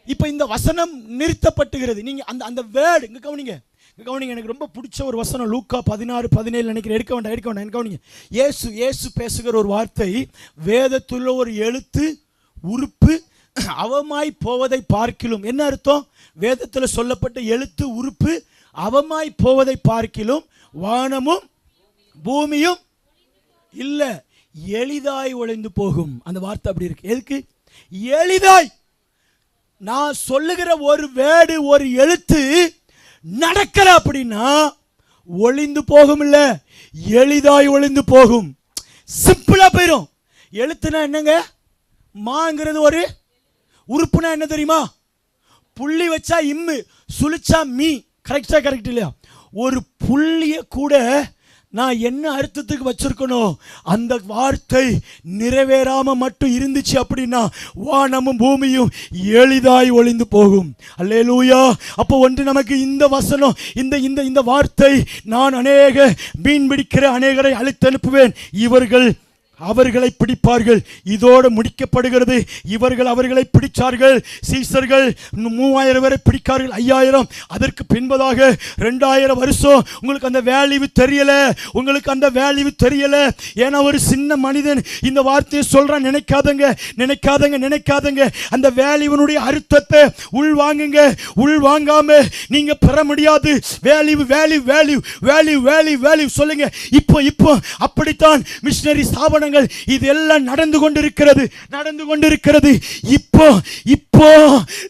இப்ப இந்த வசனம் நிறுத்தப்பட்டுகிறது. நீங்க அந்த வேர்டு இங்க கவனிங்க. எனக்கு ரொம்ப பிடிச்ச ஒரு வசனம் லூக்கா 16:17 நினைக்கிறேன். எடுக்க வேண்டாம். கவனிங்க. இயேசு பேசுகிற ஒரு வார்த்தை, வேதத்துள்ள ஒரு எழுத்து உறுப்பு அவமாய் போவதை பார்க்கிலும். என்ன அர்த்தம்? வேதத்தில் சொல்லப்பட்ட எழுத்து உறுப்பு அவமாய் போவதை பார்க்கிலும் வானமும் பூமியும் இல்ல எளிதாய் ஒளிந்து போகும். அந்த வார்த்தை அப்படி இருக்கு. எதுக்கு எளிதாய்? நான் சொல்லுகிற ஒரு வேர்டு, ஒரு எழுத்து நடக்கல அப்படின்னா ஒளிந்து போகும், இல்ல எளிதாய் ஒளிந்து போகும். சிம்பிளா போயிடும். எழுத்துனா என்னங்க? மாங்கிறது ஒரு உறுப்புனா என்ன தெரியுமா? புள்ளி வச்சா இம்மு, சுழிச்சா மீ. கரெக்ட் இல்லையா? ஒரு புள்ளிய கூட நான் என்ன அர்த்தத்துக்கு வச்சிருக்கணும், அந்த வார்த்தை நிறைவேறாம மட்டும் இருந்துச்சு அப்படின்னா வானமும் பூமியும் எளிதாய் ஒளிந்து போகும். அல்லேலூயா. அப்போ ஒன்று நமக்கு இந்த வசனம், இந்த இந்த இந்த வார்த்தை, நான் அநேக மீன் பிடிக்கிற அநேகரை அழைத்து அனுப்புவேன், இவர்கள் அவர்களை பிடிப்பார்கள். இதோடு முடிக்கப்படுகிறது. இவர்கள் அவர்களை பிடிச்சார்கள். சீசர்கள் 3000 பேரை பிடிக்கார்கள், 5000. அதற்கு பின்பதாக 2000 வருஷம். உங்களுக்கு அந்த வேல்யூ தெரியல, உங்களுக்கு அந்த வேல்யூ தெரியல. ஏன்னா ஒரு சின்ன மனிதன் இந்த வார்த்தையை சொல்றான். நினைக்காதங்க. அந்த வேல்யூனுடைய அர்த்தத்தை உள்வாங்குங்க. உள்வாங்காம நீங்க பெற முடியாது. வேல்யூ சொல்லுங்க. இப்போ அப்படித்தான் மிஷனரி ஸ்தாபனங்கள் இதெல்லாம் நடந்து கொண்டிருக்கிறது. இப்போ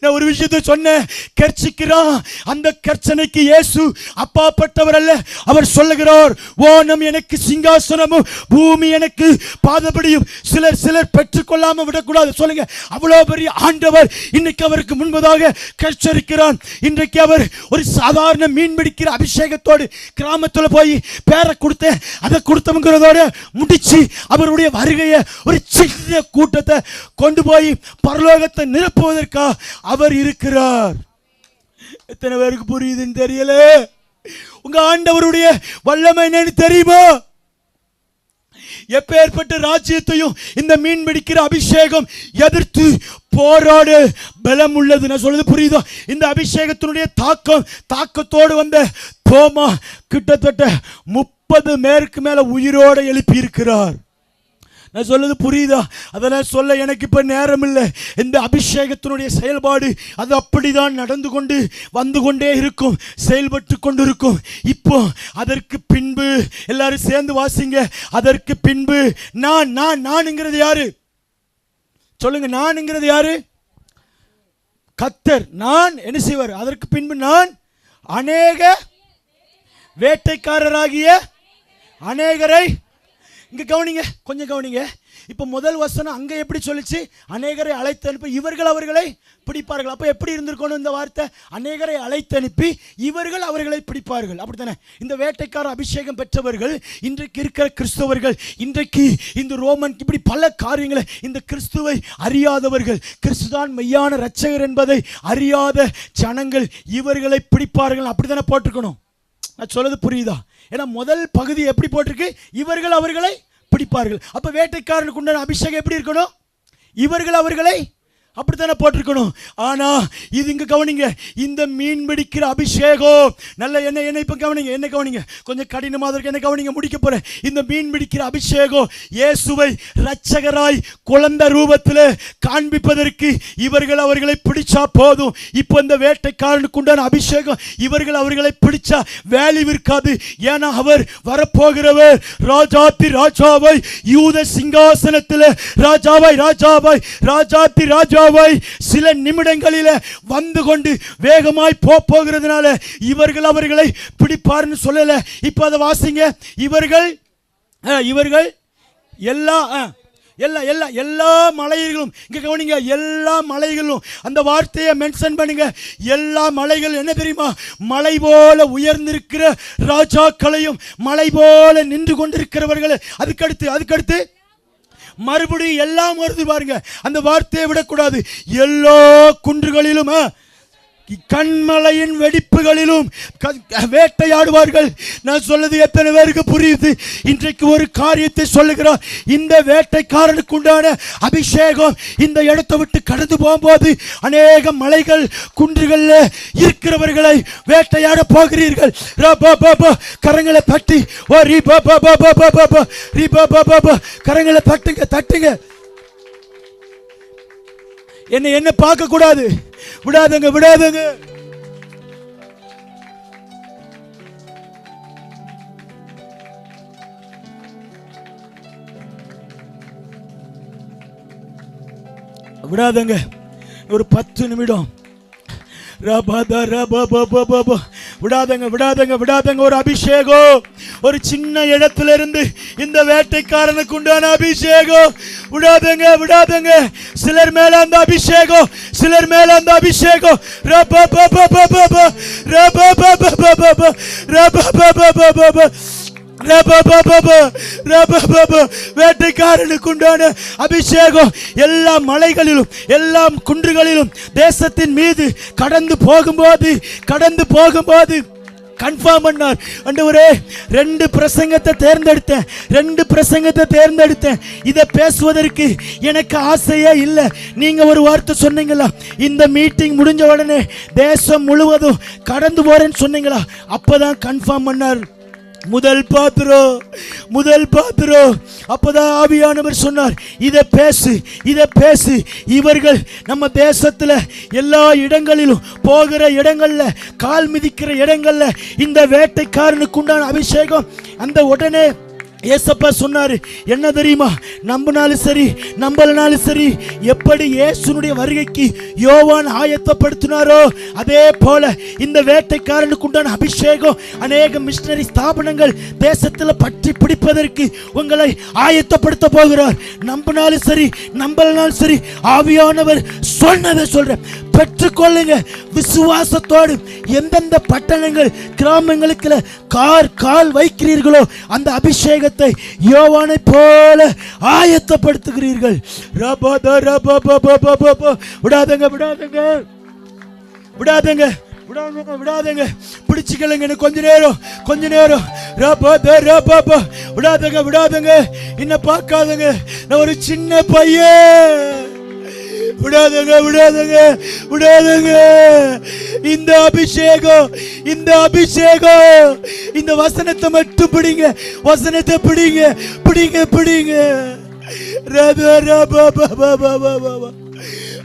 நான் ஒரு விஷயத்தை சொன்னேன். கர்ச்சிக்கிறான். அந்த கர்ச்சனைக்கு இயேசு அப்பாற்பட்டவர் அல்ல. அவர் சொல்லுகிறார், வானம் எனக்கு சிங்காசனமும் பூமி எனக்கு பாதபடியும். சிலர் பெற்றுக்கொள்ளாம விடக்கூடாது. சொல்லுங்க. அவ்வளவு பெரிய ஆண்டவர் இன்னைக்கு அவருக்கு முன்பதாக கர்ச்சரிக்கிறான். இன்றைக்கு அவர் ஒரு சாதாரண மீன் பிடிக்கிற அபிஷேகத்தோடு கிராமத்தில் போய் பேரை கொடுத்த அதை கொடுத்தவங்கிறதோட முடிச்சு அவருடைய வருகையை ஒரு சின்ன கூட்டத்தை கொண்டு போய் பரலோகத்தை நிரப்புவதற்காக அவர் இருக்கிறார். எத்தனை பேருக்கு புரியுதுன்னு தெரியல. உங்க ஆண்டவருடைய வல்லமை என்னன்னு தெரியுமா? எப்பேற்பட்ட ராஜ்யத்தையும் இந்த மீன் பிடிக்கிற அபிஷேகம் எதிர்த்து போராட பலம் உள்ளது. நான் சொல்றது புரியுதா? இந்த அபிஷேகத்தினுடைய தாக்கத்தோடு வந்த தோமா கிட்டத்தட்ட 30 பேருக்கு மேல உயிரோட எழுப்பி இருக்கிறார். நான் சொல்றது புரியுதா? அதெல்லாம் சொல்ல எனக்கு இப்ப நேரம் இல்லை. இந்த அபிஷேகத்தினுடைய செயல்பாடு அது அப்படிதான் வந்து கொண்டே இருக்கும், செயல்பட்டு கொண்டிருக்கும். இப்போ அதற்கு பின்பு எல்லாரும் சேர்ந்து வாசிங்க. அதற்கு பின்பு நான்ங்கிறது யாரு சொல்லுங்க? நான்ங்கிறது யாரு? கர்த்தர். நான் என்ன செய்வார்? அதற்கு பின்பு நான் அநேக வேட்டைக்காரராகிய அநேகரை. இங்க கவனிங்க, கொஞ்சம் கவனிங்க. இப்போ முதல் வசனம் அங்கே எப்படி சொல்லிச்சு? அநேகரை அழைத்து அனுப்பி இவர்கள் அவர்களை பிடிப்பார்கள். அப்போ எப்படி இருந்திருக்கணும் இந்த வார்த்தை? அநேகரை அழைத்து அனுப்பி இவர்கள் அவர்களை பிடிப்பார்கள். அப்படித்தானே? இந்த வேட்டைக்கார அபிஷேகம் பெற்றவர்கள் இன்றைக்கு இருக்கிற கிறிஸ்தவர்கள், இன்றைக்கு இந்த ரோமன், இப்படி பல காரியங்களை இந்த கிறிஸ்துவை அறியாதவர்கள், கிறிஸ்துதான் மெய்யான இரட்சகர் என்பதை அறியாத ஜனங்கள் இவர்களை பிடிப்பார்கள். அப்படித்தானே போட்டிருக்கணும். நான் சொல்றது புரியுதா? ஏன்னா முதல் பகுதி எப்படி போட்டிருக்கு? இவர்கள் அவர்களை பிடிப்பார்கள். அப்ப வேட்டைக்காரனுக்கு உண்டான அபிஷேகம் எப்படி இருக்கணும்? இவர்கள் அவர்களை அப்படித்தானே போட்டிருக்கணும். ஆனா இது இங்க கவனிங்க. இந்த மீன் பிடிக்கிற அபிஷேகம் நல்ல என்ன இப்ப கவனிங்க. கொஞ்சம் கடினமா இருக்கு. என்ன கவனிங்க, முடிக்க போறேன். இந்த மீன் பிடிக்கிற அபிஷேகம் இயேசுவை இரட்சகராய் குழந்தை ரூபத்தில் காண்பிப்பதற்கு இவர்கள் அவர்களை பிடிச்சா போதும். இப்போ இந்த வேட்டைக்காரனுக்கு உண்டான அபிஷேகம் இவர்கள் அவர்களை பிடிச்சா வேல்யூ இருக்காது. ஏன்னா அவர் வரப்போகிறவர் ராஜாவை யூத சிங்காசனத்தில் ராஜாவை சில நிமிடங்களில் வந்து கொண்டு வேகமாய் போகிறதுனால இவர்கள் அவர்களை பிடிப்பார்னு சொல்லல. இப்ப அதை வாசிங்க. இவர்கள் எல்லா மலைகளும், இங்க கவனிங்க, எல்லா மலைகளும் அந்த வார்த்தையை மென்ஷன் பண்ணுங்க. எல்லா மலைகள் என்ன தெரியுமா? மலை போல உயர்ந்திருக்கிற ராஜாக்களையும் மலை போல நின்று கொண்டிருக்கிறவர்கள். அதுக்கடுத்து மறுபடியும் எல்லாம் வருது பாருங்க. அந்த வார்த்தையை விடக்கூடாது. எல்லா குன்றுகளிலும் கண்மலையின் வெடிப்புகளிலும் வேட்டையாடுவார்கள். நான் சொல்றது எத்தனை பேருக்கு புரியுது? இன்றைக்கு ஒரு காரியத்தை சொல்லுகிறார். இந்த வேட்டைக்காரனுக்கு உண்டான அபிஷேகம் இந்த இடத்தை விட்டு கடந்து போகும்போது அநேக மலைகள் குன்றுகள்ல இருக்கிறவர்களை வேட்டையாட போகிறீர்கள். கரங்களை தட்டி கரங்களை தட்டுங்க. என்ன பார்க்க கூடாது. விடாதங்க. ஒரு 10 நிமிடம் விடாதங்க விடாதங்க விடாதங்க. ஒரு அபிஷேகம் ஒரு சின்ன இடத்துல இருந்து இந்த வேட்டைக்காரனுக்கு உண்டான அபிஷேகம். விடாதங்க விடாதங்க. சிலர் மேல அந்த அபிஷேகம், சிலர் மேல அந்த அபிஷேகம். வேட்டைக்காரனுக்கு உண்டான அபிஷேகம் எல்லா மலைகளிலும் எல்லா குன்றுகளிலும் தேசத்தின் மீது கடந்து போகும்போது கன்ஃபார்ம் பண்ணார். ஆண்டவரே, 2 பிரசங்கத்தை தேர்ந்தெடுத்தேன். இதை பேசுவதற்கு எனக்கு ஆசையே இல்லை. நீங்க ஒரு வார்த்தை சொன்னீங்களா, இந்த மீட்டிங் முடிஞ்ச உடனே தேசம் முழுவதும் கடந்து போறேன்னு சொன்னீங்களா, அப்பதான் கன்ஃபார்ம் பண்ணார். முதல் பாத்திரம். அப்பதான் ஆவியானவர் சொன்னார், இதை பேசு. இவர்கள் நம்ம தேசத்துல எல்லா இடங்களிலும் போகிற இடங்கள்ல, கால் மிதிக்கிற இடங்கள்ல இந்த வேட்டைக்காரனுக்கு உண்டான அபிஷேகம். அந்த உடனே ஏசப்பா சொன்னாரு, என்ன தெரியுமா, நம்பினாலும் சரி நம்பலனாலும் சரி, எப்படி இயேசுனுடைய வருகைக்கு யோவான் ஆயத்தப்படுத்தினாரோ அதே போல இந்த வேட்டைக்காரனுக்கு உண்டான அபிஷேகம் அநேக மிஷனரி ஸ்தாபனங்கள் தேசத்தில் பற்றி பிடிப்பதற்கு உங்களை ஆயத்தப்படுத்த போகிறார். நம்பினாலும் சரி நம்பலனாலும் சரி, ஆவியானவர் சொன்னதை சொல்றேன், பெற்றுக்கொள்ளுங்க விசுவாசத்தோடு. எந்தெந்த பட்டணங்கள் கிராமங்களுக்கு கால் வைக்கிறீர்களோ அந்த அபிஷேகத்தை யோவானை போல ஆயத்தப்படுத்துகிறீர்கள். விடாதங்க. பிடிச்சுக்கலுங்க கொஞ்ச நேரம். விடாதங்க. என்ன பார்க்காதங்க, நான் ஒரு சின்ன பையன். விடாதங்க. இந்த அபிஷேகம், இந்த வசனத்தை மட்டும் பிடிங்க.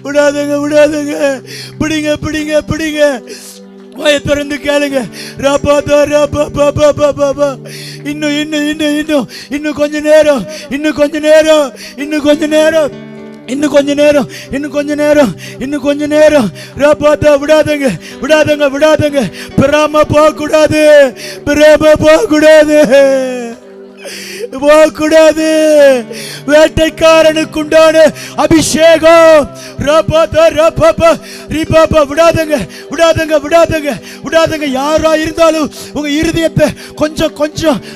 விடாதங்க. பிடிங்க. வாயை திறந்து கேளுங்க. இன்னும் கொஞ்ச நேரம். இன்னும் கொஞ்ச நேரம். விடாதங்க. பிராம போக கூடாது. வேட்டைக்காரனுக்கு உண்டான அபிஷேகம். விடாதங்க. யாரா இருந்தாலும் உங்க இருதயத்தை கொஞ்சம்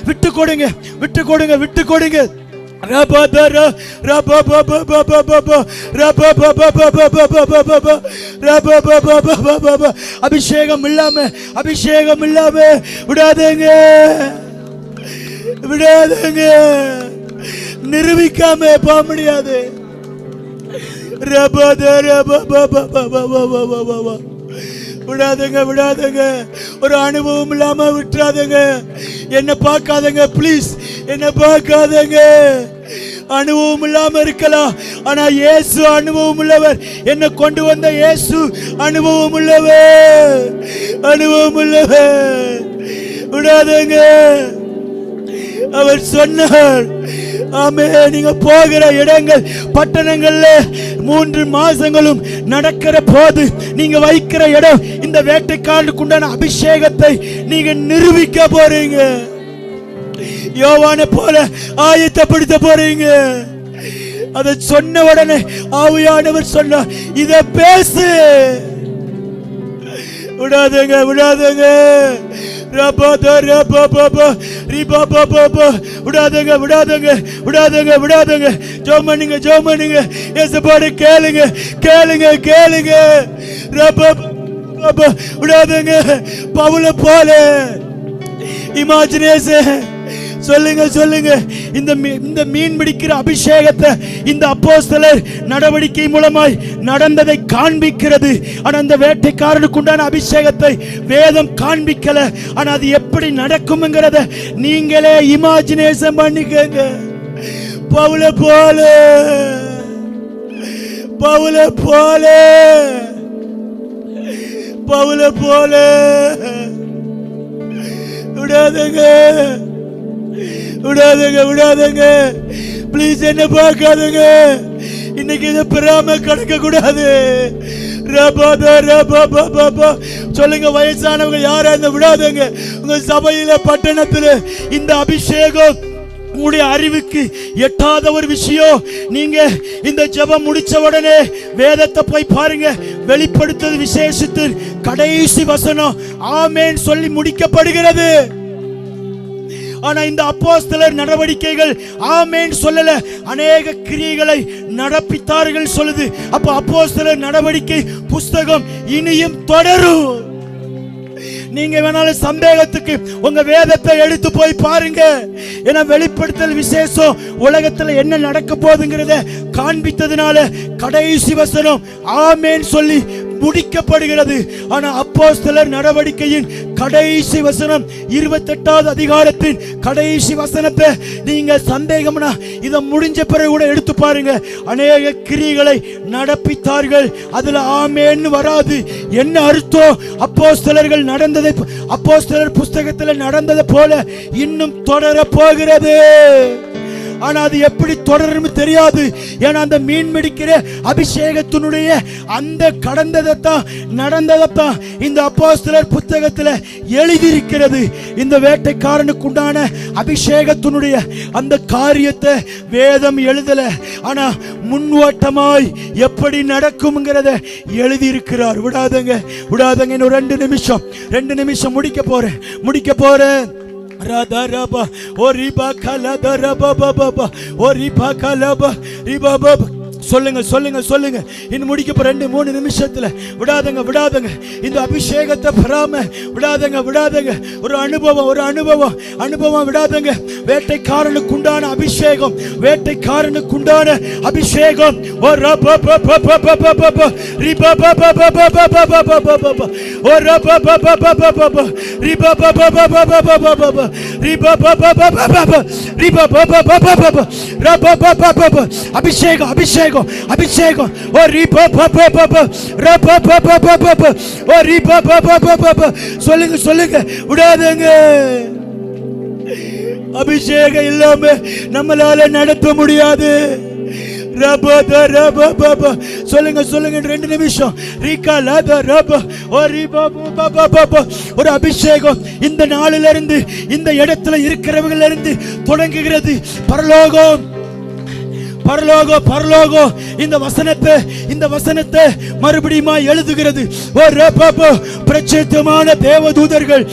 விட்டு கொடுங்க. அபிஷேகம் இல்லாம விடாதங்க. நிரூபிக்காம போக முடியாது. விடாதங்க. ஒரு அனுபவம் இல்லாம விட்டுறாதங்க. என்ன பார்க்காதங்க ப்ளீஸ், என்ன பார்க்காதங்க. அனுபவம் இல்லாம இருக்கலாம், ஆனா இயேசு அனுபவம் உள்ளவர். என்ன கொண்டு வந்த இயேசு அனுபவம் உள்ளவர். விடாதங்க. அவர் சொன்னார், ஆமே, நீங்க போகிற இடங்கள் பட்டணங்கள்ல 3 மாசங்களும் நடக்கிற போது நீங்க வைக்கிற இடம் இந்த வேட்டைக்காரனுக்கு உண்டான அபிஷேகத்தை நீங்க நிரூபிக்க போறீங்க. யோவானை போல ஆயத்தப்படுத்த போறீங்க. அதை சொன்ன உடனே ஆவியானவர் சொன்னார், இத பேசு. விடாதங்க. விடாதங்க. ஜெபம் பண்ணுங்க. இயேசுவோடு கேளுங்க. விடாதங்க. பவுல போல இமேஜினேஷன் சொல்லுங்க. இந்த மீன் பிடிக்கிற அபிஷேகத்தை இந்த அப்போஸ்தலர் நடவடிக்கை மூலமாய் நடந்ததை காண்பிக்கிறது. ஆனா அந்த வேட்டைக்காரனுக்கு உண்டான அபிஷேகத்தை வேதம் காண்பிக்கல. ஆனா அது எப்படி நடக்கும்ங்கறத நீங்களே இமேஜினேஷன் பண்ணிக்கங்க. பவுல போல விடாதங்க. ப்ளீஸ் என்ன பார்க்காதங்க. இன்னைக்கு இதை பெறாம கடக்க கூடாது. சொல்லுங்க, வயசானவங்க யாரா இந்த விடாதங்க. உங்க சபையில பட்டணத்துல இந்த அபிஷேகம் உங்களுடைய அறிவுக்கு எட்டாத ஒரு விஷயம். நீங்க இந்த ஜெபம் முடிச்ச உடனே வேதத்தை போய் பாருங்க. வெளிப்படுத்தது விசேஷத்தில் கடைசி வசனம் ஆமென் சொல்லி முடிக்கப்படுகிறது. ஆனா இந்த அப்போஸ்தலர் நடவடிக்கைகள் ஆமென் சொல்லல, அநேக கிரியைகளை நடப்பித்தார்கள் சொல்லுது. அப்ப அப்போஸ்தலர் நடவடிக்கை புஸ்தகம் இனியும் தொடரும். நீங்க வேணாலும் சந்தேகத்துக்கு உங்க வேதத்தை எடுத்து போய் பாருங்க. ஏன்னா வெளிப்படுத்தல் விசேஷம் உலகத்துல என்ன நடக்க போகுதுங்கிறத காண்பித்ததுனால கடைசி வசனம் ஆமென் சொல்லி முடிக்கப்படுகிறது. ஆனா அப்போஸ்தலர் நடவடிக்கையின் கடைசி வசனம் 28வது அதிகாரத்தின் கடைசி வசனத்தை நீங்க சந்தேகம்னா இதை முடிஞ்ச பிறகு கூட எடுத்து பாருங்க. அநேக கிரியைகளை நடப்பித்தார்கள், அதுல ஆமென் வராது. என்ன அர்த்தம்? அப்போஸ்தலர்கள் நடந்ததை, அப்போஸ்தலர் புஸ்தகத்தில் நடந்தது போல இன்னும் தொடர போகிறது. ஆனா அது எப்படி தொடரும் தெரியாது. ஏன்னா அந்த மீன் பிடிக்கிற அபிஷேகத்தினுடைய அந்த கடந்ததைத்தான் நடந்ததைத்தான் இந்த அப்போஸ்தலர் புத்தகத்தில் எழுதியிருக்கிறது. இந்த வேட்டைக்காரனுக்கு உண்டான அபிஷேகத்தினுடைய அந்த காரியத்தை வேதம் எழுதல, ஆனா முன்வோட்டமாய் எப்படி நடக்கும்ங்கிறத எழுதியிருக்கிறார். விடாதங்க விடாதங்க. இன்னும் 2 நிமிஷம் முடிக்க போறேன். Radaraba, Oriba Kaladaraba Baba, Oriba Kalaba, Ribaba. சொல்லுங்க. இன்னும் முடிக்க 2-3 நிமிஷத்துல விடாதங்க. இந்த அபிஷேகத்தை பெறாம விடாதங்க. ஒரு அனுபவம் விடாதங்க. வேட்டைக்காரனுக்கு உண்டான அபிஷேகம். அபிஷேகம். சொல்லுங்க விடாதங்க. அபிஷேகம் இல்லாம நம்மளால நடத்த முடியாது. சொல்லுங்க 2 நிமிஷம். ஒரு அபிஷேகம் இந்த நாளிலிருந்து இந்த இடத்துல இருக்கிறவங்க இருந்து தொடங்குகிறது. பரலோகம் இந்த வசனத்தை மறுபடியும் எழுதுகிறது. பிரச்சத்தமான தேவதூதர்கள்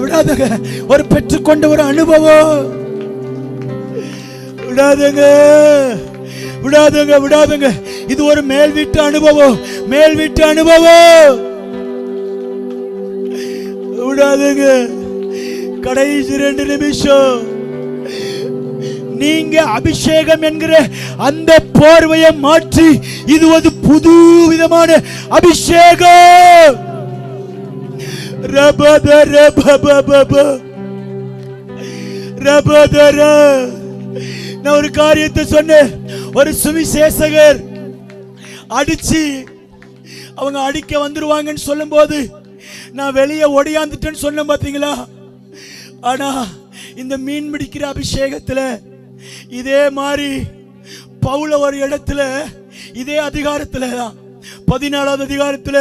விடாதங்க. ஒரு பெற்றுக்கொண்ட ஒரு அனுபவம். விடாதங்க. இது ஒரு மேல் வீட்டு அனுபவம். விடாதங்க. கடைசி 2 நிமிஷம். நீங்க அபிஷேகம் என்கிற அந்த போர்வையை மாற்றி இது ஒரு புது விதமான அபிஷேகம். நான் ஒரு காரியத்தை சொன்னேன். ஒரு சுவிசேஷகர் அவங்க அடிக்க வந்துருவாங்கன்னு சொல்லும் போது நான் வெளியே ஒடியாந்துட்டேன்னு சொன்னேன் பாத்தீங்களா? ஆனா இந்த மீன் பிடிக்கிற அபிஷேகத்துல இதே மாதிரி பவுல ஒரு இடத்துல இதே அதிகாரத்துல 14வது அதிகாரத்துல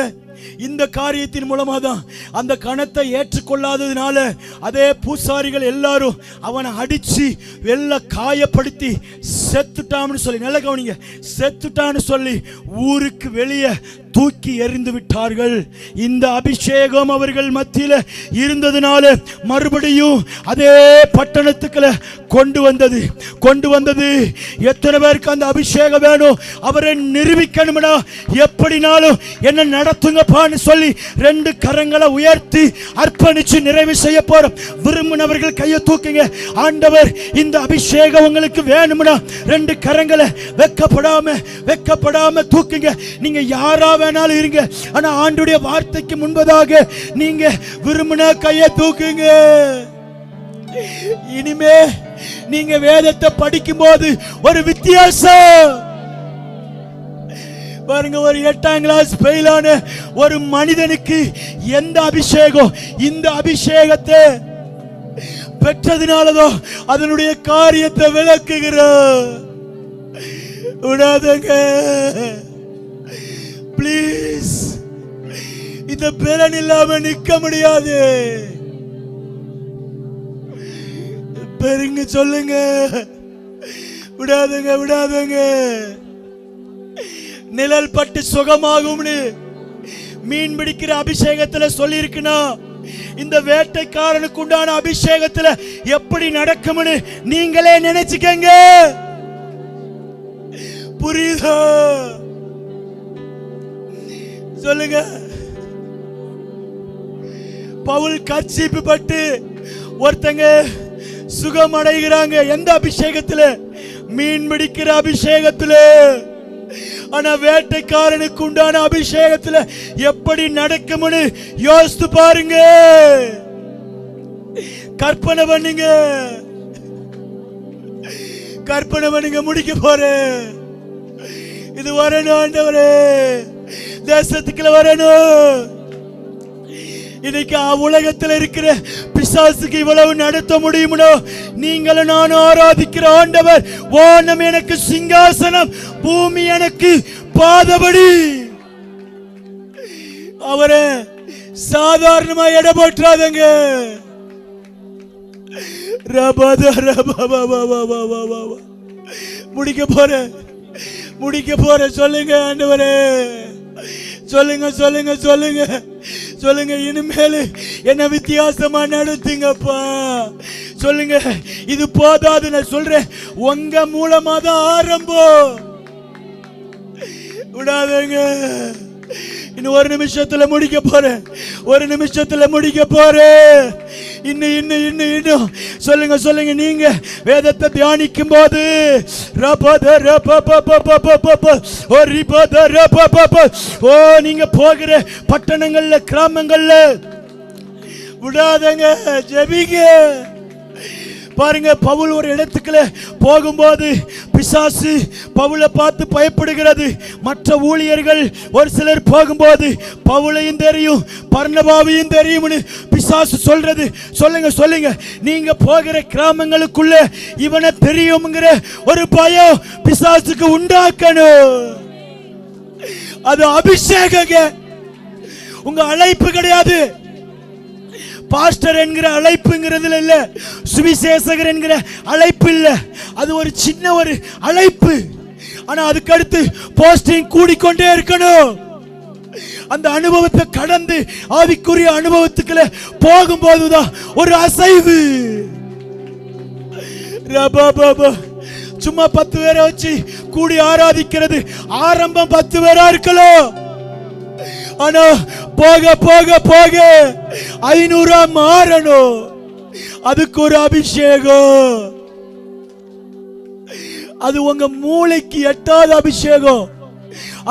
இந்த காரியத்தின் மூலமா தான் அந்த கணத்தை ஏற்றுக்கொள்ளாததுனால அதே பூசாரிகள் எல்லாரும் அவனை அடிச்சு வெள்ள காயப்படுத்தி செத்துட்டான்னு சொல்லி, நல்ல கவனிங்க, செத்துட்டான்னு சொல்லி ஊருக்கு வெளியே தூக்கி எறிந்து விட்டார்கள். இந்த அபிஷேகம் அவர்கள் மத்தியில இருந்ததுனால மறுபடியும் அதே பட்டணத்துக்குள்ள கொண்டு வந்தது. எத்தனை பேருக்கு அந்த அபிஷேகம் வேணும்? அவரை நிரூபிக்கணும்னா எப்படினாலும் என்ன நடத்துங்கப்பான்னு சொல்லி 2 கரங்களை உயர்த்தி அர்ப்பணிச்சு நிறைவு செய்ய போறோம். விரும்பினவர்கள் கையை தூக்குங்க. ஆண்டவர் இந்த அபிஷேகம் உங்களுக்கு வேணும்னா 2 கரங்களை வெக்கப்படாம தூக்குங்க. நீங்க யாரா வேணாலும் இருங்க, ஆனா ஆண்டுடைய வார்த்தைக்கு முன்பதாக நீங்க விரும்பின கையை தூக்குங்க. இனிமே நீங்க வேதத்தை படிக்கும் போது ஒரு வித்தியாசம் பாருங்க, ஒரு 8ஆம் கிளாஸ் ஃபெயிலான ஒரு மனிதனுக்கு எந்த அபிஷேகம், இந்த அபிஷேகத்தை பெற்றதினாலதான் அதனுடைய காரியத்தை விளக்குகிற. விடாதங்க பிளீஸ். இந்த பலன் இல்லாம நிக்க முடியாது. பெருங்க சொல்லுங்க, விடாதங்க விடாதங்க. நிழல் பட்டு சுகமாகும்னு மீன் பிடிக்கிற அபிஷேகத்துல சொல்லி இருக்குன்னா, இந்த வேட்டைக்காரனுக்கு உண்டான அபிஷேகத்துல எப்படி நடக்கும்னு நீங்களே நினைச்சுக்கங்க. புரியுதா? சொல்லுங்க. பவுல் கர்ச்சீப்பு பட்டு ஒருத்தங்க சுகம் அடைகிறாங்க. எந்த அபிஷேகத்துல? மீன் பிடிக்கிற அபிஷேகத்துல. ஆனா வேட்டைக்காரனுக்கு உண்டான அபிஷேகத்துல எப்படி நடக்கும்னு யோசித்து பாருங்க. கற்பனை பண்ணுங்க, கற்பனை பண்ணுங்க. முடிக்க போறேன். இது வரணும் ஆண்டவரே, தேசத்துக்குள்ள வரணும். இன்னைக்கு உலகத்தில் இருக்கிற பிசாசுக்கு இவ்வளவு நடத்த முடியுமோ? நீங்களும் நானும் ஆராதிக்கிற ஆண்டவர், வானம் எனக்கு சிங்காசனம், பூமி எனக்கு பாதபடி. அவரை சாதாரணமா எடை போட்டுறாதங்க. முடிக்க போற, முடிக்க போற. சொல்லுங்க ஆண்டவரே, சொல்லுங்க சொல்லுங்க சொல்லுங்க சொல்லுங்க. இனிமேல் என்ன வித்தியாசமா நடத்துங்கப்பா. சொல்லுங்க. இது போதாது, நான் சொல்றேன், உங்க மூலமா தான் ஆரம்பம். விடாதங்க. இன்னும் ஒரு நிமிஷத்துல முடிக்க போறேன், ஒரு நிமிஷத்துல முடிக்க போறேன். இன்னும் இன்னும் இன்னும் இன்னும் சொல்லுங்க சொல்லுங்க. நீங்க வேதத்தை தியானிக்கும் போது நீங்க போகிற பட்டணங்கள்ல, கிராமங்கள்ல விடாதங்க, ஜெபிங்க. பாருங்க, பவுல் ஒரு இடத்துக்குள்ள போகும்போது பிசாசு பவுலை பார்த்து பயப்படுகிறது. மற்ற ஊழியர்கள் ஒரு சிலர் போகும்போது பவுலையும் தெரியும், பர்னபாவையும் தெரியும்னு பிசாசு சொல்றது. சொல்லுங்க சொல்லுங்க. நீங்க போகிற கிராமங்களுக்குள்ள இவனை தெரியும்ங்கிற ஒரு பயம் பிசாசுக்கு உண்டாக்கணும். அது அபிஷேகங்க, உங்க அழைப்பு கிடையாது. பாஸ்டர் என்கிற அழைப்புங்கிறதுல இல்ல, சுவிசேஷகர் என்கிற அழைப்பு இல்ல. அது ஒரு சின்ன ஒரு அழைப்பு. ஆனா அதுக்கு அடுத்து போஸ்டிங் கூடிக்கொண்டே இருக்கணும். அந்த அனுபவத்தை கடந்து ஆவிக்குரிய அனுபவத்துக்குள்ள போகும்போதுதான் ஒரு அசைவு. சும்மா 10 பேரை வச்சு கூடி ஆராதிக்கிறது ஆரம்பம் 10 பேரா இருக்கலாம். ஆனா போக போக போக 500 மாறணும். அதுக்கு ஒரு அபிஷேகம். அது உங்க மூளைக்கு எட்டாத அபிஷேகம்.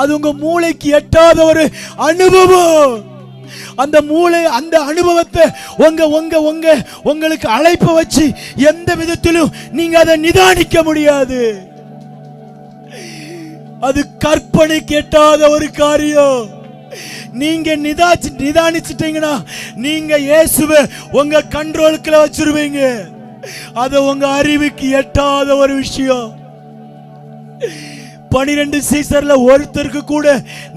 அது உங்க மூளைக்கு எட்டாத ஒரு அனுபவம். அந்த மூளை, அந்த அனுபவத்தை உங்க உங்க உங்க உங்களுக்கு அழைப்ப வச்சு எந்த விதத்திலும் நீங்க அதை நிதானிக்க முடியாது. அது கற்பனைக்கு எட்டாத ஒரு காரியம். நீங்க நிதானிச்சிட்டீங்கன்னா நீங்க இயேசுவை உங்க கண்ட்ரோலுக்குள்ள வச்சிருவீங்க. அது உங்க அறிவுக்கு எட்டாத ஒரு விஷயம். 12 சீசர்ல ஒருத்தருக்கு கூட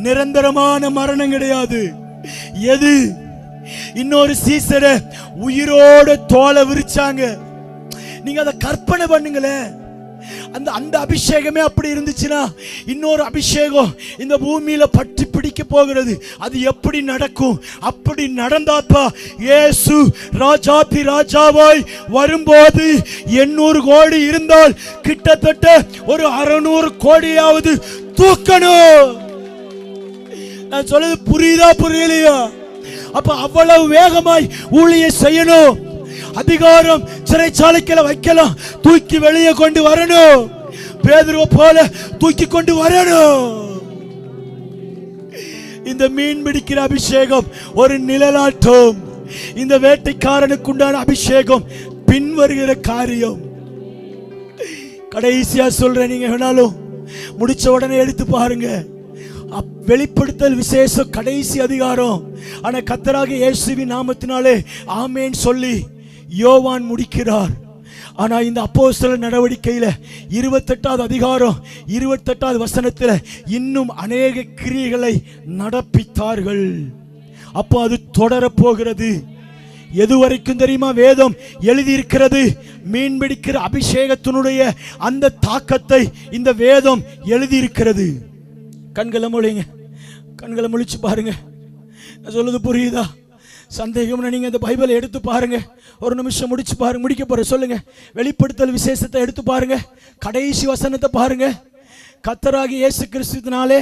நிரந்தரமான மரணம் கிடையாது. எது? இன்னொரு சீசரை உயிரோட தோலை விரிச்சாங்க. நீங்க அதை கற்பனை பண்ணுங்களேன். அந்த அபிஷேகமே அப்படி இருந்துச்சுன்னா இன்னொரு அபிஷேகம் இந்த பூமியில பற்றி பிடிக்க போகிறது. அது எப்படி நடக்கும்? அப்படி நடந்தாத்தா இயேசு ராஜாதி ராஜாவாய் வரும்போது 800 கோடி இருந்தால் கிட்டத்தட்ட ஒரு 600 கோடியாவது தூக்கணும். நான் சொல்றது புரியுதா புரியலையா? அப்ப அவ்வளவு வேகமாய் ஊழியம் செய்யணும். அதிகாரம் சிறைச்சாலைக்குள்ள வைக்கலாம், தூக்கி வெளியே கொண்டு வரணும். பேதுருவை போல தூக்கி கொண்டு வரணும். இந்த மீன் பிடிக்கிற அபிஷேகம் ஒரு நிழலாட்டம். இந்த வேட்டைக்காரனுக்கு உண்டான அபிஷேகம் பின்வருகிற காரியம். கடைசியா சொல்றேன், நீங்க வேணாலும் முடிச்ச உடனே எடுத்து பாருங்க. வெளிப்படுத்தல் விசேஷம் கடைசி அதிகாரம். ஆனா கர்த்தராகிய இயேசுவின் நாமத்தினாலே ஆமென் சொல்லி யோவான் முடிக்கிறார். ஆனா இந்த அப்போஸ்தலர் நடவடிக்கையில 28வது அதிகாரம் 28வது வசனத்தில் இன்னும் அநேக கிரியைகளை நடப்பித்தார்கள். அப்போ அது தொடர போகிறது. எது வரைக்கும் தெரியுமா? வேதம் எழுதியிருக்கிறது. மீன் பிடிக்கிற அபிஷேகத்தினுடைய அந்த தாக்கத்தை இந்த வேதம் எழுதியிருக்கிறது. கண்களை மொழிங்க, கண்களை முழிச்சு பாருங்க. நான் சொல்லுது புரியுதா? சந்தேகம்னா நீங்க அந்த பைபிளை எடுத்து பாருங்க. ஒரு நிமிஷம் முடிச்சு பாருங்க, முடிக்க போற சொல்லுங்க. வெளிப்படுத்தல் விசேஷத்தை எடுத்து பாருங்க, கடைசி வசனத்தை பாருங்க. கர்த்தராகிய இயேசு கிறிஸ்துவினாலே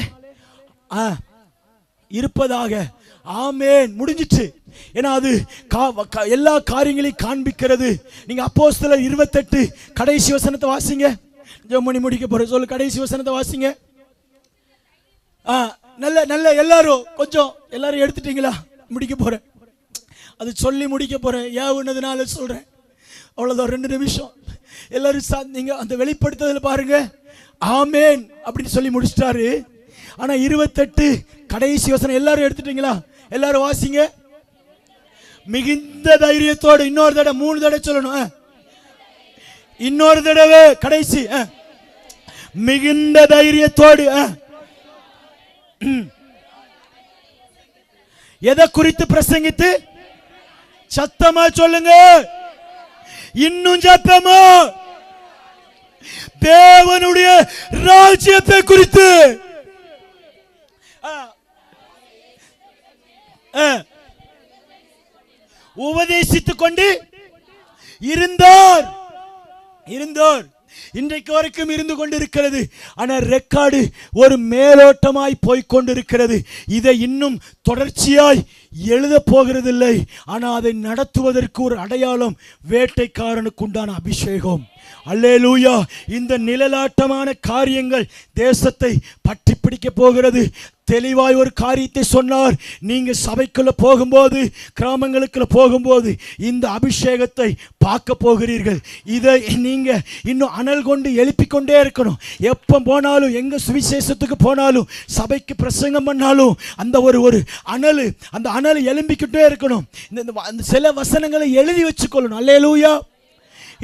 இருப்பதாக. ஆமென், முடிஞ்சிச்சு. ஏன்னா அது எல்லா காரியங்களையும் காண்பிக்கிறது. நீங்க அப்போஸ்தலர் 28 கடைசி வசனத்தை வாசிங்க. ஜெபமணி முடிக்க போற சொல்லு, கடைசி வசனத்தை வாசிங்க. நல்ல நல்ல எல்லாரும் கொஞ்சம் எல்லாரும் எடுத்துட்டீங்களா? முடிக்க போறேன், அது சொல்லி முடிக்க போறேன். ஏவுனதுனால சொல்றேன், அவ்வளவுதான். 2 நிமிஷம். எல்லாரும் நீங்க அந்த வெளிப்படுத்துதல் பாருங்க. ஆமென் அப்படின்னு சொல்லி முடிச்சிட்டாரு. ஆனா 28 கடைசி வசனம் எல்லாரும் எடுத்துட்டீங்களா? எல்லாரும் வாசிங்க. மிகுந்த தைரியத்தோடு இன்னொரு தடவை 3 தடவை சொல்லணும். இன்னொரு தடவை கடைசி. மிகுந்த தைரியத்தோடு. எதை குறித்து பிரசங்கித்து? சத்தமா சொல்லுங்க, இன்னும் சத்தமா. தேவனுடைய ராஜ்யத்தை குறித்து. உபதேசித்துக் கொண்டு இருந்தார். இன்றைக்கு வரைக்கும் இருந்து கொண்டிருக்கிறது. ஆனால் ரெக்கார்டு ஒரு மேலோட்டமாய் போய்கொண்டிருக்கிறது. இதை இன்னும் தொடர்ச்சியாய் எழுத போகிறதில்லை. ஆனால் அதை நடத்துவதற்கு ஒரு அடையாளம் வேட்டைக்காரனுக்கு உண்டான அபிஷேகம். அல்லேலூயா. இந்த நிழலாட்டமான காரியங்கள் தேசத்தை பற்றி பிடிக்க போகிறது. தெளிவாய் ஒரு காரியத்தை சொன்னார். நீங்க சபைக்குள்ள போகும்போது, கிராமங்களுக்குள்ள போகும்போது இந்த அபிஷேகத்தை பார்க்க போகிறீர்கள். இதை நீங்க இன்னும் அனல் கொண்டு எழுப்பிக் கொண்டே இருக்கணும். எப்போ போனாலும், எங்க சுவிசேஷத்துக்கு போனாலும், சபைக்கு பிரசங்கம் பண்ணாலும் அந்த ஒரு அனல், அந்த அனல் எழும்பிக்கிட்டே இருக்கணும். இந்த சில வசனங்களை எழுதி வச்சுக்கொள்ளணும். அல்லேலூயா.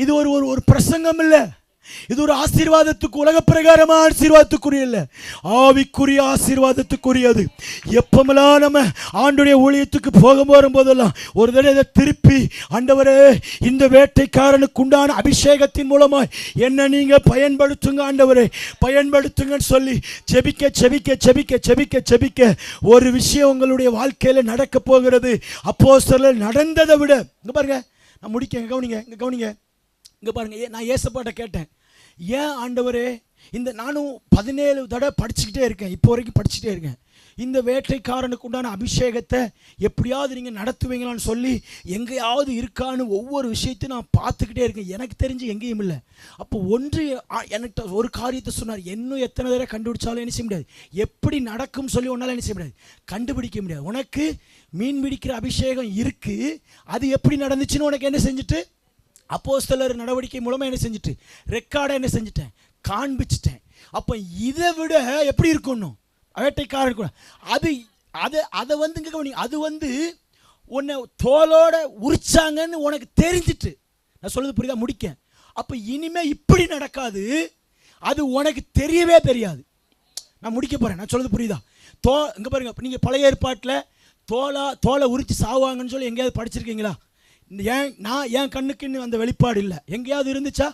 இது ஒரு பிரசங்கம் இல்லை, இது ஒரு ஆசீர்வாதத்துக்கு, உலக பிரகாரமான ஆசீர்வாதத்துக்குரிய இல்லை, ஆவிக்குரிய ஆசீர்வாதத்துக்குரியது. எப்பமெல்லாம் நம்ம ஆண்டுடைய ஊழியத்துக்கு போகும்போதெல்லாம் ஒரு தடவை இதை திருப்பி, ஆண்டவரே இந்த வேட்டைக்காரனுக்கு உண்டான அபிஷேகத்தின் மூலமாய் என்ன நீங்க பயன்படுத்துங்க ஆண்டவரே, பயன்படுத்துங்கன்னு சொல்லி செபிக்க செபிக்க செபிக்க செபிக்க செபிக்க ஒரு விஷயம் உங்களுடைய வாழ்க்கையில நடக்க போகிறது. அப்போஸ்தலர் நடந்ததை விட, இங்க பாருங்க, நான் முடிக்க, கவனிங்க, இங்க கவனிங்க, இங்க பாருங்க. நான் ஏசப்பாட்ட கேட்டேன், ஏன் ஆண்டவரே இந்த நானும் 17 தடவை படிச்சுக்கிட்டே இருக்கேன், இப்போ வரைக்கும் படிச்சுட்டே இருக்கேன், இந்த வேட்டைக்காரனுக்கு உண்டான அபிஷேகத்தை எப்படியாவது நீங்கள் நடத்துவீங்களான்னு சொல்லி எங்கேயாவது இருக்கான்னு ஒவ்வொரு விஷயத்தையும் நான் பார்த்துக்கிட்டே இருக்கேன். எனக்கு தெரிஞ்சு எங்கேயும் இல்லை. அப்போ எனக்கு ஒரு காரியத்தை சொன்னார், இன்னும் எத்தனை தடவை கண்டுபிடிச்சாலும் என்ன செய்ய முடியாது, எப்படி நடக்கும் சொல்லி ஒன்றால் என்ன செய்ய முடியாது, கண்டுபிடிக்க முடியாது. உனக்கு மீன் பிடிக்கிற அபிஷேகம் இருக்குது, அது எப்படி நடந்துச்சுன்னு உனக்கு என்ன செஞ்சுட்டு, அப்போஸ்தலர் நடவடிக்கை மூலமாக என்ன செஞ்சுட்டு, ரெக்கார்டை என்ன செஞ்சுட்டேன், காண்பிச்சிட்டேன். அப்போ இதை விட எப்படி இருக்கணும் வேட்டைக்காரன் கூட, அதை வந்துங்க, அது உன்னை தோலோட உரிச்சாங்கன்னு உனக்கு தெரிஞ்சிட்டு, நான் சொல்றது புரியுதா? முடிக்க. அப்போ இனிமே இப்படி நடக்காது, அது உனக்கு தெரியவே தெரியாது. நான் முடிக்க போறேன், நான் சொல்றது புரியுதா? இங்க பாருங்க, நீங்க பழைய ஏற்பாட்டில் தோலை உரிச்சு சாவாங்கன்னு சொல்லி எங்கேயாவது படிச்சிருக்கீங்களா? என் கண்ணுக்குன்னு அந்த வெளிப்பாடு இல்லை. எங்கேயாவது இருந்துச்சா?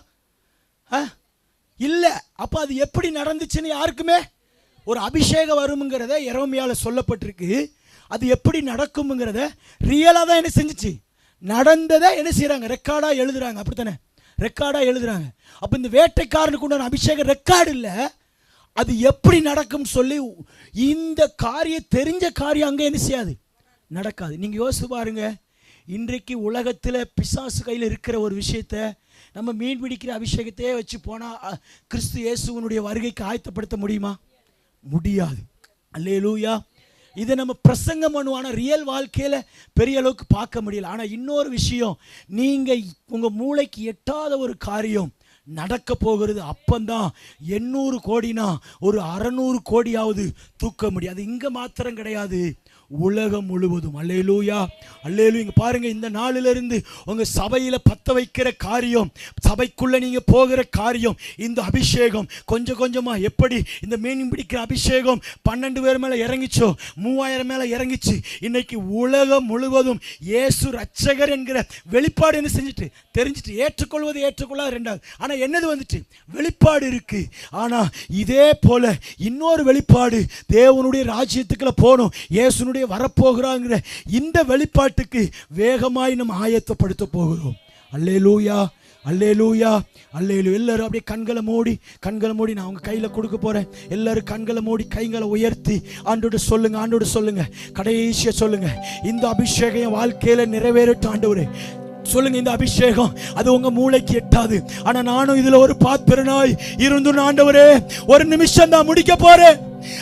இல்லை. அப்போ அது எப்படி நடந்துச்சுன்னு யாருக்குமே ஒரு அபிஷேகம் வரும்ங்கிறத எரேமியால சொல்லப்பட்டிருக்கு. அது எப்படி நடக்கும்ங்கிறத ரியலாக தான் என்ன செஞ்சிச்சு, நடந்ததை என்ன செய்கிறாங்க, ரெக்கார்டாக எழுதுறாங்க. அப்படித்தானே, ரெக்கார்டாக எழுதுறாங்க. அப்போ இந்த வேட்டைக்காரனுக்கு உண்டான அபிஷேகம் ரெக்கார்டு இல்லை, அது எப்படி நடக்கும் சொல்லி இந்த காரியம், தெரிஞ்ச காரியம் அங்கே என்ன செய்யாது, நடக்காது. நீங்கள் யோசிச்சு பாருங்க, இன்றைக்கு உலகத்தில் பிசாசு கையில் இருக்கிற ஒரு விஷயத்தை நம்ம மீன் பிடிக்கிற அபிஷேகத்தையே வச்சு போனால் கிறிஸ்து இயேசுவனுடைய வருகைக்கு ஆயத்தப்படுத்த முடியுமா? முடியாது. அல்லேலூயா. இதை நம்ம பிரசங்கம் பண்ணுவோம், ஆனால் ரியல் வாழ்க்கையில் பெரிய அளவுக்கு பார்க்க முடியல. ஆனால் இன்னொரு விஷயம், நீங்கள் உங்கள் மூளைக்கு எட்டாத ஒரு காரியம் நடக்க போகிறது. அப்பந்தான் 800 கோடினா ஒரு 600 கோடியாவது தூக்க முடியாது. இங்க மாத்திரம் கிடையாது, உலகம் முழுவதும். அல்லேலூயா, அல்லேலூயா. இங்க பாருங்க, இந்த நாளிலிருந்து உங்க சபையில பத்த வைக்கிற காரியம், சபைக்குள்ள நீங்க போகிற காரியம், இந்த அபிஷேகம் கொஞ்சம் கொஞ்சமா எப்படி இந்த மீன் பிடிக்கிற அபிஷேகம் 12 பேர் மேல இறங்கிச்சோ, 3000 மேல இறங்கிச்சு. இன்னைக்கு உலகம் முழுவதும் இயேசு ரட்சகர் என்கிற வெளிப்பாடு என்ன செஞ்சுட்டு தெரிஞ்சிட்டு, ஏற்றுக்கொள்வது ஏற்றுக்கொள்ளாது ரெண்டாவது, ஆனா என்னது வந்துட்டு வெளிப்பாடு இருக்கு. ஆனா இதே போல இன்னொரு வெளிப்பாடு, தேவனுடைய ராஜ்யத்துக்குள்ள போகணும், இயேசுனுடைய வரப்போகிறாங்கிற இந்த வெளிப்பாட்டுக்கு வேகமாய் நம்ம ஆயத்தப்படுத்த போகிறோம். அல்லேலூயா, அல்லேலூயா, அல்லேலூயா. எல்லாரும் அப்படியே கண்களை மூடி நான் உங்க கையில கொடுக்க போறேன். எல்லாரும் கண்களை மூடி கைகளை உயர்த்தி ஆண்டோடு சொல்லுங்க, ஆண்டோடு சொல்லுங்க, கடைசியா சொல்லுங்க, இந்த அபிஷேகம் வாழ்க்கையில நிறைவேறட்டும் ஆண்டவரே. சொல்லுங்க, இந்த அபிஷேகம் அது உங்க மூளைக்கு எட்டாது, ஆனா நானும் இதுல ஒரு பாத்திரனாய் இருந்து ஆண்டவரே ஒரு நிமிஷம் தான் முடிக்க போறேன்,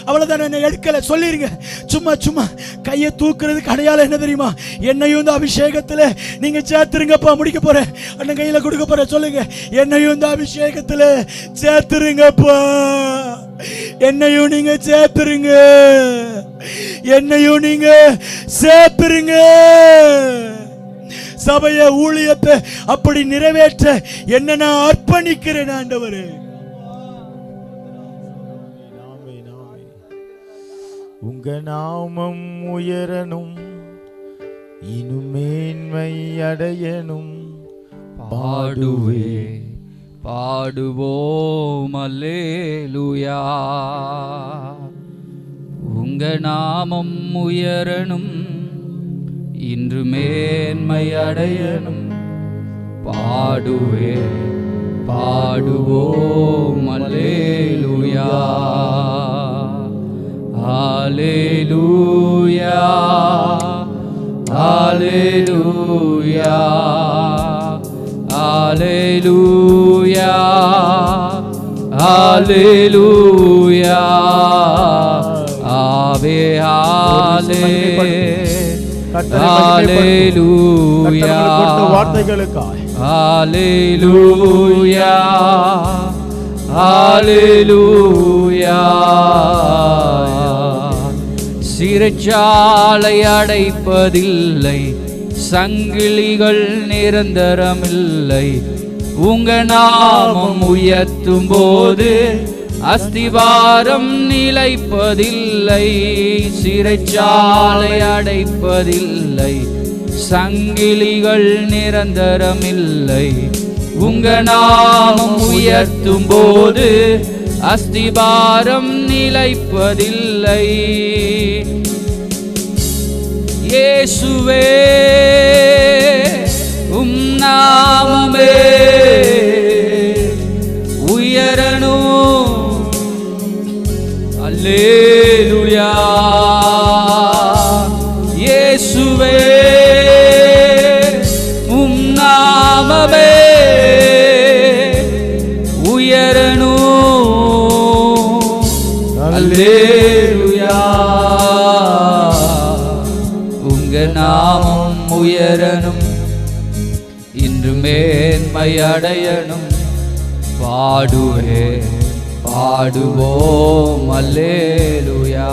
அவ்வளவுதான், என்ன எடுக்கல சொல்லிருங்க. சும்மா கையை தூக்குறதுக்கு அடையாளம் என்ன தெரியுமா? என்னையும் இந்த அபிஷேகத்துல நீங்க சேர்த்துருங்கப்பா. முடிக்க போறேன், அண்ணன் கையில கொடுக்க போறேன். சொல்லுங்க, என்னையும் இந்த அபிஷேகத்துல சேர்த்துருங்கப்பா, என்னையும் நீங்க சேர்த்துருங்க, என்னையும் நீங்க சேர்த்துருங்க. சபைய ஊழியத்தை அப்படி நிறைவேற்ற என்ன நான் அர்ப்பணிக்கிறேன் ஆண்டவரே. உங்க நாமம் உயரணும், இன்னும் மேன்மை அடையணும், பாடுவோம் அல்லேலூயா. உங்க நாமம் உயரணும், இன்று மேன்மை அடையணும், பாடுவோம் அல்லேலூயா. Hallelujah, Hallelujah, Hallelujah, Hallelujah, Ave Hallelujah, Hallelujah, Hallelujah. சிறைச்சாலை அடைப்பதில்லை, சங்கிலிகள் நிரந்தரமில்லை, உங்க நாமம் உயர்த்தும் போது அஸ்திவாரம் நிலைப்பதில்லை. சிறைச்சாலை அடைப்பதில்லை, சங்கிலிகள் நிரந்தரமில்லை, உங்க நாமம் உயர்த்தும் போது அஸ்திபாரம் நிலைப்பதில்லை. இயேசுவே உம் நாமமே உயரணும். அல்லேலூயா. இயேசுவே உம் நாமமே அல்லேலூயா. உங்க நாமம் உயரணும், இன்று மேன்மை அடையணும், பாடுவோம் அல்லேலூயா.